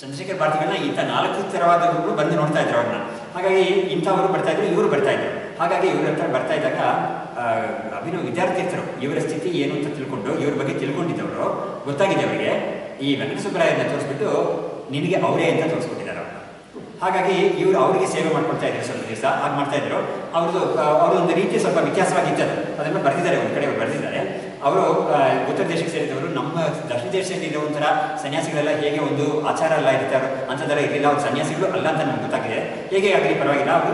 ಚಂದ್ರಶೇಖರ ಭಾರತಿಗಳನ್ನ ಇಂಥ 4 ಥರವಾದ ಗುರುಗಳು ಬಂದು ನೋಡ್ತಾ ಇದ್ರು ಅವ್ರನ್ನ. ಹಾಗಾಗಿ ಇಂಥವರು ಬರ್ತಾ ಇದ್ರು, ಇವರು ಬರ್ತಾ ಇದ್ರು. ಹಾಗಾಗಿ ಇವ್ರ ಹತ್ರ ಬರ್ತಾ ಇದ್ದಾಗ ಅಭಿನವ ವಿದ್ಯಾರ್ಥಿಗಳು ಇವರ ಸ್ಥಿತಿ ಏನು ಅಂತ ತಿಳ್ಕೊಂಡು, ಇವ್ರ ಬಗ್ಗೆ ತಿಳ್ಕೊಂಡಿದ್ದವರು, ಗೊತ್ತಾಗಿದೆ ಅವರಿಗೆ, ಈ ವೆಂಕಟೇಶ್ವರಾಯನ್ನ ತೋರಿಸ್ಬಿಟ್ಟು ನಿನಗೆ ಅವರೇ ಅಂತ ತೋರಿಸ್ಕೊಟ್ಟಿದ್ದಾರೆ ಅವ್ರನ್ನ. ಹಾಗಾಗಿ ಇವರು ಅವರಿಗೆ ಸೇವೆ ಮಾಡ್ಕೊಳ್ತಾ ಇದ್ದಾರೆ ಸ್ವಲ್ಪ ದಿವಸ. ಹಾಗೆ ಮಾಡ್ತಾ ಇದ್ರು. ಅವರು ಒಂದು ರೀತಿ ಸ್ವಲ್ಪ ವ್ಯತ್ಯಾಸವಾಗಿತ್ತು, ಅದನ್ನು ಬರೆದಿದ್ದಾರೆ, ಒಂದು ಕಡೆ ಬರೆದಿದ್ದಾರೆ. ಅವರು ಉತ್ತರ ದೇಶಕ್ಕೆ ಸೇರಿದವರು. ನಮ್ಮ ದಕ್ಷಿಣ ದೇಶದಲ್ಲಿ ಇರೋ ಒಂಥರ ಸನ್ಯಾಸಿಗಳೆಲ್ಲ ಹೇಗೆ ಒಂದು ಆಚಾರ ಎಲ್ಲ ಇರ್ತಾರೋ ಅಂಥದ್ದೆಲ್ಲ ಇರಲಿಲ್ಲ. ಅವ್ರು ಸನ್ಯಾಸಿಗಳು ಅಲ್ಲ ಅಂತ ನಮ್ಗೆ ಗೊತ್ತಾಗಿದೆ. ಹೇಗೆ ಆಗಲಿ ಪರವಾಗಿಲ್ಲ, ಅವರು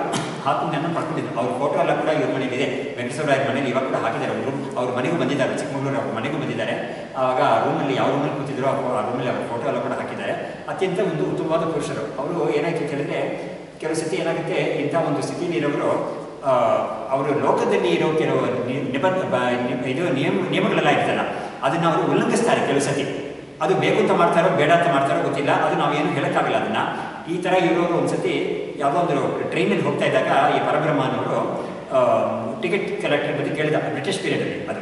ಆತ್ಮಜ್ಞಾನ ಪಡ್ಕೊಂಡಿದ್ರು. ಅವ್ರ ಫೋಟೋ ಎಲ್ಲ ಕೂಡ ಇವ್ರ ಮನೇಲಿದೆ, ವೆಂಕಟೇಶ್ವರಾಯರ ಮನೇಲಿ ಇವಾಗ ಕೂಡ ಹಾಕಿದ್ದಾರೆ. ಅವರು ಅವ್ರ ಮನೆಗೂ ಬಂದಿದ್ದಾರೆ, ಚಿಕ್ಕಮಗಳೂರು ಅವ್ರ ಮನೆಗೂ ಬಂದಿದ್ದಾರೆ. ಆವಾಗ ಆ ರೂಮಲ್ಲಿ ಯಾವ ರೂಮಲ್ಲಿ ಕೂತಿದ್ರು ಆ ರೂಮಲ್ಲಿ ಅವ್ರ ಫೋಟೋ ಎಲ್ಲ ಕೂಡ ಹಾಕಿದ್ದಾರೆ. ಅತ್ಯಂತ ಒಂದು ಉತ್ತಮವಾದ ಪುರುಷರು ಅವರು. ಏನಾಯ್ತು ಅಂತ ಹೇಳಿದ್ರೆ, ಕೆಲವು ಸತಿ ಏನಾಗುತ್ತೆ, ಇಂಥ ಒಂದು ಸ್ಥಿತಿಯಲ್ಲಿ ಇರೋರು ಅವರು ಲೋಕದಲ್ಲಿ ಇರೋ ಕೆಲವು ನಿಯಮಗಳೆಲ್ಲ ಇರ್ತಲ್ಲ, ಅದನ್ನು ಅವರು ಉಲ್ಲಂಘಿಸ್ತಾರೆ ಕೆಲವು ಸತಿ. ಅದು ಬೇಕು ಅಂತ ಮಾಡ್ತಾರೋ ಬೇಡ ಅಂತ ಮಾಡ್ತಾರೋ ಗೊತ್ತಿಲ್ಲ, ಅದು ನಾವೇನು ಹೇಳೋಕ್ಕಾಗಲ್ಲ ಅದನ್ನು. ಈ ಥರ ಇರೋರು ಒಂದ್ಸತಿ ಯಾವುದೋ ಒಂದು ಟ್ರೈನಲ್ಲಿ ಹೋಗ್ತಾ ಇದ್ದಾಗ ಈ ಪರಬ್ರಹ್ಮನವರು ಟಿಕೆಟ್ ಕಲೆಕ್ಟರ್ ಬಗ್ಗೆ ಕೇಳಿದ, ಬ್ರಿಟಿಷ್ ಪೀರಿಯಡಲ್ಲಿ, ಅದು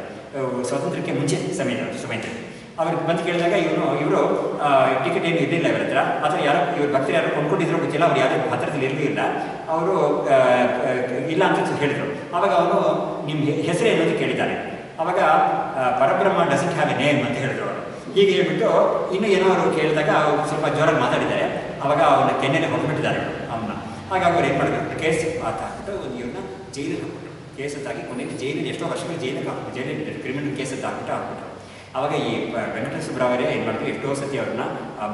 ಸ್ವಾತಂತ್ರ್ಯಕ್ಕೆ ಮುಂಚೆ ಸಮಯದಲ್ಲಿ ಅವ್ರಿಗೆ ಬಂದು ಕೇಳಿದಾಗ ಇವರು ಟಿಕೆಟ್ ಏನು ಇರಲಿಲ್ಲ ಇವರ ಹತ್ರ. ಅಥವಾ ಯಾರೋ ಇವ್ರ ಭಕ್ತರು ಯಾರು ಕೊಂಡ್ಕೊಂಡಿದ್ರು ಗೊತ್ತಿಲ್ಲ, ಅವ್ರು ಯಾರು ಹತ್ತಿರದಲ್ಲಿ ಇರಲಿಲ್ಲ. ಅವರು ಇಲ್ಲ ಅಂತ ಹೇಳಿದರು. ಆವಾಗ ಅವರು ನಿಮ್ಮ ಹೆಸರು ಏನು ಅಂತ ಕೇಳಿದ್ದಾರೆ. ಆವಾಗ ಪರಬ್ರಹ್ಮ ಡಸಂಟ್ ಹ್ಯಾವ್ ಎ ನೇಮ್ ಅಂತ ಹೇಳಿದ್ರು ಅವರು. ಹೀಗೆ ಹೇಳ್ಬಿಟ್ಟು ಇನ್ನೂ ಏನೋ ಅವರು ಕೇಳಿದಾಗ ಅವ್ರು ಸ್ವಲ್ಪ ಜೋರಾಗಿ ಮಾತಾಡಿದ್ದಾರೆ. ಆವಾಗ ಅವ್ರನ್ನ ಕೆನ್ನೆಲೆ ಹೊರಬಿಟ್ಟಿದ್ದಾರೆ ಅವನ್ನ. ಹಾಗಾಗಿ ಅವ್ರು ಏನು ಮಾಡಿದ್ರು, ಕೇಸ್ ಹಾಕ್ಬಿಟ್ಟು ಇವ್ರನ್ನ ಜೈಲಿಗೆ ಹಾಕ್ಬಿಟ್ರು. ಕೇಸ್ ಹಾಕಿ ಕೊನೆಗೆ ಜೈಲಿಗೆ ಎಷ್ಟೋ ವರ್ಷಗಳು ಜೈಲಿಗೆ ಕ್ರಿಮಿನಲ್ ಕೇಸ್ ಹಾಕ್ಬಿಟ್ರು. ಆವಾಗ ಈ ವೆಂಕಟೇಶ್ವರರಾಯರೇ ಏನು ಮಾಡಿದ್ರು, ಎಷ್ಟೋ ಸತಿ ಅವ್ರನ್ನ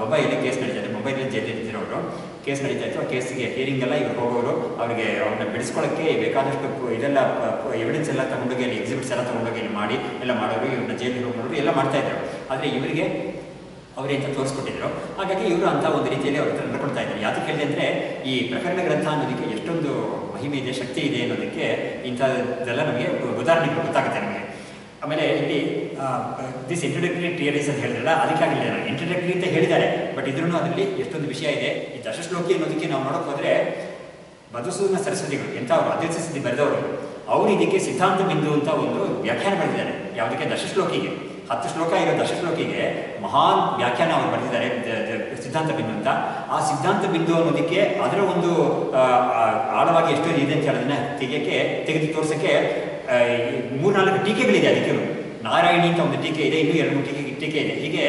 ಮೊಬೈಲಲ್ಲಿ ಕೇಸ್ ನಡೀತಾ ಇದೆ, ಮೊಬೈಲಲ್ಲಿ ಜೈಲಿದ್ರು ಅವರು. ಕೇಸ್ ನಡೀತಾ ಇತ್ತು. ಆ ಕೇಸಿಗೆ ಹಿಯರಿಂಗ್ ಎಲ್ಲ ಇವ್ರು ಹೋಗೋರು. ಅವ್ರಿಗೆ ಅವ್ರನ್ನ ಬಿಡಿಸ್ಕೊಳ್ಳೋಕ್ಕೆ ಬೇಕಾದಷ್ಟು ಇದೆಲ್ಲ ಎವಿಡೆನ್ಸ್ ಎಲ್ಲ ತೊಗೊಂಡೋಗಿ ಅಲ್ಲಿ ಎಕ್ಸಿಬಿಟ್ಸ್ ಎಲ್ಲ ತೊಗೊಂಡೋಗಿ ಇಲ್ಲಿ ಮಾಡಿ ಎಲ್ಲ ಮಾಡೋರು, ಇವ್ರನ್ನ ಜೈಲಿಗೆ ಹೋಗೋರು ಎಲ್ಲ ಮಾಡ್ತಾಯಿದ್ರು. ಆದರೆ ಇವರಿಗೆ ಅವರೇ ಅಂತ ತೋರಿಸ್ಕೊಟ್ಟಿದ್ರು. ಹಾಗಾಗಿ ಇವರು ಅಂಥ ಒಂದು ರೀತಿಯಲ್ಲಿ ಅವ್ರ ಹತ್ರ ನಡ್ಕೊಳ್ತಾ ಇದ್ದಾರೆ. ಯಾಕೆ ಹೇಳಿದೆ ಅಂದರೆ, ಈ ಪ್ರಕರಣ ಗ್ರಂಥ ಅನ್ನೋದಕ್ಕೆ ಎಷ್ಟೊಂದು ಮಹಿಮೆ ಇದೆ, ಶಕ್ತಿ ಇದೆ ಅನ್ನೋದಕ್ಕೆ ಇಂಥದ್ದೆಲ್ಲ ನಮಗೆ ಉದಾಹರಣೆಗಳು ಗೊತ್ತಾಗುತ್ತೆ ನಮಗೆ. ಆಮೇಲೆ ಇಲ್ಲಿ ದಿಸ್ ಇಂಟ್ರೊಡಕ್ಟರಿ ಥಿಯರೀಸ್ ಅಂತ ಹೇಳಿದ್ರಲ್ಲ, ಅದಕ್ಕಾಗಲಿಲ್ಲ, ನಾನು ಇಂಟ್ರೊಡಕ್ಟರಿ ಅಂತ ಹೇಳಿದ್ದಾರೆ. ಬಟ್ ಇದ್ರೂ ಅದರಲ್ಲಿ ಎಷ್ಟೊಂದು ವಿಷಯ ಇದೆ. ಈ ದಶಶ್ಲೋಕಿ ಅನ್ನೋದಕ್ಕೆ ನಾವು ನೋಡೋಕೆ ಹೋದರೆ ಮಧುಸೂದನ ಸರಸ್ವತಿಗಳು ಎಂಥ ಅವರು ಅಧ್ಯಕ್ಷಿಸಿ ಬರೆದವರು, ಅವರು ಇದಕ್ಕೆ ಸಿದ್ಧಾಂತ ಬಿಂದು ಅಂತ ಒಂದು ವ್ಯಾಖ್ಯಾನ ಬರೆದಿದ್ದಾರೆ. ಯಾವುದಕ್ಕೆ? ದಶಶ್ಲೋಕಿಗೆ. 10 ಶ್ಲೋಕ ಇರೋ ದಶಶ್ಲೋಕಿಗೆ ಮಹಾನ್ ವ್ಯಾಖ್ಯಾನ ಅವರು ಬರೆದಿದ್ದಾರೆ, ಸಿದ್ಧಾಂತ ಬಿಂದು ಅಂತ. ಆ ಸಿದ್ಧಾಂತ ಬಿಂದು ಅನ್ನೋದಕ್ಕೆ ಅದರ ಒಂದು ಆಳವಾಗಿ ಎಷ್ಟು ಇದೆ ಅಂತ ಹೇಳೋದನ್ನ ತೆಗೆದು ತೋರಿಸೋಕ್ಕೆ 3-4 ಟೀಕೆಗಳಿದೆ. ಅದಕ್ಕೆ ನಾರಾಯಣಿ ಅಂತ ಒಂದು ಟೀಕೆ ಇದೆ, ಇನ್ನೂ 2-3 ಟೀಕೆ ಇದೆ. ಹೀಗೆ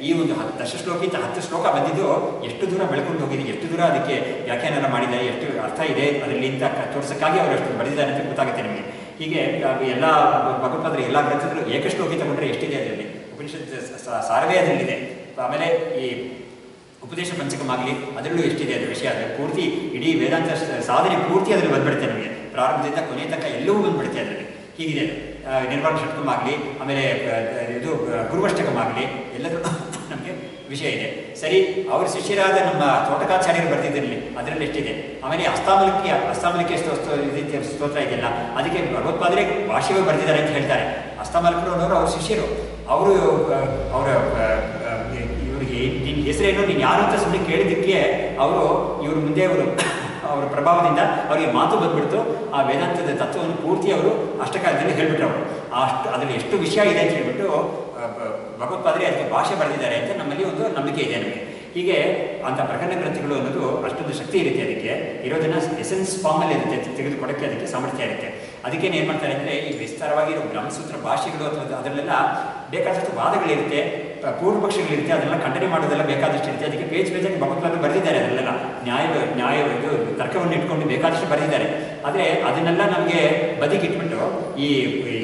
ಈ ಒಂದು 10 ಶ್ಲೋಕಿಂತ 10 ಶ್ಲೋಕ ಬಂದಿದ್ದು ಎಷ್ಟು ದೂರ ಬೆಳ್ಕೊಂಡು ಹೋಗಿದೆ, ಎಷ್ಟು ದೂರ ಅದಕ್ಕೆ ವ್ಯಾಖ್ಯಾನ ಎಲ್ಲ ಮಾಡಿದ್ದಾರೆ, ಎಷ್ಟು ಅರ್ಥ ಇದೆ ಅದರಲ್ಲಿ ಅಂತ ತೋರಿಸೋಕ್ಕಾಗಿ ಅವರು ಅಷ್ಟು ಬರೆದಿದ್ದಾರೆ ಅಂತ ಗೊತ್ತಾಗುತ್ತೆ ನಮಗೆ. ಹೀಗೆ ಎಲ್ಲ ಭಗವತ್ಪಾದರ ಎಲ್ಲ ಗ್ರಂಥಗಳು ಏಕಶ್ಲೋಕಿ ತಗೊಂಡ್ರೆ ಎಷ್ಟಿದೆ ಅದರಲ್ಲಿ, ಉಪನಿಷತ್ ಸಾರವೇ ಅದರಲ್ಲಿದೆ. ಆಮೇಲೆ ಈ ಉಪದೇಶ ಪಂಚಕಮಾಗಲಿ ಅದರಲ್ಲೂ ಎಷ್ಟಿದೆ ಅದರ ವಿಷಯ, ಅದರ ಪೂರ್ತಿ ಇಡೀ ವೇದಾಂತ ಸಾಧನೆ ಪೂರ್ತಿ ಅದರಲ್ಲಿ ಬಂದ್ಬಿಡುತ್ತೆ ನಮಗೆ, ಪ್ರಾರಂಭದಿಂದ ಕೊನೆಯ ತನಕ ಎಲ್ಲವೂ ಬಂದ್ಬಿಡುತ್ತೆ ಅದರಲ್ಲಿ. ಹೀಗಿದೆ ನಿರ್ವಾಣ ಷಟ್ಕಮಾಗಲಿ, ಆಮೇಲೆ ಇದು ಗುರುವಷ್ಟಕಮಾಗಲಿ ಎಲ್ಲರೂ ನಮಗೆ ವಿಷಯ ಇದೆ. ಸರಿ, ಅವರ ಶಿಷ್ಯರಾದ ನಮ್ಮ ತೋಟಕಾಚಾರ್ಯರು ಬರೆದಿದ್ದಲ್ಲಿ ಅದರಲ್ಲಿ ಎಷ್ಟಿದೆ. ಆಮೇಲೆ ಅಸ್ತಾಮಲಿಕೆ ಸ್ತೋತ್ರ ಇದೆಯಲ್ಲ, ಅದಕ್ಕೆ ಭಗವತ್ಪಾದರೆ ಭಾಷೆಗಳು ಬರೆದಿದ್ದಾರೆ ಅಂತ ಹೇಳ್ತಾರೆ. ಅಸ್ತಾಮಲಕರು ಅನ್ನೋರು ಅವ್ರ ಶಿಷ್ಯರು. ಅವರು ಅವರ ಇವರಿಗೆ ನಿನ್ನ ಹೆಸರೇನು, ನೀನು ಯಾರು ಅಂತ ಸುಮ್ಮನೆ ಕೇಳಿದ್ದಕ್ಕೆ ಅವರು ಇವ್ರ ಮುಂದೆ ಅವರ ಪ್ರಭಾವದಿಂದ ಅವರಿಗೆ ಮಾತು ಬಂದ್ಬಿಡ್ತು. ಆ ವೇದಾಂತದ ತತ್ವವನ್ನು ಪೂರ್ತಿ ಅವರು ಅಷ್ಟಕಾಲದಲ್ಲಿ ಹೇಳ್ಬಿಟ್ರು. ಅವರು ಅದರಲ್ಲಿ ಎಷ್ಟು ವಿಷಯ ಇದೆ ಅಂತ ಹೇಳ್ಬಿಟ್ಟು ಭಗವತ್ಪಾದರೆ ಅದಕ್ಕೆ ಭಾಷೆ ಬರೆದಿದ್ದಾರೆ ಅಂತ ನಮ್ಮಲ್ಲಿ ಒಂದು ನಂಬಿಕೆ ಇದೆ ನಮಗೆ. ಹೀಗೆ ಅಂಥ ಪ್ರಕರಣ ಗ್ರಂಥಗಳು ಅನ್ನೋದು ಅಷ್ಟೊಂದು ಶಕ್ತಿ ಇರುತ್ತೆ. ಅದಕ್ಕೆ ಇರೋದನ್ನು ಎಸೆನ್ಸ್ ಫಾರ್ಮಲ್ಲಿ ಇರುತ್ತೆ, ತೆಗೆದುಕೊಡೋಕ್ಕೆ ಅದಕ್ಕೆ ಸಾಮರ್ಥ್ಯ ಇರುತ್ತೆ. ಅದಕ್ಕೇನು ಏನು ಮಾಡ್ತಾರೆ ಅಂದರೆ, ಈ ವಿಸ್ತಾರವಾಗಿರೋ ಬ್ರಹ್ಮಸೂತ್ರ ಭಾಷೆಗಳು ಅಥವಾ ಅದರಲ್ಲೆಲ್ಲ ಬೇಕಾದಷ್ಟು ವಾದಗಳಿರುತ್ತೆ, ಪೂರ್ವ ಪಕ್ಷಗಳಿರುತ್ತೆ, ಅದನ್ನೆಲ್ಲ ಖಂಡನೆ ಮಾಡೋದೆಲ್ಲ ಬೇಕಾದಷ್ಟು ಇರುತ್ತೆ. ಅದಕ್ಕೆ ಪೇಜಾಗಿ ಭಗವತ್ಪಾದರು ಬರೆದಿದ್ದಾರೆ. ಅದರಲ್ಲೆಲ್ಲ ನ್ಯಾಯ ಇದು ತರ್ಕವನ್ನು ಇಟ್ಕೊಂಡು ಬೇಕಾದಷ್ಟು ಬರೆದಿದ್ದಾರೆ. ಆದರೆ ಅದನ್ನೆಲ್ಲ ನಮಗೆ ಬದಿಗಿಟ್ಬಿಟ್ಟು ಈ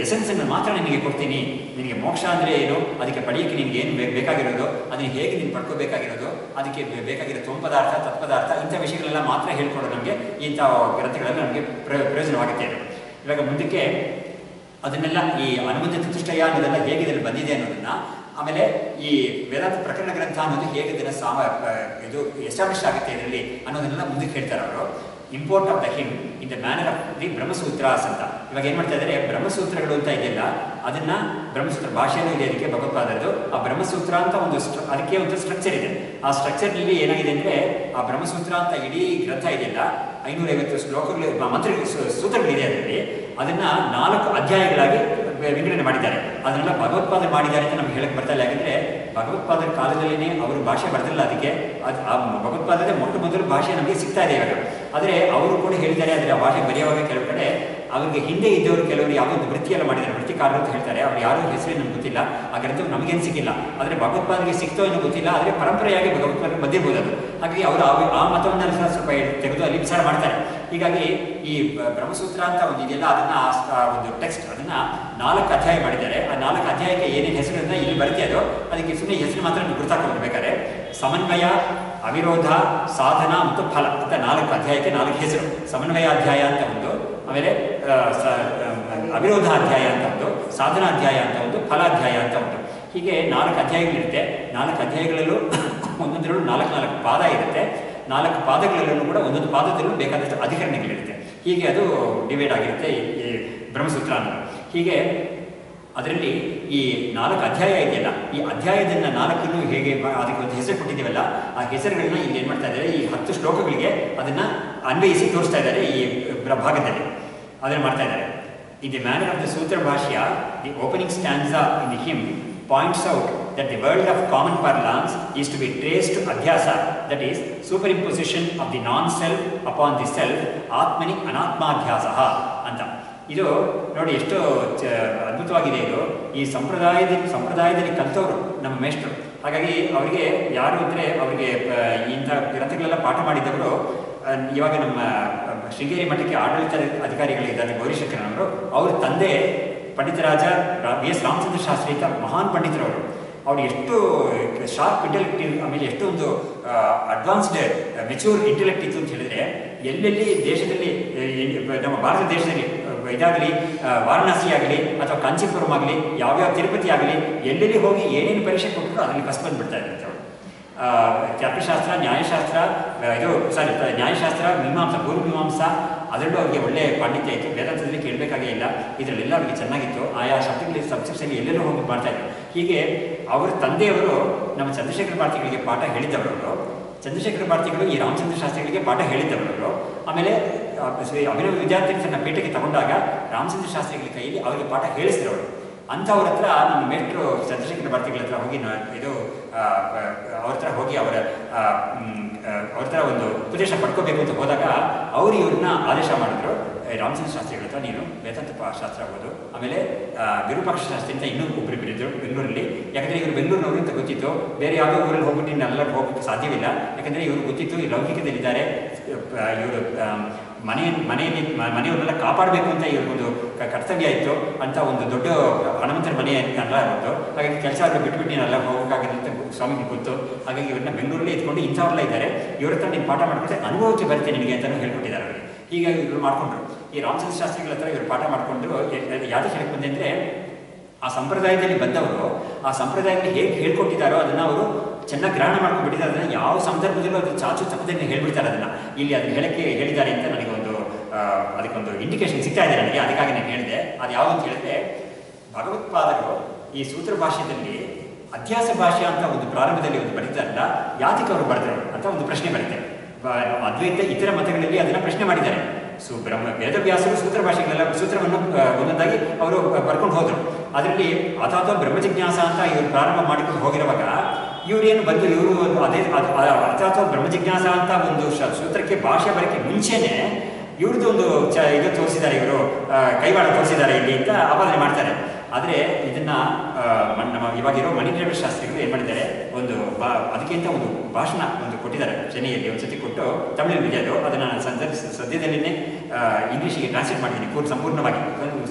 ಎಸೆನ್ಸನ್ನು ಮಾತ್ರ ನಿನಗೆ ಕೊಡ್ತೀನಿ, ನಿನಗೆ ಮೋಕ್ಷ ಅಂದರೆ ಏನು, ಅದಕ್ಕೆ ಪಡೆಯೋಕ್ಕೆ ನಿನಗೆ ಏನು ಬೇಕಾಗಿರೋದು, ಅದನ್ನು ಹೇಗೆ ನೀನು ಪಡ್ಕೋಬೇಕಾಗಿರೋದು, ಅದಕ್ಕೆ ಬೇಕಾಗಿರೋ ತ್ವಪದಾರ್ಥ ತತ್ಪದಾರ್ಥ ಇಂಥ ವಿಷಯಗಳೆಲ್ಲ ಮಾತ್ರ ಹೇಳ್ಕೊಡೋ ನಮಗೆ ಇಂಥ ಗ್ರಂಥಗಳೆಲ್ಲ ನಮಗೆ ಪ್ರಯೋಜನವಾಗುತ್ತೆ. ಇವಾಗ ಮುಂದಕ್ಕೆ ಅದನ್ನೆಲ್ಲ ಈ ಅನುಬಂಧ ಚತುಷ್ಟಯ ಅನ್ನೋದೆಲ್ಲ ಹೇಗೆ ಇದರಲ್ಲಿ ಬಂದಿದೆ ಅನ್ನೋದನ್ನು, ಆಮೇಲೆ ಈ ವೇದಾಂತ ಪ್ರಕರಣ ಗ್ರಂಥ ಅನ್ನೋದು ಹೇಗೆ ಇದನ್ನು ಇದು ಎಸ್ಟಾಬ್ಲಿಷ್ ಆಗುತ್ತೆ ಇದರಲ್ಲಿ ಅನ್ನೋದನ್ನೆಲ್ಲ ಮುಂದಕ್ಕೆ ಹೇಳ್ತಾರೆ ಅವರು. Import of the hymn in the manner of the Brahmasutras ಅಂತ. ಇವಾಗ ಏನು ಮಾಡ್ತಾ ಇದ್ದಾರೆ, ಬ್ರಹ್ಮಸೂತ್ರಗಳು ಅಂತ ಇದೆಯಲ್ಲ ಅದನ್ನ ಬ್ರಹ್ಮಸೂತ್ರ ಭಾಷೆನೂ ಇದೆ ಅದಕ್ಕೆ ಭಗವತ್ಪಾದರದು. ಆ ಬ್ರಹ್ಮಸೂತ್ರ ಅಂತ ಅದಕ್ಕೆ ಒಂದು ಸ್ಟ್ರಕ್ಚರ್ ಇದೆ. ಆ ಸ್ಟ್ರಕ್ಚರ್ನಲ್ಲಿ ಏನಾಗಿದೆ ಅಂದರೆ, ಆ ಬ್ರಹ್ಮಸೂತ್ರ ಅಂತ ಇಡೀ ಗ್ರಂಥ ಇದೆಯಲ್ಲ 550 ಶ್ಲೋಕಗಳು ಸೂತ್ರಗಳಿದೆ ಅದರಲ್ಲಿ. ಅದನ್ನ 4 ಅಧ್ಯಾಯಗಳಾಗಿ ವಿಂಗಡಣೆ ಮಾಡಿದ್ದಾರೆ. ಅದನ್ನೆಲ್ಲ ಭಗವತ್ಪಾದರು ಮಾಡಿದ್ದಾರೆ ಅಂತ ನಮ್ಗೆ ಹೇಳಕ್ಕೆ ಬರ್ತಾ ಇಲ್ಲ. ಯಾಕಂದರೆ ಭಗವತ್ಪಾದರ ಕಾಲದಲ್ಲಿನೇ ಅವರು ಭಾಷೆ ಬರೆದಿಲ್ಲ. ಅದಕ್ಕೆ ಆ ಭಗವತ್ಪಾದರೇ ಮೊದಲು ಭಾಷೆ ನಮಗೆ ಸಿಗ್ತಾ ಇದೆ ಇವಾಗ. ಆದರೆ ಅವರು ಕೂಡ ಹೇಳಿದ್ದಾರೆ, ಆದರೆ ಆ ಭಾಷೆ ಬರೆಯುವಾಗ ಕೆಲವು ಕಡೆ ಅವ್ರಿಗೆ ಹಿಂದೆ ಇದ್ದವರು ಕೆಲವರು ಯಾವುದೊಂದು ವೃತ್ತಿಯೆಲ್ಲ ಮಾಡಿದ್ದಾರೆ, ವೃತ್ತಿಕಾರರು ಅಂತ ಹೇಳ್ತಾರೆ. ಅವ್ರು ಯಾರು ಹೆಸರು ನಮ್ಗೆ ಗೊತ್ತಿಲ್ಲ, ಆ ಗ್ರಂಥವು ನಮಗೇನು ಸಿಕ್ಕಿಲ್ಲ. ಆದರೆ ಭಗವತ್ಪಾದರಿಗೆ ಸಿಕ್ತೋ ಏನೋ ಗೊತ್ತಿಲ್ಲ, ಆದರೆ ಪರಂಪರೆಯಾಗಿ ಭಗವತ್ಪಾದರು ಬಂದಿರ್ಬೋದು ಅದು. ಹಾಗಾಗಿ ಅವರು ಆ ಮತವನ್ನೆಲ್ಲ ಸ್ವಲ್ಪ ತೆಗೆದು ಅಲ್ಲಿ ವಿಚಾರ ಮಾಡ್ತಾರೆ. ಹೀಗಾಗಿ ಈ ಬ್ರಹ್ಮಸೂತ್ರ ಅಂತ ಒಂದು ಇದೆಯಲ್ಲ, ಅದನ್ನು ಒಂದು ಟೆಕ್ಸ್ಟ್ ಅದನ್ನು 4 ಅಧ್ಯಾಯ ಮಾಡಿದ್ದಾರೆ. ಆ 4 ಅಧ್ಯಾಯಕ್ಕೆ ಏನೇನು ಹೆಸರನ್ನ ಇಲ್ಲಿ ಬರುತ್ತೆ ಅದು, ಅದಕ್ಕೆ ಸುಮ್ಮನೆ ಹೆಸರು ಮಾತ್ರ ಗುರುತಾಕೊಂಡು ಬೇಕಾದ್ರೆ ಸಮನ್ವಯ, ಅವಿರೋಧ, ಸಾಧನ ಮತ್ತು ಫಲ ಅಂತ 4 ಅಧ್ಯಾಯಕ್ಕೆ 4 ಹೆಸರು. ಸಮನ್ವಯಾಧ್ಯಾಯ ಅಂತ ಒಂದು, ಆಮೇಲೆ ಅವಿರೋಧ ಅಧ್ಯಾಯ ಅಂತ ಒಂದು, ಸಾಧನ ಅಧ್ಯಾಯ ಅಂತ ಒಂದು, ಫಲಾಧ್ಯಾಯ ಅಂತ ಒಂದು. ಹೀಗೆ 4 ಅಧ್ಯಾಯಗಳಿರುತ್ತೆ. 4 ಅಧ್ಯಾಯಗಳಲ್ಲೂ ಒಂದೊಂದರಲ್ಲೂ 4 ಪಾದ ಇರುತ್ತೆ. 4 ಪಾದಗಳಲ್ಲೂ ಕೂಡ ಒಂದೊಂದು ಪಾದದಲ್ಲೂ ಬೇಕಾದಷ್ಟು ಅಧಿಕರಣಗಳಿರುತ್ತೆ. ಹೀಗೆ ಅದು ಡಿವೈಡ್ ಆಗಿರುತ್ತೆ ಈ ಬ್ರಹ್ಮಸೂತ್ರ ಅನ್ನೋದು. ಹೀಗೆ ಅದರಲ್ಲಿ ಈ 4 ಅಧ್ಯಾಯ ಇದೆಯಲ್ಲ, ಈ ಅಧ್ಯಾಯದನ್ನ 4 ಹೇಗೆ ಅದಕ್ಕೆ ಒಂದು ಹೆಸರು ಕೊಟ್ಟಿದ್ದೀವಲ್ಲ, ಆ ಹೆಸರುಗಳನ್ನ ಇಲ್ಲಿ ಏನು ಮಾಡ್ತಾ ಇದ್ದಾರೆ, ಈ 10 ಶ್ಲೋಕಗಳಿಗೆ ಅದನ್ನ ಅನ್ವಯಿಸಿ ತೋರಿಸ್ತಾ ಇದ್ದಾರೆ ಈ ಭಾಗದಲ್ಲಿ. ಅದನ್ನು ಮಾಡ್ತಾ ಇದ್ದಾರೆ. In the manner of the Sutra Bhashya, the opening stanza in the hymn points out that the world of common parlance is to be traced to adhyasa, that is, superimposition of the non-self upon the self, atmani anatmadhyasaha ಅಂತ. ಇದು ನೋಡಿ ಎಷ್ಟು ಅದ್ಭುತವಾಗಿದೆ. ಇದು ಈ ಸಂಪ್ರದಾಯದಲ್ಲಿ ಕಲಿತವರು ನಮ್ಮ ಮೇಷ್ಟ್ರು. ಹಾಗಾಗಿ ಅವರಿಗೆ ಯಾರು ಅಂದರೆ, ಅವರಿಗೆ ಇಂಥ ಗ್ರಂಥಗಳೆಲ್ಲ ಪಾಠ ಮಾಡಿದವರು ಇವಾಗ ನಮ್ಮ ಶೃಂಗೇರಿ ಮಠಕ್ಕೆ ಆಡಳಿತ ಅಧಿಕಾರಿಗಳಿದ್ದಾರೆ ಗೌರಿಶಂಕರನವರು. ಅವ್ರ ತಂದೆ ಪಂಡಿತರಾಜ BS ರಾಮಚಂದ್ರ ಶಾಸ್ತ್ರಿ ಅಂತ ಮಹಾನ್ ಪಂಡಿತರವರು. ಅವ್ರು ಎಷ್ಟು ಶಾರ್ಪ್ ಇಂಟೆಲೆಕ್ಟ್, ಆಮೇಲೆ ಎಷ್ಟೊಂದು ಅಡ್ವಾನ್ಸ್ಡ್ ಮೆಚೂರ್ ಇಂಟೆಲೆಕ್ಟ್ ಇತ್ತು ಅಂತ ಹೇಳಿದ್ರೆ, ಎಲ್ಲೆಲ್ಲಿ ದೇಶದಲ್ಲಿ ನಮ್ಮ ಭಾರತ ದೇಶದಲ್ಲಿ ಇದಾಗಲಿ, ವಾರಣಾಸಿ ಆಗಲಿ ಅಥವಾ ಕಾಂಚೀಪುರಂ ಆಗಲಿ, ಯಾವ್ಯಾವ ತಿರುಪತಿ ಆಗಲಿ, ಎಲ್ಲೆಲ್ಲಿ ಹೋಗಿ ಏನೇನು ಪರೀಕ್ಷೆ ಕೊಟ್ಟರು ಅದರಲ್ಲಿ ಫಸ್ಟ್ ಬಂದುಬಿಡ್ತಾ ಇದ್ದಾರೆ ಅವರು. ತರ್ಕಶಾಸ್ತ್ರ, ನ್ಯಾಯಶಾಸ್ತ್ರ, ನ್ಯಾಯಶಾಸ್ತ್ರ, ಮೀಮಾಂಸಾ, ಪೂರ್ವ ಮೀಮಾಂಸಾ, ಅದರಲ್ಲೂ ಅವರಿಗೆ ಒಳ್ಳೆ ಪಾಂಡಿತ್ಯ ಇತ್ತು. ವೇದಾಂತದಲ್ಲಿ ಕೇಳಬೇಕಾಗೇ ಇಲ್ಲ. ಇದರಲ್ಲೆಲ್ಲ ಅವರಿಗೆ ಚೆನ್ನಾಗಿತ್ತು. ಆಯಾ ಶಬ್ದಗಳಲ್ಲಿ ಸಬ್ಜೆಕ್ಟ್ಸಲ್ಲಿ ಎಲ್ಲೆಲ್ಲೂ ಹೋಗಿ ಮಾಡ್ತಾಯಿದ್ರು. ಹೀಗೆ ಅವರ ತಂದೆಯವರು ನಮ್ಮ ಚಂದ್ರಶೇಖರ ಭಾರತಿಗಳಿಗೆ ಪಾಠ ಹೇಳಿದ್ದವರು. ಚಂದ್ರಶೇಖರ ಭಾರತಿಗಳು ಈ ರಾಮಚಂದ್ರ ಶಾಸ್ತ್ರಿಗಳಿಗೆ ಪಾಠ ಹೇಳಿದ್ದವರು. ಆಮೇಲೆ ಅಭಿನವ ವಿದ್ಯಾರ್ಥಿಗಳನ್ನ ಪೀಠಕ್ಕೆ ತಗೊಂಡಾಗ ರಾಮಚಂದ್ರ ಶಾಸ್ತ್ರಿಗಳ ಕೈಯಲ್ಲಿ ಅವರಿಗೆ ಪಾಠ ಹೇಳಿಸಿದವರು. ಅಂಥವ್ರ ಹತ್ರ ನಮ್ಮ ಮೇಷ್ಟ್ರು ಚಂದ್ರಶೇಖರ ಭಾರತಿಗಳ ಹತ್ರ ಹೋಗಿ ಅವ್ರ ಹತ್ರ ಹೋಗಿ ಅವ್ರ ಹತ್ರ ಒಂದು ಉಪದೇಶ ಪಡ್ಕೋಬೇಕು ಅಂತ ಹೋದಾಗ ಅವರು ಇವ್ರನ್ನ ಆದೇಶ ಮಾಡಿದ್ರು, ರಾಮಚಂದ್ರ ಶಾಸ್ತ್ರಿಗಳ ಹತ್ರ ನೀನು ವೇದಾಂತ ಶಾಸ್ತ್ರ ಆಗೋದು, ಆಮೇಲೆ ವಿರೂಪಾಕ್ಷ ಶಾಸ್ತ್ರಿ ಅಂತ ಇನ್ನೂ ಒಬ್ಬರಿಬ್ಬರಿದ್ರು ಬೆಂಗಳೂರಲ್ಲಿ. ಯಾಕಂದರೆ ಇವರು ಬೆಂಗಳೂರಿನವರು ಅಂತ ಗೊತ್ತಿತ್ತು. ಬೇರೆ ಯಾವುದೋ ಊರಲ್ಲಿ ಹೋಗ್ಬಿಟ್ಟು ಇನ್ನೆಲ್ಲ ಹೋಗೋಕ್ಕೆ ಸಾಧ್ಯವಿಲ್ಲ. ಯಾಕಂದರೆ ಇವರು ಗೊತ್ತಿತ್ತು ಈ ಲೌಕಿಕದಲ್ಲಿದ್ದಾರೆ, ಇವರು ಮನೆಯವನ್ನೆಲ್ಲ ಕಾಪಾಡಬೇಕು ಅಂತ ಇವ್ರಿಗೊಂದು ಕರ್ತವ್ಯ ಇತ್ತು ಅಂತ ಒಂದು ದೊಡ್ಡ ಹನುಮಂತರ ಮನೆ ಅಲ್ಲ ಇತ್ತು. ಹಾಗಾಗಿ ಕೆಲಸ ಆದರೂ ಬಿಟ್ಬಿಟ್ಟು ನೀನೆಲ್ಲ ಹೋಗೋಕ್ಕಾಗಲ್ಲ ಅಂತ ಸ್ವಾಮಿಗೆ ಗೊತ್ತು. ಹಾಗಾಗಿ ಇವ್ರನ್ನ ಬೆಂಗಳೂರಲ್ಲಿ ಇಟ್ಕೊಂಡು ಇಂಥವ್ರೆಲ್ಲ ಇದ್ದಾರೆ, ಇವ್ರ ಹತ್ರ ನೀನು ಪಾಠ ಮಾಡ್ಕೊಂಡ್ರೆ ಅನುಭವಕ್ಕೆ ಬರುತ್ತೆ ನಿನಗೆ ಅಂತಲೂ ಹೇಳ್ಕೊಟ್ಟಿದ್ದಾರೆ ಅವರಿಗೆ. ಹೀಗಾಗಿ ಇವರು ಮಾಡಿಕೊಂಡ್ರು. ಈ ರಾಮಚಂದ್ರ ಶಾಸ್ತ್ರಿಗಳ ಹತ್ರ ಇವರು ಪಾಠ ಮಾಡಿಕೊಂಡು ಯಾವ್ದು ಹೇಳಕ್ಕೆ ಬಂದೆ ಅಂದರೆ, ಆ ಸಂಪ್ರದಾಯದಲ್ಲಿ ಬಂದವರು ಆ ಸಂಪ್ರದಾಯದಲ್ಲಿ ಹೇಗೆ ಹೇಳ್ಕೊಟ್ಟಿದ್ದಾರೋ ಅದನ್ನು ಅವರು ಚೆನ್ನಾಗಿ ಗ್ರಹಣ ಮಾಡ್ಕೊಂಡು ಬಿಟ್ಟಿದ್ದಾರೆ. ಅದನ್ನು ಯಾವ ಸಂದರ್ಭದಲ್ಲೂ ಅದು ಚಾಚು ತಪ್ಪದೇ ಹೇಳ್ಬಿಡ್ತಾರೆ. ಅದನ್ನು ಇಲ್ಲಿ ಅದನ್ನು ಹೇಳಕ್ಕೆ ಹೇಳಿದ್ದಾರೆ ಅಂತ ನನಗೆ ಅದಕ್ಕೊಂದು ಇಂಡಿಕೇಶನ್ ಸಿಗ್ತಾ ಇದೆ ನನಗೆ. ಅದಕ್ಕಾಗಿ ನಾನು ಹೇಳಿದೆ. ಅದು ಯಾವುದು ಅಂತ ಹೇಳಿದ್ರೆ, ಭಗವತ್ಪಾದರು ಈ ಸೂತ್ರ ಭಾಷೆಯಲ್ಲಿ ಅಧ್ಯಾಸ ಭಾಷೆ ಅಂತ ಒಂದು ಪ್ರಾರಂಭದಲ್ಲಿ ಒಂದು ಬರೀತಾರಲ್ಲ, ಯಾತಕ್ಕೆ ಅವರು ಬರೆದರು ಅಂತ ಒಂದು ಪ್ರಶ್ನೆ ಬರುತ್ತೆ. ಅದ್ವೈತ ಇತರ ಮತಗಳಲ್ಲಿ ಅದನ್ನು ಪ್ರಶ್ನೆ ಮಾಡಿದ್ದಾರೆ. ವೇದವ್ಯಾಸರು ಸೂತ್ರ ಭಾಷೆಗಳೆಲ್ಲ ಸೂತ್ರವನ್ನು ಒಂದೊಂದಾಗಿ ಅವರು ಬರ್ಕೊಂಡು ಹೋದರು. ಅದರಲ್ಲಿ ಅಥಾತೋ ಬ್ರಹ್ಮಜಿಜ್ಞಾಸ ಅಂತ ಇವರು ಪ್ರಾರಂಭ ಮಾಡಿಕೊಂಡು ಹೋಗಿರುವಾಗ ಇವರೇನು ಬಂದು ಇವರು ಅದೇ ಅಥಾತೋ ಬ್ರಹ್ಮಜಿಜ್ಞಾಸ ಅಂತ ಒಂದು ಸೂತ್ರಕ್ಕೆ ಭಾಷೆ ಬರೋಕ್ಕೆ ಮುಂಚೆನೆ ಇವ್ರದ್ದು ಒಂದು ಇದು ತೋರಿಸಿದ್ದಾರೆ, ಇವರು ಕೈವಾಡ ತೋರಿಸಿದ್ದಾರೆ ಇಲ್ಲಿ ಅಂತ ಆಪಾದನೆ ಮಾಡ್ತಾರೆ. ಆದರೆ ಇದನ್ನ ನಮ್ಮ ಇವಾಗಿರೋ ಮಣಿಗ್ರಹ ಶಾಸ್ತ್ರಿಗಳು ಏನು ಮಾಡಿದ್ದಾರೆ, ಅದಕ್ಕಿಂತ ಒಂದು ಭಾಷಣ ಕೊಟ್ಟಿದ್ದಾರೆ ಚೆನ್ನೈಯಲ್ಲಿ ಒಂದು ಸತಿ ಕೊಟ್ಟು, ತಮಿಳಲ್ಲಿ ಇದೆ ಅದು. ಅದನ್ನು ಸದ್ಯದಲ್ಲಿನೇ ಇಂಗ್ಲೀಷಿಗೆ ಟ್ರಾನ್ಸ್ಲೇಟ್ ಮಾಡಿದ್ದೀನಿ ಸಂಪೂರ್ಣವಾಗಿ.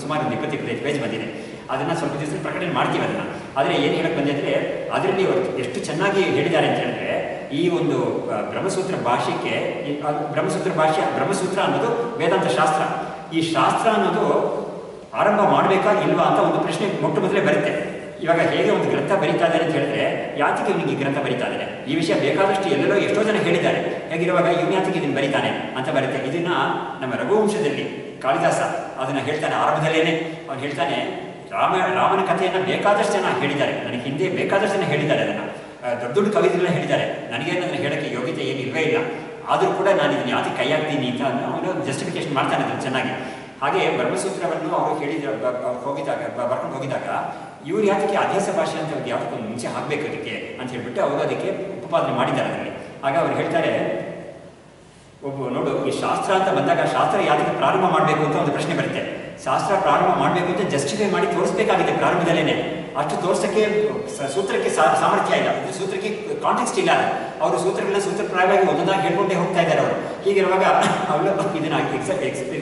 ಸುಮಾರು ಒಂದು 20-25 ಪೇಜ್ ಬಂದಿದೆ. ಅದನ್ನು ಸ್ವಲ್ಪ ದಿವಸ ಪ್ರಕಟಣೆ ಮಾಡ್ತೀವಿ ಅದನ್ನು. ಆದರೆ ಏನು ಹೇಳಕ್ಕೆ ಬಂದೆ ಅಂದರೆ, ಅದರಲ್ಲಿ ಅವರು ಎಷ್ಟು ಚೆನ್ನಾಗಿ ಹೇಳಿದ್ದಾರೆ ಅಂತ ಹೇಳಿದ್ರೆ, ಈ ಒಂದು ಬ್ರಹ್ಮಸೂತ್ರ ಭಾಷೆಗೆ ಬ್ರಹ್ಮಸೂತ್ರ ಅನ್ನೋದು ವೇದಾಂತ ಶಾಸ್ತ್ರ. ಈ ಶಾಸ್ತ್ರ ಅನ್ನೋದು ಆರಂಭ ಮಾಡಬೇಕಾ ಇಲ್ವಾ ಅಂತ ಒಂದು ಪ್ರಶ್ನೆ ಮೊಟ್ಟ ಮೊದಲೇ ಬರುತ್ತೆ. ಇವಾಗ ಹೇಗೆ ಒಂದು ಗ್ರಂಥ ಬರೀತಾ ಇದ್ದಾರೆ ಅಂತ ಹೇಳಿದ್ರೆ, ಯಾತಿಗೆ ಇವನಿಗೆ ಈ ಗ್ರಂಥ ಬರೀತಾ ಇದ್ದಾರೆ, ಈ ವಿಷಯ ಬೇಕಾದಷ್ಟು ಎಲ್ಲೆಲ್ಲೋ ಎಷ್ಟೋ ಜನ ಹೇಳಿದ್ದಾರೆ, ಹೇಗಿರುವಾಗ ಇವನು ಯಾತಿಗೆ ಇದನ್ನು ಬರೀತಾನೆ ಅಂತ ಬರುತ್ತೆ. ಇದನ್ನ ನಮ್ಮ ರಘುವಂಶದಲ್ಲಿ ಕಾಳಿದಾಸ ಅದನ್ನು ಹೇಳ್ತಾನೆ. ಆರಂಭದಲ್ಲೇನೆ ಅವನು ಹೇಳ್ತಾನೆ, ರಾಮನ ಕಥೆಯನ್ನು ಬೇಕಾದಷ್ಟು ಜನ ಹೇಳಿದ್ದಾರೆ, ನನಗೆ ಹಿಂದೆ ಬೇಕಾದಷ್ಟು ಜನ ಹೇಳಿದ್ದಾರೆ, ಅದನ್ನು ದೊಡ್ಡ ದೊಡ್ಡ ಕವಿತೆಗಳನ್ನ ಹೇಳಿದ್ದಾರೆ, ನನಗೇನದನ್ನು ಹೇಳೋಕ್ಕೆ ಯೋಗ್ಯತೆ ಏನು ಇಲ್ವೇ ಇಲ್ಲ, ಆದರೂ ಕೂಡ ನಾನು ಇದನ್ನು ಯಾತಿಗೆ ಕೈ ಹಾಕ್ತೀನಿ ಅಂತ ಅವನು ಜಸ್ಟಿಫಿಕೇಶನ್ ಮಾಡ್ತಾನೆ ಅದನ್ನು ಚೆನ್ನಾಗಿ. ಹಾಗೆ ಬ್ರಹ್ಮಸೂತ್ರವನ್ನು ಅವರು ಬರ್ಕೊಂಡು ಹೋಗಿದಾಗ ಇವ್ರು ಯಾತಕ್ಕೆ ಅಧ್ಯಾಸ ಭಾಷೆ ಅಂತ ಯಾವುದಕ್ಕೊಂದು ಮುಂಚೆ ಹಾಕಬೇಕು ಅದಕ್ಕೆ ಅಂತ ಹೇಳ್ಬಿಟ್ಟು ಅವರು ಅದಕ್ಕೆ ಉಪಪಾದನೆ ಮಾಡಿದ್ದಾರೆ ಅದರಲ್ಲಿ. ಆಗ ಅವ್ರು ಹೇಳ್ತಾರೆ, ನೋಡು, ಈ ಶಾಸ್ತ್ರ ಅಂತ ಬಂದಾಗ ಶಾಸ್ತ್ರ ಯಾತಕ್ಕೆ ಪ್ರಾರಂಭ ಮಾಡಬೇಕು ಅಂತ ಒಂದು ಪ್ರಶ್ನೆ ಬರುತ್ತೆ. ಶಾಸ್ತ್ರ ಪ್ರಾರಂಭ ಮಾಡಬೇಕು ಅಂತ ಜಸ್ಟಿಫೈ ಮಾಡಿ ತೋರಿಸ್ಬೇಕಾಗಿದೆ ಪ್ರಾರಂಭದಲ್ಲೇನೆ. ಅಷ್ಟು ತೋರ್ಸಕ್ಕೆ ಸೂತ್ರಕ್ಕೆ ಸಾಮರ್ಥ್ಯ ಇಲ್ಲ, ಸೂತ್ರಕ್ಕೆ ಕಾಂಟೆಕ್ಸ್ಟ್ ಇಲ್ಲ. ಅವರು ಸೂತ್ರಗಳನ್ನ ಸೂತ್ರಪ್ರಾಯವಾಗಿ ಒಂದೊಂದಾಗಿ ಹೇಳ್ಕೊಂಡೇ ಹೋಗ್ತಾ ಇದ್ದಾರೆ ಅವರು. ಹೀಗಿರುವಾಗ ಅವರು ಇದನ್ನ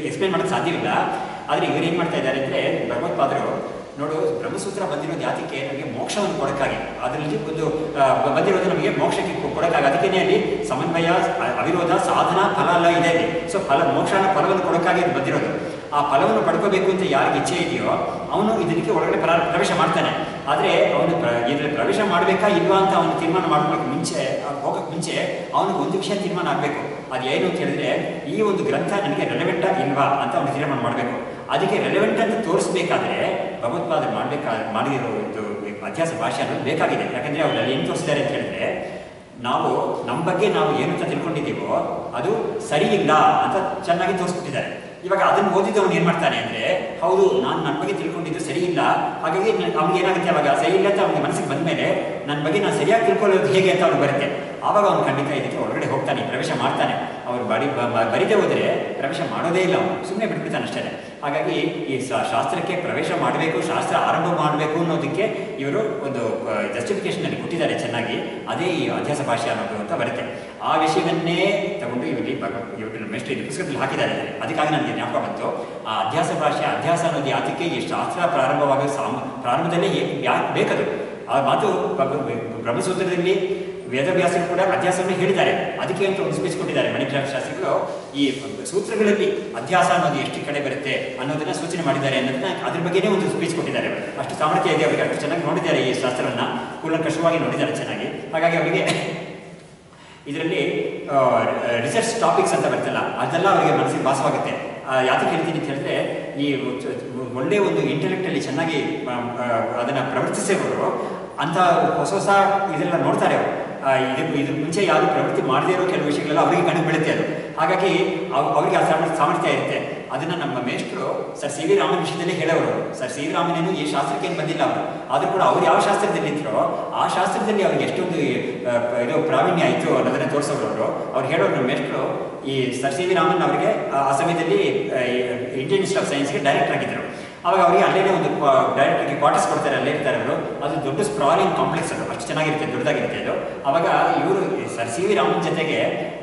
ಎಕ್ಸ್ಪ್ಲೇನ್ ಮಾಡೋಕ್ಕೆ ಸಾಧ್ಯವಿಲ್ಲ. ಆದರೆ ಇವರು ಏನು ಮಾಡ್ತಾ ಇದ್ದಾರೆ ಅಂದರೆ, ಭಗವತ್ಪಾದರು ನೋಡು, ಬ್ರಹ್ಮಸೂತ್ರ ಬಂದಿರೋದು ಯಾತಕ್ಕೆ, ನಮಗೆ ಮೋಕ್ಷವನ್ನು ಕೊಡೋಕ್ಕಾಗಿ, ಅದರಲ್ಲಿ ಒಂದು ಬಂದಿರೋದು ನಮಗೆ ಮೋಕ್ಷಕ್ಕೆ ಕೊಡೋಕ್ಕಾಗಿ. ಅದಕ್ಕೇನೆ ಅಲ್ಲಿ ಸಮನ್ವಯ, ಅವಿರೋಧ, ಸಾಧನ, ಫಲ ಎಲ್ಲ ಇದೆ ಅಲ್ಲಿ. ಸೊ ಮೋಕ್ಷನ ಫಲವನ್ನು ಕೊಡೋಕ್ಕಾಗಿ ಅದು ಬಂದಿರೋದು. ಆ ಫಲವನ್ನು ಪಡ್ಕೋಬೇಕು ಅಂತ ಯಾರಿಗೆ ಇಚ್ಛೆ ಇದೆಯೋ ಅವನು ಇದಕ್ಕೆ ಒಳಗಡೆ ಪ್ರವೇಶ ಮಾಡ್ತಾನೆ. ಆದರೆ ಅವನು ಇದರಲ್ಲಿ ಪ್ರವೇಶ ಮಾಡಬೇಕಾ ಇಲ್ವಾ ಅಂತ ಅವನು ತೀರ್ಮಾನ ಹೋಗೋಕ್ಕೆ ಮುಂಚೆ ಅವನಿಗೆ ಒಂದು ವಿಷಯ ತೀರ್ಮಾನ ಆಗಬೇಕು. ಅದು ಏನು ಅಂತ ಹೇಳಿದ್ರೆ, ಈ ಒಂದು ಗ್ರಂಥ ನನಗೆ ರೆಲೆವೆಂಟಾ ಇಲ್ವಾ ಅಂತ ಅವನು ತೀರ್ಮಾನ ಮಾಡಬೇಕು. ಅದಕ್ಕೆ ರೆಲೆವೆಂಟ್ ಅಂತ ತೋರಿಸ್ಬೇಕಾದ್ರೆ ಭಗವತ್ಪಾದರು ಮಾಡಿರೋ ಇದು ಅಧ್ಯಾಸ ಭಾಷೆ ಅನ್ನೋದು ಬೇಕಾಗಿದೆ. ಯಾಕಂದರೆ ಅವರಲ್ಲಿ ಏನು ತೋರಿಸಿದ್ದಾರೆ ಅಂತ ಹೇಳಿದ್ರೆ, ನಾವು ನಮ್ಮ ಬಗ್ಗೆ ನಾವು ಏನು ಅಂತ ತಿಳ್ಕೊಂಡಿದ್ದೀವೋ ಅದು ಸರಿ ಇಲ್ಲ ಅಂತ ಚೆನ್ನಾಗಿ ತೋರಿಸ್ಬಿಟ್ಟಿದ್ದಾರೆ. ಇವಾಗ ಅದನ್ನು ಓದಿದ್ದು ಅವನು ಏನು ಮಾಡ್ತಾನೆ ಅಂದರೆ, ಹೌದು, ನಾನು ನನ್ನ ಬಗ್ಗೆ ತಿಳ್ಕೊಂಡಿದ್ದು ಸರಿ ಇಲ್ಲ, ಹಾಗಾಗಿ ಅವ್ನಿಗೆ ಏನಾಗುತ್ತೆ, ಅವಾಗ ಸರಿ ಇಲ್ಲ ಅಂತ ಅವನಿಗೆ ಮನಸ್ಸಿಗೆ ಬಂದ ಮೇಲೆ ನನ್ನ ಬಗ್ಗೆ ನಾನು ಸರಿಯಾಗಿ ತಿಳ್ಕೊಳ್ಳೋದು ಹೇಗೆ ಅಂತ ಅವ್ನು ಬರುತ್ತೆ. ಆವಾಗ ಅವನು ಖಂಡಿತ ಇದಕ್ಕೆ ಒಳಗಡೆ ಹೋಗ್ತಾನೆ, ಪ್ರವೇಶ ಮಾಡ್ತಾನೆ. ಅವ್ರು ಬರಿದೇ ಹೋದರೆ ಪ್ರವೇಶ ಮಾಡೋದೇ ಇಲ್ಲ, ಅವನು ಸುಮ್ಮನೆ ಬಿಟ್ಬಿಡ್ತಾನೆ ಅಷ್ಟೇ. ಹಾಗಾಗಿ ಈ ಶಾಸ್ತ್ರಕ್ಕೆ ಪ್ರವೇಶ ಮಾಡಬೇಕು, ಶಾಸ್ತ್ರ ಆರಂಭ ಮಾಡಬೇಕು ಅನ್ನೋದಕ್ಕೆ ಇವರು ಒಂದು ಜಸ್ಟಿಫಿಕೇಶನಲ್ಲಿ ಕೊಟ್ಟಿದ್ದಾರೆ ಚೆನ್ನಾಗಿ. ಅದೇ ಈ ಅಧ್ಯಾಸ ಭಾಷೆ ಅನ್ನೋದು ಅಂತ ಬರುತ್ತೆ. ಆ ವಿಷಯವನ್ನೇ ತಗೊಂಡು ಇವರು ಮೆಸ್ಟ್ ಈ ಪುಸ್ತಕದಲ್ಲಿ ಹಾಕಿದ್ದಾರೆ. ಅದಕ್ಕಾಗಿ ನನಗೆ ಜ್ಞಾಪಕ ಬಂತು, ಆ ಅಧ್ಯಾಸ ಭಾಷೆ, ಅಧ್ಯಾಸ ಅನ್ನೋದು ಯಾತಕ್ಕೆ ಈ ಶಾಸ್ತ್ರ ಪ್ರಾರಂಭದಲ್ಲೇ ಯಾಕೆ ಬೇಕದು. ಆ ಮಾತು ಬ್ರಹ್ಮಸೂತ್ರದಲ್ಲಿ ವೇದವ್ಯಾಸರು ಕೂಡ ಅಧ್ಯಾಸವನ್ನು ಹೇಳಿದ್ದಾರೆ. ಅದಕ್ಕೆ ಅಂತ ಒಂದು ಸ್ಪೀಚ್ ಕೊಟ್ಟಿದ್ದಾರೆ ಮಣಿಗ್ರಹ ಶಾಸ್ತ್ರಿಗಳು. ಈ ಸೂತ್ರಗಳಲ್ಲಿ ಅಧ್ಯಾಸ ಅನ್ನೋದು ಎಷ್ಟು ಕಡೆ ಬರುತ್ತೆ ಅನ್ನೋದನ್ನ ಸೂಚನೆ ಮಾಡಿದ್ದಾರೆ ಅನ್ನೋದನ್ನ, ಅದ್ರ ಬಗ್ಗೆನೇ ಒಂದು ಸ್ಪೀಚ್ ಕೊಟ್ಟಿದ್ದಾರೆ. ಅಷ್ಟು ಸಾಮರ್ಥ್ಯ ಇದೆ ಅವರಿಗೆ, ಅಷ್ಟು ಚೆನ್ನಾಗಿ ನೋಡಿದ್ದಾರೆ ಈ ಶಾಸ್ತ್ರವನ್ನು, ಕೂಲಂಕಷವಾಗಿ ನೋಡಿದ್ದಾರೆ ಚೆನ್ನಾಗಿ. ಹಾಗಾಗಿ ಅವರಿಗೆ ಇದರಲ್ಲಿ ರಿಸರ್ಚ್ ಟಾಪಿಕ್ಸ್ ಅಂತ ಬರ್ತಲ್ಲ, ಅದೆಲ್ಲ ಅವರಿಗೆ ಮನಸ್ಸಿಗೆ ಭಾಸವಾಗುತ್ತೆ. ಯಾತಕ್ಕೆ ಹೇಳ್ತೀನಿ ಅಂತ ಹೇಳಿದ್ರೆ, ಈ ಒಳ್ಳೆಯ ಒಂದು ಇಂಟೆಲೆಕ್ಟಲ್ಲಿ ಚೆನ್ನಾಗಿ ಅದನ್ನು ಪ್ರವರ್ತಿಸೋರು ಅಂತ ಹೊಸ ಇದೆಲ್ಲ ನೋಡ್ತಾರೆ ಅವರು. ಇದು ಮುಂಚೆ ಯಾರು ಪ್ರವೃತ್ತಿ ಮಾಡದೇ ಇರೋ ಕೆಲವು ವಿಷಯಗಳೆಲ್ಲ ಅವರಿಗೆ ಕಂಡು ಬೀಳುತ್ತೆ ಅದು. ಹಾಗಾಗಿ ಅವರಿಗೆ ಆ ಸಾಮರ್ಥ್ಯ ಇರುತ್ತೆ. ಅದನ್ನು ನಮ್ಮ ಮೇಷ್ಟ್ರು ಸರ್ ಸಿ ವಿ ರಾಮನ್ ವಿಷಯದಲ್ಲಿ ಹೇಳೋರು. ಸರ್ ಸಿ ವಿ ರಾಮನೇನು ಈ ಶಾಸ್ತ್ರಕ್ಕೆ ಏನು ಬಂದಿಲ್ಲ ಅವರು, ಆದರೂ ಕೂಡ ಅವ್ರು ಯಾವ ಶಾಸ್ತ್ರದಲ್ಲಿ ಇದ್ರೋ ಆ ಶಾಸ್ತ್ರದಲ್ಲಿ ಅವ್ರಿಗೆ ಎಷ್ಟೊಂದು ಇದು ಪ್ರಾವೀಣ್ಯ ಆಯಿತು ಅನ್ನೋದನ್ನು ತೋರಿಸೋರು ಅವರು. ಅವ್ರು ಹೇಳೋರು ನಮ್ಮ ಮೇಷ್ಟ್ರು, ಈ ಸರ್ ಸಿ ವಿ ರಾಮನ್ ಅವರಿಗೆ ಆ ಸಮಯದಲ್ಲಿ ಇಂಡಿಯನ್ ಇನ್ಸ್ಟಿಟ್ಯೂಟ್ ಆಫ್ ಸೈನ್ಸ್ಗೆ ಡೈರೆಕ್ಟರ್ ಆಗಿದ್ದರು. ಅವಾಗ ಅವರಿಗೆ ಅಲ್ಲೇ ಒಂದು ಡೈರೆಕ್ಟರ್ಗೆ ಕ್ವಾರ್ಟರ್ಸ್ ಕೊಡ್ತಾರೆ, ಅಲ್ಲೇ ಇರ್ತಾರೆ ಅವರು. ಅದು ದೊಡ್ಡ ಸ್ಪ್ರಾಲಿಂಗ್ ಕಾಂಪ್ಲೆಕ್ಸ್, ಅದು ಅಷ್ಟು ಚೆನ್ನಾಗಿರುತ್ತೆ, ದೊಡ್ಡದಾಗಿರುತ್ತೆ ಅದು. ಅವಾಗ ಇವರು ಸರ್ ಸಿ ವಿ ರಾಮನ್ ಜೊತೆಗೆ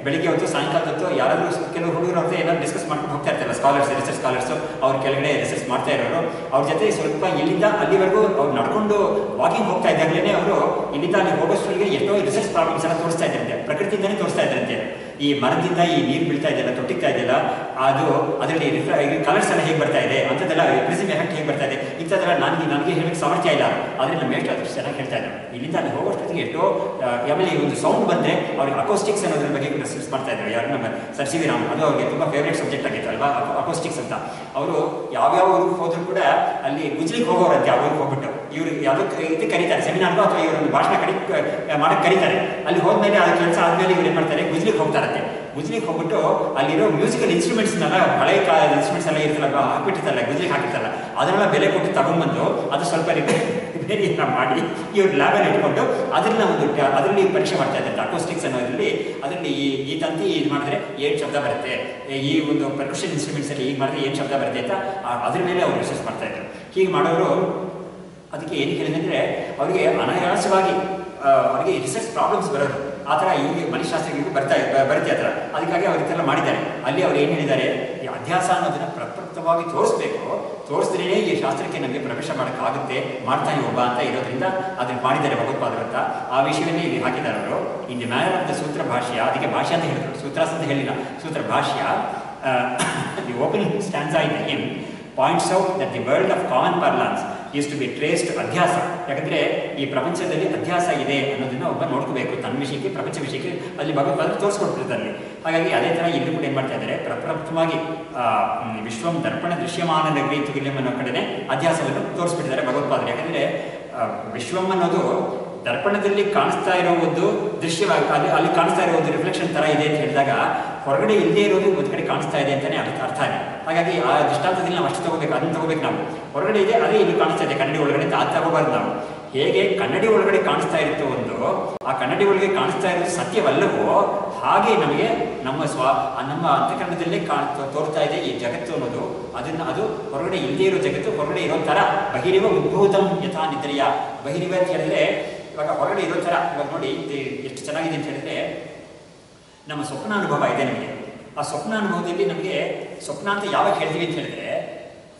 ಬೆಳಿಗ್ಗೆ ಹೊತ್ತು ಸಾಯಂಕಾಲ ಹೊತ್ತು ಯಾರಾದರೂ ಕೆಲವು ಹುಡುಗರು ಅವ್ರದ್ದು ಏನಾದ್ರು ಡಿಸ್ಕಸ್ ಮಾಡ್ಕೊಂಡು ಹೋಗ್ತಾ ಇರ್ತಾರಲ್ಲ, ರಿಸರ್ಚ್ ಸ್ಕಾಲರ್ಸು, ಅವ್ರ ಕೆಳಗಡೆ ರಿಸರ್ಚ್ ಮಾಡ್ತಾ ಇರೋರು. ಅವ್ರ ಜೊತೆ ಸ್ವಲ್ಪ ಇಲ್ಲಿಂದ ಅಲ್ಲಿವರೆಗೂ ಅವ್ರು ನಡ್ಕೊಂಡು ವಾಕಿಂಗ್ ಹೋಗ್ತಾ ಇದ್ದಾಗಲೇ ಅವರು ಇಲ್ಲಿಂದ ಅಲ್ಲಿ ಹೋಗೋಷ್ಟರಿಗೆ ಎಷ್ಟೋ ರಿಸರ್ಚ್ ಪ್ರಾಬ್ಲಮ್ಸ್ ಎಲ್ಲ ತೋರಿಸ್ತಾ ಇದ್ದಂತೆ, ಪ್ರಕೃತಿಯಿಂದನೇ ತೋರಿಸ್ತಾ ಇದ್ದಂತೆ. ಈ ಮರದಿಂದ ಈ ನೀರು ಬೀಳ್ತಾ ಇದೆಯಲ್ಲ, ತೊಟ್ಟಿಗ್ತಾ ಇದೆಯಲ್ಲ, ಅದು ಅದರಲ್ಲಿ ಕಲರ್ಸ್ ಎಲ್ಲ ಹೇಗೆ ಬರ್ತಾ ಇದೆ ಅಂಥದ್ದೆಲ್ಲ, ಪ್ರಿಸಮ್ ಎಫೆಕ್ಟ್ ಹೇಗೆ ಬರ್ತಾ ಇದೆ, ಇಂಥ ಇಂಥದ್ರ ನನಗೆ ಹೇಳಕ್ಕೆ ಸಾಮರ್ಥ್ಯ ಇಲ್ಲ, ಆದರೆ ನಮ್ಮ ಎಷ್ಟು ಅದಷ್ಟು ಚೆನ್ನಾಗಿ ಹೇಳ್ತಾ ಇದ್ದಾರೆ. ಇಲ್ಲಿಂದ ಅಲ್ಲಿ ಹೋಗೋಷ್ಟೊತ್ತಿಗೆ ಎಷ್ಟೋ ಆಮೇಲೆ ಈ ಒಂದು ಸೌಂಡ್ ಬಂದರೆ ಅವ್ರಿಗೆ ಅಕೋಸ್ಟಿಕ್ಸ್ ಅನ್ನೋದ್ರ ಬಗ್ಗೆ ಡಿಸ್ಕಸ್ ಮಾಡ್ತಾ ಇದ್ದಾರೆ. ಯಾರು ನಮ್ಮ ಸರ್ ಸಿ ವಿ ರಾಮ್, ಅದು ಅವ್ರಿಗೆ ತುಂಬ ಫೇವ್ರೇಟ್ ಸಬ್ಜೆಕ್ಟ್ ಆಗಿತ್ತು ಅಲ್ವಾ ಅಕೋಸ್ಟಿಕ್ಸ್ ಅಂತ. ಅವರು ಯಾವ್ಯಾವ ಊರಿಗೆ ಹೋದ್ರು ಕೂಡ ಅಲ್ಲಿ ಗುಜ್ಲಿಗೆ ಹೋಗೋರಂತೆ, ಯಾವ ಊರಿಗೆ ಹೋಗ್ಬಿಟ್ಟು ಇವರು ಯಾವುದಕ್ಕೆ ಇದು ಕರೀತಾರೆ ಸೆಮಿನಾರ್ಗೋ ಅಥವಾ ಇವರೊಂದು ಭಾಷಣ ಮಾಡಕ್ಕೆ ಕರೀತಾರೆ. ಅಲ್ಲಿ ಹೋದ್ಮೇಲೆ ಅದು ಕೆಲಸ ಆದಮೇಲೆ ಇವ್ರು ಏನು ಮಾಡ್ತಾರೆ, ಗುಜ್ಲಿಗೆ ಹೋಗ್ತಾರಂತೆ. ಗುಜ್ಲಿಗೆ ಹೋಗ್ಬಿಟ್ಟು ಅಲ್ಲಿರೋ ಮ್ಯೂಸಿಕಲ್ ಇನ್ಸ್ಟ್ರೂಮೆಂಟ್ಸ್ನೆಲ್ಲ ಹಳೆ ಕಾಲದ ಇನ್ಸ್ಟ್ರೂಮೆಂಟ್ಸ್ ಎಲ್ಲ ಇರ್ತಲ್ಲ ಹಾಕ್ಬಿಟ್ಟಿರ್ತಾರಲ್ಲ ಗುಜ್ಲಿಗೆ ಹಾಕಿರ್ತಾರಲ್ಲ, ಅದನ್ನೆಲ್ಲ ಬೆಲೆ ಕೊಟ್ಟು ತಗೊಂಡ್ಬಂದು ಅದು ಸ್ವಲ್ಪ ಬೇರೆ ಮಾಡಿ ಇವ್ರು ಲ್ಯಾಬಲ್ಲಿ ಇಟ್ಕೊಂಡು ಅದನ್ನ ಅದರಲ್ಲಿ ಪರೀಕ್ಷೆ ಮಾಡ್ತಾ ಇದ್ದಾರೆ. ಅಕೋಸ್ಟಿಕ್ಸ್ ಅನ್ನೋದ್ರಲ್ಲಿ ಅದರಲ್ಲಿ ಈ ತಂತಿ ಇದು ಮಾಡಿದ್ರೆ ಏನು ಶಬ್ದ ಬರುತ್ತೆ, ಈ ಒಂದು ಪರ್ಕಷನ್ ಇನ್ಸ್ಟ್ರೂಮೆಂಟ್ಸಲ್ಲಿ ಈಗ ಮಾಡಿದ್ರೆ ಏನು ಶಬ್ದ ಬರುತ್ತೆ ಅಂತ ಅದ್ರ ಮೇಲೆ ಅವ್ರು ರಿಸರ್ಚ್ ಮಾಡ್ತಾ ಇದ್ರು. ಹೀಗೆ ಮಾಡೋರು ಅದಕ್ಕೆ ಏನು ಹೇಳಿದಂದರೆ ಅವರಿಗೆ ಅನಾಯಾಸವಾಗಿ ಅವರಿಗೆ ರಿಸರ್ಚ್ ಪ್ರಾಬ್ಲಮ್ಸ್ ಬರೋದು ಆ ಥರ ಇವ್ರಿಗೆ ಮನುಷ್ಯಶಾಸ್ತ್ರಗಳಿಗೂ ಬರುತ್ತೆ ಆ ಥರ. ಅದಕ್ಕಾಗಿ ಅವ್ರ ಇದೆಲ್ಲ ಮಾಡಿದ್ದಾರೆ. ಅಲ್ಲಿ ಅವ್ರು ಏನು ಹೇಳಿದ್ದಾರೆ, ಈ ಅಧ್ಯಾಸ ಅನ್ನೋದನ್ನು ಪ್ರಪ್ರಥಮವಾಗಿ ತೋರಿಸಿದ್ರೇ ಈ ಶಾಸ್ತ್ರಕ್ಕೆ ನಮಗೆ ಪ್ರವೇಶ ಮಾಡೋಕ್ಕಾಗುತ್ತೆ, ಮಾಡ್ತಾನೆ ಒಬ್ಬ ಅಂತ ಇರೋದ್ರಿಂದ ಅದನ್ನು ಮಾಡಿದ್ದಾರೆ ಭಗವತ್ಪಾದರು ಅಂತ. ಆ ವಿಷಯವನ್ನೇ ಇಲ್ಲಿ ಹಾಕಿದ್ದಾರೆ ಅವರು. In the manner of the ಸೂತ್ರ ಭಾಷ್ಯ, ಅದಕ್ಕೆ ಭಾಷ್ಯ ಅಂತ ಹೇಳಿದ್ರು, ಸೂತ್ರಾಸ್ ಅಂತ ಹೇಳಿಲ್ಲ, Sutra Bhashya. The opening stanza in the hymn points out that the world of common parlance is to be traced adhyasa. ಯಾಕಂದರೆ ಈ ಪ್ರಪಂಚದಲ್ಲಿ ಅಧ್ಯಾಸ ಇದೆ ಅನ್ನೋದನ್ನು ಒಬ್ಬ ನೋಡ್ಕೋಬೇಕು, ತನ್ನ ವಿಷಯಕ್ಕೆ ಪ್ರಪಂಚ ವಿಷಯಕ್ಕೆ ಅಲ್ಲಿ ಭಗವತ್ಪಾದರು ತೋರಿಸ್ಕೊಡ್ತಿರ್ತಾರೆ. ಹಾಗಾಗಿ ಅದೇ ಥರ ಇಲ್ಲೂ ಕೂಡ ಏನು ಮಾಡ್ತಾ ಇದ್ದಾರೆ, ಪ್ರಪ್ರಥಮವಾಗಿ ವಿಶ್ವಂ ದರ್ಪಣ ದೃಶ್ಯಮಾನ ನಗರೀತುಗಿಲ್ಯಂ ಅನ್ನೋ ಕಡೆನೇ ಅಧ್ಯಾಸವನ್ನು ತೋರಿಸ್ಬಿಟ್ಟಿದ್ದಾರೆ ಭಗವತ್ಪಾದರು. ಯಾಕಂದರೆ ವಿಶ್ವಂ ಅನ್ನೋದು ದರ್ಪಣದಲ್ಲಿ ಕಾಣಿಸ್ತಾ ಇರೋ ಒಂದು ದೃಶ್ಯವಾಗಿ ಅಲ್ಲಿ ಕಾಣಿಸ್ತಾ ಇರೋ ಒಂದು ರಿಫ್ಲೆಕ್ಷನ್ ಥರ ಇದೆ ಅಂತ ಹೇಳಿದಾಗ ಹೊರಗಡೆ ಇಲ್ಲದೇ ಇರೋದು ಒಂದು ಕಡೆ ಕಾಣಿಸ್ತಾ ಇದೆ ಅಂತಲೇ ಅರ್ಥ ಆಗಿದೆ. ಹಾಗಾಗಿ ಆ ದೃಷ್ಟಾಂತದಲ್ಲಿ ನಾವು ಅಷ್ಟು ತಗೋಬೇಕು, ಅದನ್ನು ತಗೋಬೇಕು. ನಾವು ಹೊರಗಡೆ ಇದೆ ಅದೇ ಇಲ್ಲಿ ಕಾಣಿಸ್ತಾ ಇದೆ ಕನ್ನಡಿ ಒಳಗಡೆ ಅಂತ ಅದು ತಗೋಬಾರ್ದು. ನಾವು ಹೇಗೆ ಕನ್ನಡಿ ಒಳಗಡೆ ಕಾಣಿಸ್ತಾ ಇರುತ್ತೋ ಒಂದು, ಆ ಕನ್ನಡಿ ಒಳಗೆ ಕಾಣಿಸ್ತಾ ಇರೋದು ಸತ್ಯವಲ್ಲವೋ ಹಾಗೆ ನಮಗೆ ನಮ್ಮ ಅಂತಃಕರಣದಲ್ಲೇ ತೋರ್ತಾ ಇದೆ ಈ ಜಗತ್ತು ಅನ್ನೋದು. ಅದು ಹೊರಗಡೆ ಇಲ್ಲದೇ ಇರೋ ಜಗತ್ತು, ಹೊರಗಡೆ ಇರೋ ಥರ ಬಹಿರಿವ ಉದ್ಭೂತಂ ಯಥಾ ನಿದ್ರೆಯ. ಬಹಿರಿವ ಅಂತ ಹೇಳಿದ್ರೆ ಇವಾಗ ಹೊರಗಡೆ ಇರೋ ಥರ. ಇವಾಗ ನೋಡಿ ಎಷ್ಟು ಚೆನ್ನಾಗಿದೆ ಅಂತ ಹೇಳಿದ್ರೆ, ನಮ್ಮ ಸ್ವಪ್ನ ಅನುಭವ ಇದೆ ನಮಗೆ. ಆ ಸ್ವಪ್ನ ಅನುಭವದಲ್ಲಿ ನಮಗೆ ಸ್ವಪ್ನ ಅಂತ ಯಾವಾಗ ಹೇಳ್ತೀವಿ ಅಂತ ಹೇಳಿದ್ರೆ,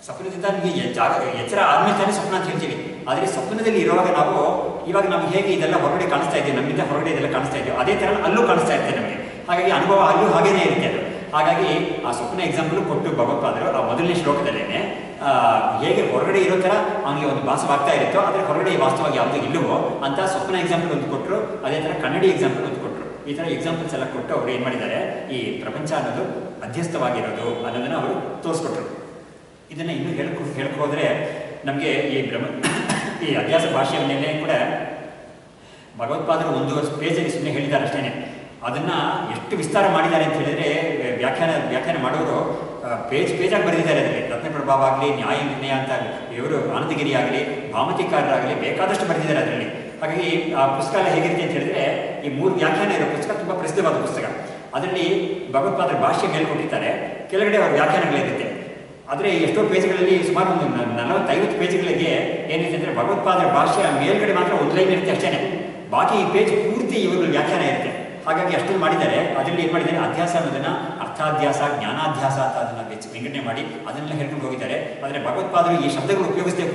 ಸ್ವಪ್ನದಿಂದ ನಮಗೆ ಎಚ್ಚರ ಆದ್ಮೇಲೆ ತಾನೇ ಸ್ವಪ್ನ ಅಂತ ಹೇಳ್ತೀವಿ. ಆದರೆ ಸ್ವಪ್ನದಲ್ಲಿ ಇರುವಾಗ ಇವಾಗ ನಾವು ಹೇಗೆ ಇದೆಲ್ಲ ಹೊರಗಡೆ ಕಾಣಿಸ್ತಾ ಇದ್ದೀವಿ, ನಮ್ಮಿಂದ ಹೊರಗಡೆ ಇದೆಲ್ಲ ಕಾಣಿಸ್ತಾ ಇದ್ದೀವಿ, ಅದೇ ಥರ ಅಲ್ಲೂ ಕಾಣಿಸ್ತಾ ಇರ್ತೇವೆ ನಮಗೆ. ಹಾಗಾಗಿ ಅನುಭವ ಅಲ್ಲೂ ಹಾಗೇನೇ ಇರುತ್ತೆ ಅದು. ಹಾಗಾಗಿ ಆ ಸ್ವಪ್ನ ಎಕ್ಸಾಂಪಲ್ ಕೊಟ್ಟು ಭಗವತ್ಪಾದರು ಆ ಮೊದಲನೇ ಶ್ಲೋಕದಲ್ಲೇನೆ ಹೇಗೆ ಹೊರಗಡೆ ಇರೋ ಥರ ಅವನಿಗೆ ಒಂದು ಭಾಸವಾಗ್ತಾ ಇರುತ್ತೋ, ಆದರೆ ಹೊರಗಡೆ ವಾಸ್ತವವಾಗಿ ಯಾವುದೂ ಇಲ್ಲವೋ ಅಂತ ಸ್ವಪ್ನ ಎಕ್ಸಾಂಪಲ್ ಒಂದು ಕೊಟ್ಟರು. ಅದೇ ಥರ ಕನ್ನಡಿ ಎಕ್ಸಾಂಪಲ್ ಒಂದು ಕೊಟ್ಟರು. ಈ ಥರ ಎಕ್ಸಾಂಪಲ್ಸ್ ಎಲ್ಲ ಕೊಟ್ಟು ಅವರು ಏನು ಮಾಡಿದ್ದಾರೆ, ಈ ಪ್ರಪಂಚ ಅನ್ನೋದು ಅಧ್ಯಸ್ಥವಾಗಿರೋದು ಅನ್ನೋದನ್ನು ಅವರು ತೋರಿಸ್ಕೊಟ್ರು. ಇದನ್ನು ಇನ್ನೂ ಹೇಳ್ಕೋದ್ರೆ ನಮಗೆ ಈ ಅಧ್ಯಾಸ ಭಾಷೆಯನ್ನೇ ಕೂಡ ಭಗವತ್ಪಾದರು 1 ಪೇಜಲ್ಲಿ ಸುಮ್ಮನೆ ಹೇಳಿದ್ದಾರೆ ಅಷ್ಟೇ. ಅದನ್ನು ಎಷ್ಟು ವಿಸ್ತಾರ ಮಾಡಿದ್ದಾರೆ ಅಂತ ಹೇಳಿದರೆ, ವ್ಯಾಖ್ಯಾನ ಮಾಡೋರು ಪೇಜಾಗಿ ಬರೆದಿದ್ದಾರೆ. ಅದರಲ್ಲಿ ರತ್ನಪ್ರಭಾವ ಆಗಲಿ, ನ್ಯಾಯ ನಿರ್ಣಯ ಅಂತ ಇವರು ಆನಂದಗಿರಿ ಆಗಲಿ, ಭಾಮತಿಕಾರರಾಗಲಿ ಬೇಕಾದಷ್ಟು ಬರೆದಿದ್ದಾರೆ ಅದರಲ್ಲಿ. ಹಾಗಾಗಿ ಆ ಪುಸ್ತಕ ಎಲ್ಲ ಹೇಗಿರುತ್ತೆ ಅಂತ ಹೇಳಿದ್ರೆ, ಈ 3 ವ್ಯಾಖ್ಯಾನ ಇರೋ ಪುಸ್ತಕ ತುಂಬ ಪ್ರಸಿದ್ಧವಾದ ಪುಸ್ತಕ. ಅದರಲ್ಲಿ ಭಗವತ್ಪಾದರ ಭಾಷೆ ಮೇಲ್ಕೊಟ್ಟಿದ್ದಾರೆ, ಕೆಳಗಡೆ ಅವರ ವ್ಯಾಖ್ಯಾನಗಳಿರುತ್ತೆ. ಆದರೆ ಎಷ್ಟೋ ಪೇಜ್ಗಳಲ್ಲಿ ಸುಮಾರು ಒಂದು 40-50 ಪೇಜ್ಗಳಿಗೆ ಏನಿದೆ ಅಂದರೆ ಭಗವತ್ಪಾದರ ಭಾಷೆಯ ಮೇಲ್ಗಡೆ ಮಾತ್ರ ಒಂದು ಲೈನ್ ಇರುತ್ತೆ ಅಷ್ಟೇ. ಬಾಕಿ ಈ ಪೇಜ್ ಪೂರ್ತಿ ಇವುಗಳ ವ್ಯಾಖ್ಯಾನ ಇರುತ್ತೆ. ಹಾಗಾಗಿ ಅಷ್ಟೊಂದು ಮಾಡಿದ್ದಾರೆ. ಅದರಲ್ಲಿ ಏನು ಮಾಡಿದ್ದಾರೆ, ಅಧ್ಯಾಸ ಅನ್ನೋದನ್ನು ಅರ್ಥಾಧ್ಯಾಸ, ಜ್ಞಾನಾಧ್ಯಾಸ ಅಂತ ಅದನ್ನು ವಿಂಗಡಣೆ ಮಾಡಿ ಅದನ್ನೆಲ್ಲ ಹೇಳ್ಕೊಂಡು ಹೋಗಿದ್ದಾರೆ. ಆದರೆ ಭಗವತ್ಪಾದರು ಈ ಶಬ್ದಗಳು ಉಪಯೋಗಿಸದೆ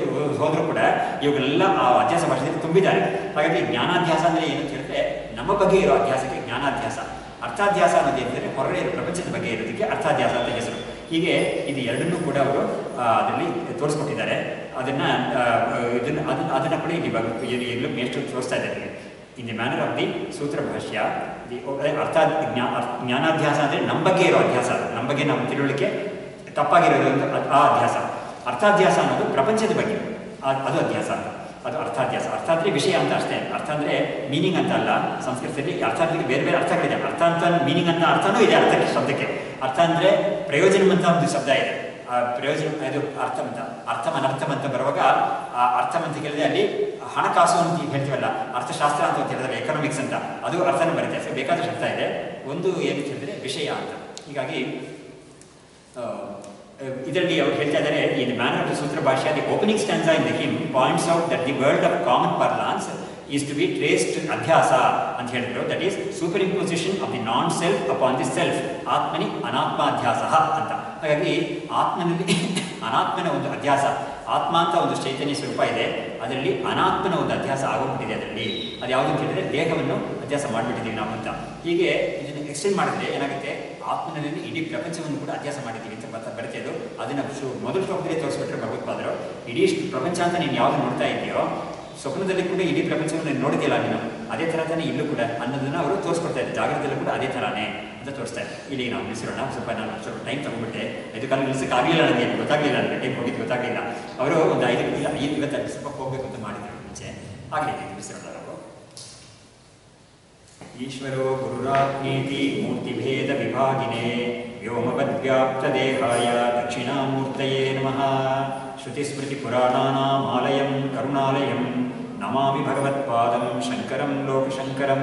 ಹೋದರೂ ಕೂಡ ಇವುಗಳೆಲ್ಲ ಆ ಅಧ್ಯಾಸ ಭಾಷೆಯಲ್ಲಿ ತುಂಬಿದ್ದಾರೆ. ಹಾಗಾಗಿ ಜ್ಞಾನಾಧ್ಯಾಸ ಅಂದರೆ ಏನು ಅಂತ ಹೇಳಿದ್ರೆ, ನಮ್ಮ ಬಗ್ಗೆ ಇರೋ ಅಧ್ಯಾಸಕ್ಕೆ ಜ್ಞಾನಾಧ್ಯಾಸ. ಅರ್ಥಾಧ್ಯಾಸ ಅನ್ನೋದು ಏನಂದರೆ ಹೊರಗಡೆ ಇರೋ ಪ್ರಪಂಚದ ಬಗ್ಗೆ ಇರೋದಕ್ಕೆ ಅರ್ಥಾಧ್ಯಾಸ ಅಂತ ಹೆಸರು. ಹೀಗೆ ಇದು ಎರಡನ್ನೂ ಕೂಡ ಅವರು ಅದರಲ್ಲಿ ತೋರಿಸ್ಕೊಟ್ಟಿದ್ದಾರೆ. ಅದನ್ನು ಕೂಡ ಇಲ್ಲಿ ಎಲ್ಲೂ ಎಷ್ಟು ತೋರಿಸ್ತಾ ಇದ್ದಾರೆ. In the manner of the ಸೂತ್ರ ಭಾಷ್ಯ, ಜ್ಞಾನಾಧ್ಯಾಸ ಅಂದರೆ ನಮ್ಮ ಬಗ್ಗೆ ಇರೋ ಅಧ್ಯಾಸ, ನಮ್ಮ ಬಗ್ಗೆ ನಮ್ಮ ತಿಳುವಳಿಕೆ ತಪ್ಪಾಗಿರೋದು ಅಂತ ಆ ಅಧ್ಯಾಸ. ಅರ್ಥಾಧ್ಯಾಸ ಅನ್ನೋದು ಪ್ರಪಂಚದ ಬಗ್ಗೆ, ಅದು ಅಧ್ಯಾಸ ಅಂತ. ಅದು ಅರ್ಥಾಧ್ಯಾಸ. ಅರ್ಥ ಅಂದರೆ ವಿಷಯ ಅಂತ ಅಷ್ಟೇ. ಅರ್ಥ ಅಂದರೆ ಮೀನಿಂಗ್ ಅಂತ ಅಲ್ಲ. ಸಂಸ್ಕೃತದಲ್ಲಿ ಅರ್ಥಕ್ಕೆ ಬೇರೆ ಬೇರೆ ಅರ್ಥಗಳಿದೆ. ಅರ್ಥ ಅಂತ ಮೀನಿಂಗ್ ಅಂತ ಅರ್ಥನೂ ಇದೆ ಅರ್ಥಕ್ಕೆ, ಶಬ್ದಕ್ಕೆ. ಅರ್ಥ ಅಂದರೆ ಪ್ರಯೋಜನ ಅಂತ ಒಂದು ಶಬ್ದ ಇದೆ. ಪ್ರಯೋಜನ ಇದು ಅರ್ಥವಂತ, ಅನರ್ಥಮ್ ಅಂತ ಬರುವಾಗ ಆ ಅರ್ಥಮ್ ಅಂತ ಕೇಳಿದ್ರೆ ಅಲ್ಲಿ ಹಣಕಾಸು ಅಂತ ಹೇಳ್ತೀವಲ್ಲ, ಅರ್ಥಶಾಸ್ತ್ರ ಅಂತ ಹೇಳಿದ್ರೆ ಎಕನಾಮಿಕ್ಸ್ ಅಂತ, ಅದು ಅರ್ಥನ ಬರುತ್ತೆ. ಸೊ ಬೇಕಾದ ಶಬ್ದ ಇದೆ. ಒಂದು ಏನು ಹೇಳಿದ್ರೆ ವಿಷಯ ಅಂತ. ಹೀಗಾಗಿ ಇದರಲ್ಲಿ ಅವರು ಹೇಳ್ತಾ ಇದ್ದಾರೆ, ಇನ್ manner of the Sutra Bhashya, the opening stanza in the hymn points out that the world of common parlance is to be traced adhyasa ಅಂತ ಹೇಳಿದ್ರು. That is superimposition of the non self upon the self, atmani anatmadhyasa ಅಂತ. ಹಾಗಾಗಿ ಆತ್ಮನಲ್ಲಿ ಅನಾತ್ಮನ ಒಂದು ಅಧ್ಯಾಸ, ಆತ್ಮ ಅಂತ ಒಂದು ಚೈತನ್ಯ ಸ್ವರೂಪ ಇದೆ, ಅದರಲ್ಲಿ ಅನಾತ್ಮನ ಒಂದು ಅಧ್ಯಾಸ ಆಗೋಗ್ಬಿಟ್ಟಿದೆ. ಅದರಲ್ಲಿ ಅದು ಯಾವುದು ಅಂತ ಹೇಳಿದ್ರೆ ದೇಹವನ್ನು ಅಭ್ಯಾಸ ಮಾಡಿಬಿಟ್ಟಿದ್ದೀವಿ ನಾವು ಅಂತ. ಹೀಗೆ ಇದನ್ನು ಎಕ್ಸ್ಟೆಂಡ್ ಮಾಡಿದ್ರೆ ಏನಾಗುತ್ತೆ, ಆತ್ಮನಲ್ಲಿ ಇಡೀ ಪ್ರಪಂಚವನ್ನು ಕೂಡ ಅಭ್ಯಾಸ ಮಾಡಿದ್ದೀವಿ ಅಂತ ಬರುತ್ತೆ. ಅದು ಅದನ್ನು ಮೊದಲು ಶ್ಲೋಕದಲ್ಲಿ ತೋರಿಸ್ಬಿಟ್ರೆ ಭಗವತ್ಪಾದರು ಇಡೀ ಪ್ರಪಂಚ ಅಂತ ನೀನು ಯಾವುದು ನೋಡ್ತಾ ಇದೆಯೋ, ಸ್ವಪ್ನದಲ್ಲಿ ಕೂಡ ಇಡೀ ಪ್ರಪಂಚವನ್ನು ನೀನು ನೋಡಿದ್ಯಲ್ಲ ನೀನು, ಅದೇ ಥರ ತಾನೇ ಇಲ್ಲೂ ಕೂಡ ಅನ್ನೋದನ್ನು ಅವರು ತೋರಿಸ್ಕೊಡ್ತಾ ಇದ್ದಾರೆ. ಜಾಗೃತದಲ್ಲೂ ಕೂಡ ಅದೇ ಥರನೇ ಅಂತ ತೋರಿಸ್ತಾ ಇದ್ದಾರೆ. ಇಲ್ಲಿ ನಾವು ನಿಲ್ಲಿಸಿರೋಣ. ಸ್ವಲ್ಪ ಟೈಮ್ ತಗೊಂಡ್ಬಿಟ್ಟೆ, 5 ಕಾಲ ನಿಲ್ಲಿಸೋಕ್ಕಾಗಲಿಲ್ಲ ನನಗೆ, ಗೊತ್ತಾಗಲಿಲ್ಲ ನನಗೆ, ಟೈಮ್ ಹೋಗಿದ್ದು ಗೊತ್ತಾಗಲಿಲ್ಲ. ಅವರು ಒಂದು 5 ಸ್ವಲ್ಪ ಹೋಗಬೇಕು ಅಂತ ಮಾಡಿದ್ರು ಮುಂಚೆ, ಆಗಲಿ ನಿಲ್ಲಿಸಿರೋಣ ನಾವು. ಈಶ್ವರೋ ಗುರುರಾತ್ಮೇತಿ ಮೂರ್ತಿಭೇದ ವಿಭಾಗಿನೇ ವ್ಯೋಮವದ್ವ್ಯಾಪ್ತದೇಹಾಯ ದಕ್ಷಿಣಾಮೂರ್ತಯೇ ನಮಃ. ಶ್ರುತಿಸ್ಮೃತಿಪುರಾಣಾನಾಮಾಲಯಂ ಕರುಣಾಲಯಂ ನಮಾಮಿ ಭಗವತ್ಪಾದಂ ಶಂಕರಂ ಲೋಕಶಂಕರಂ.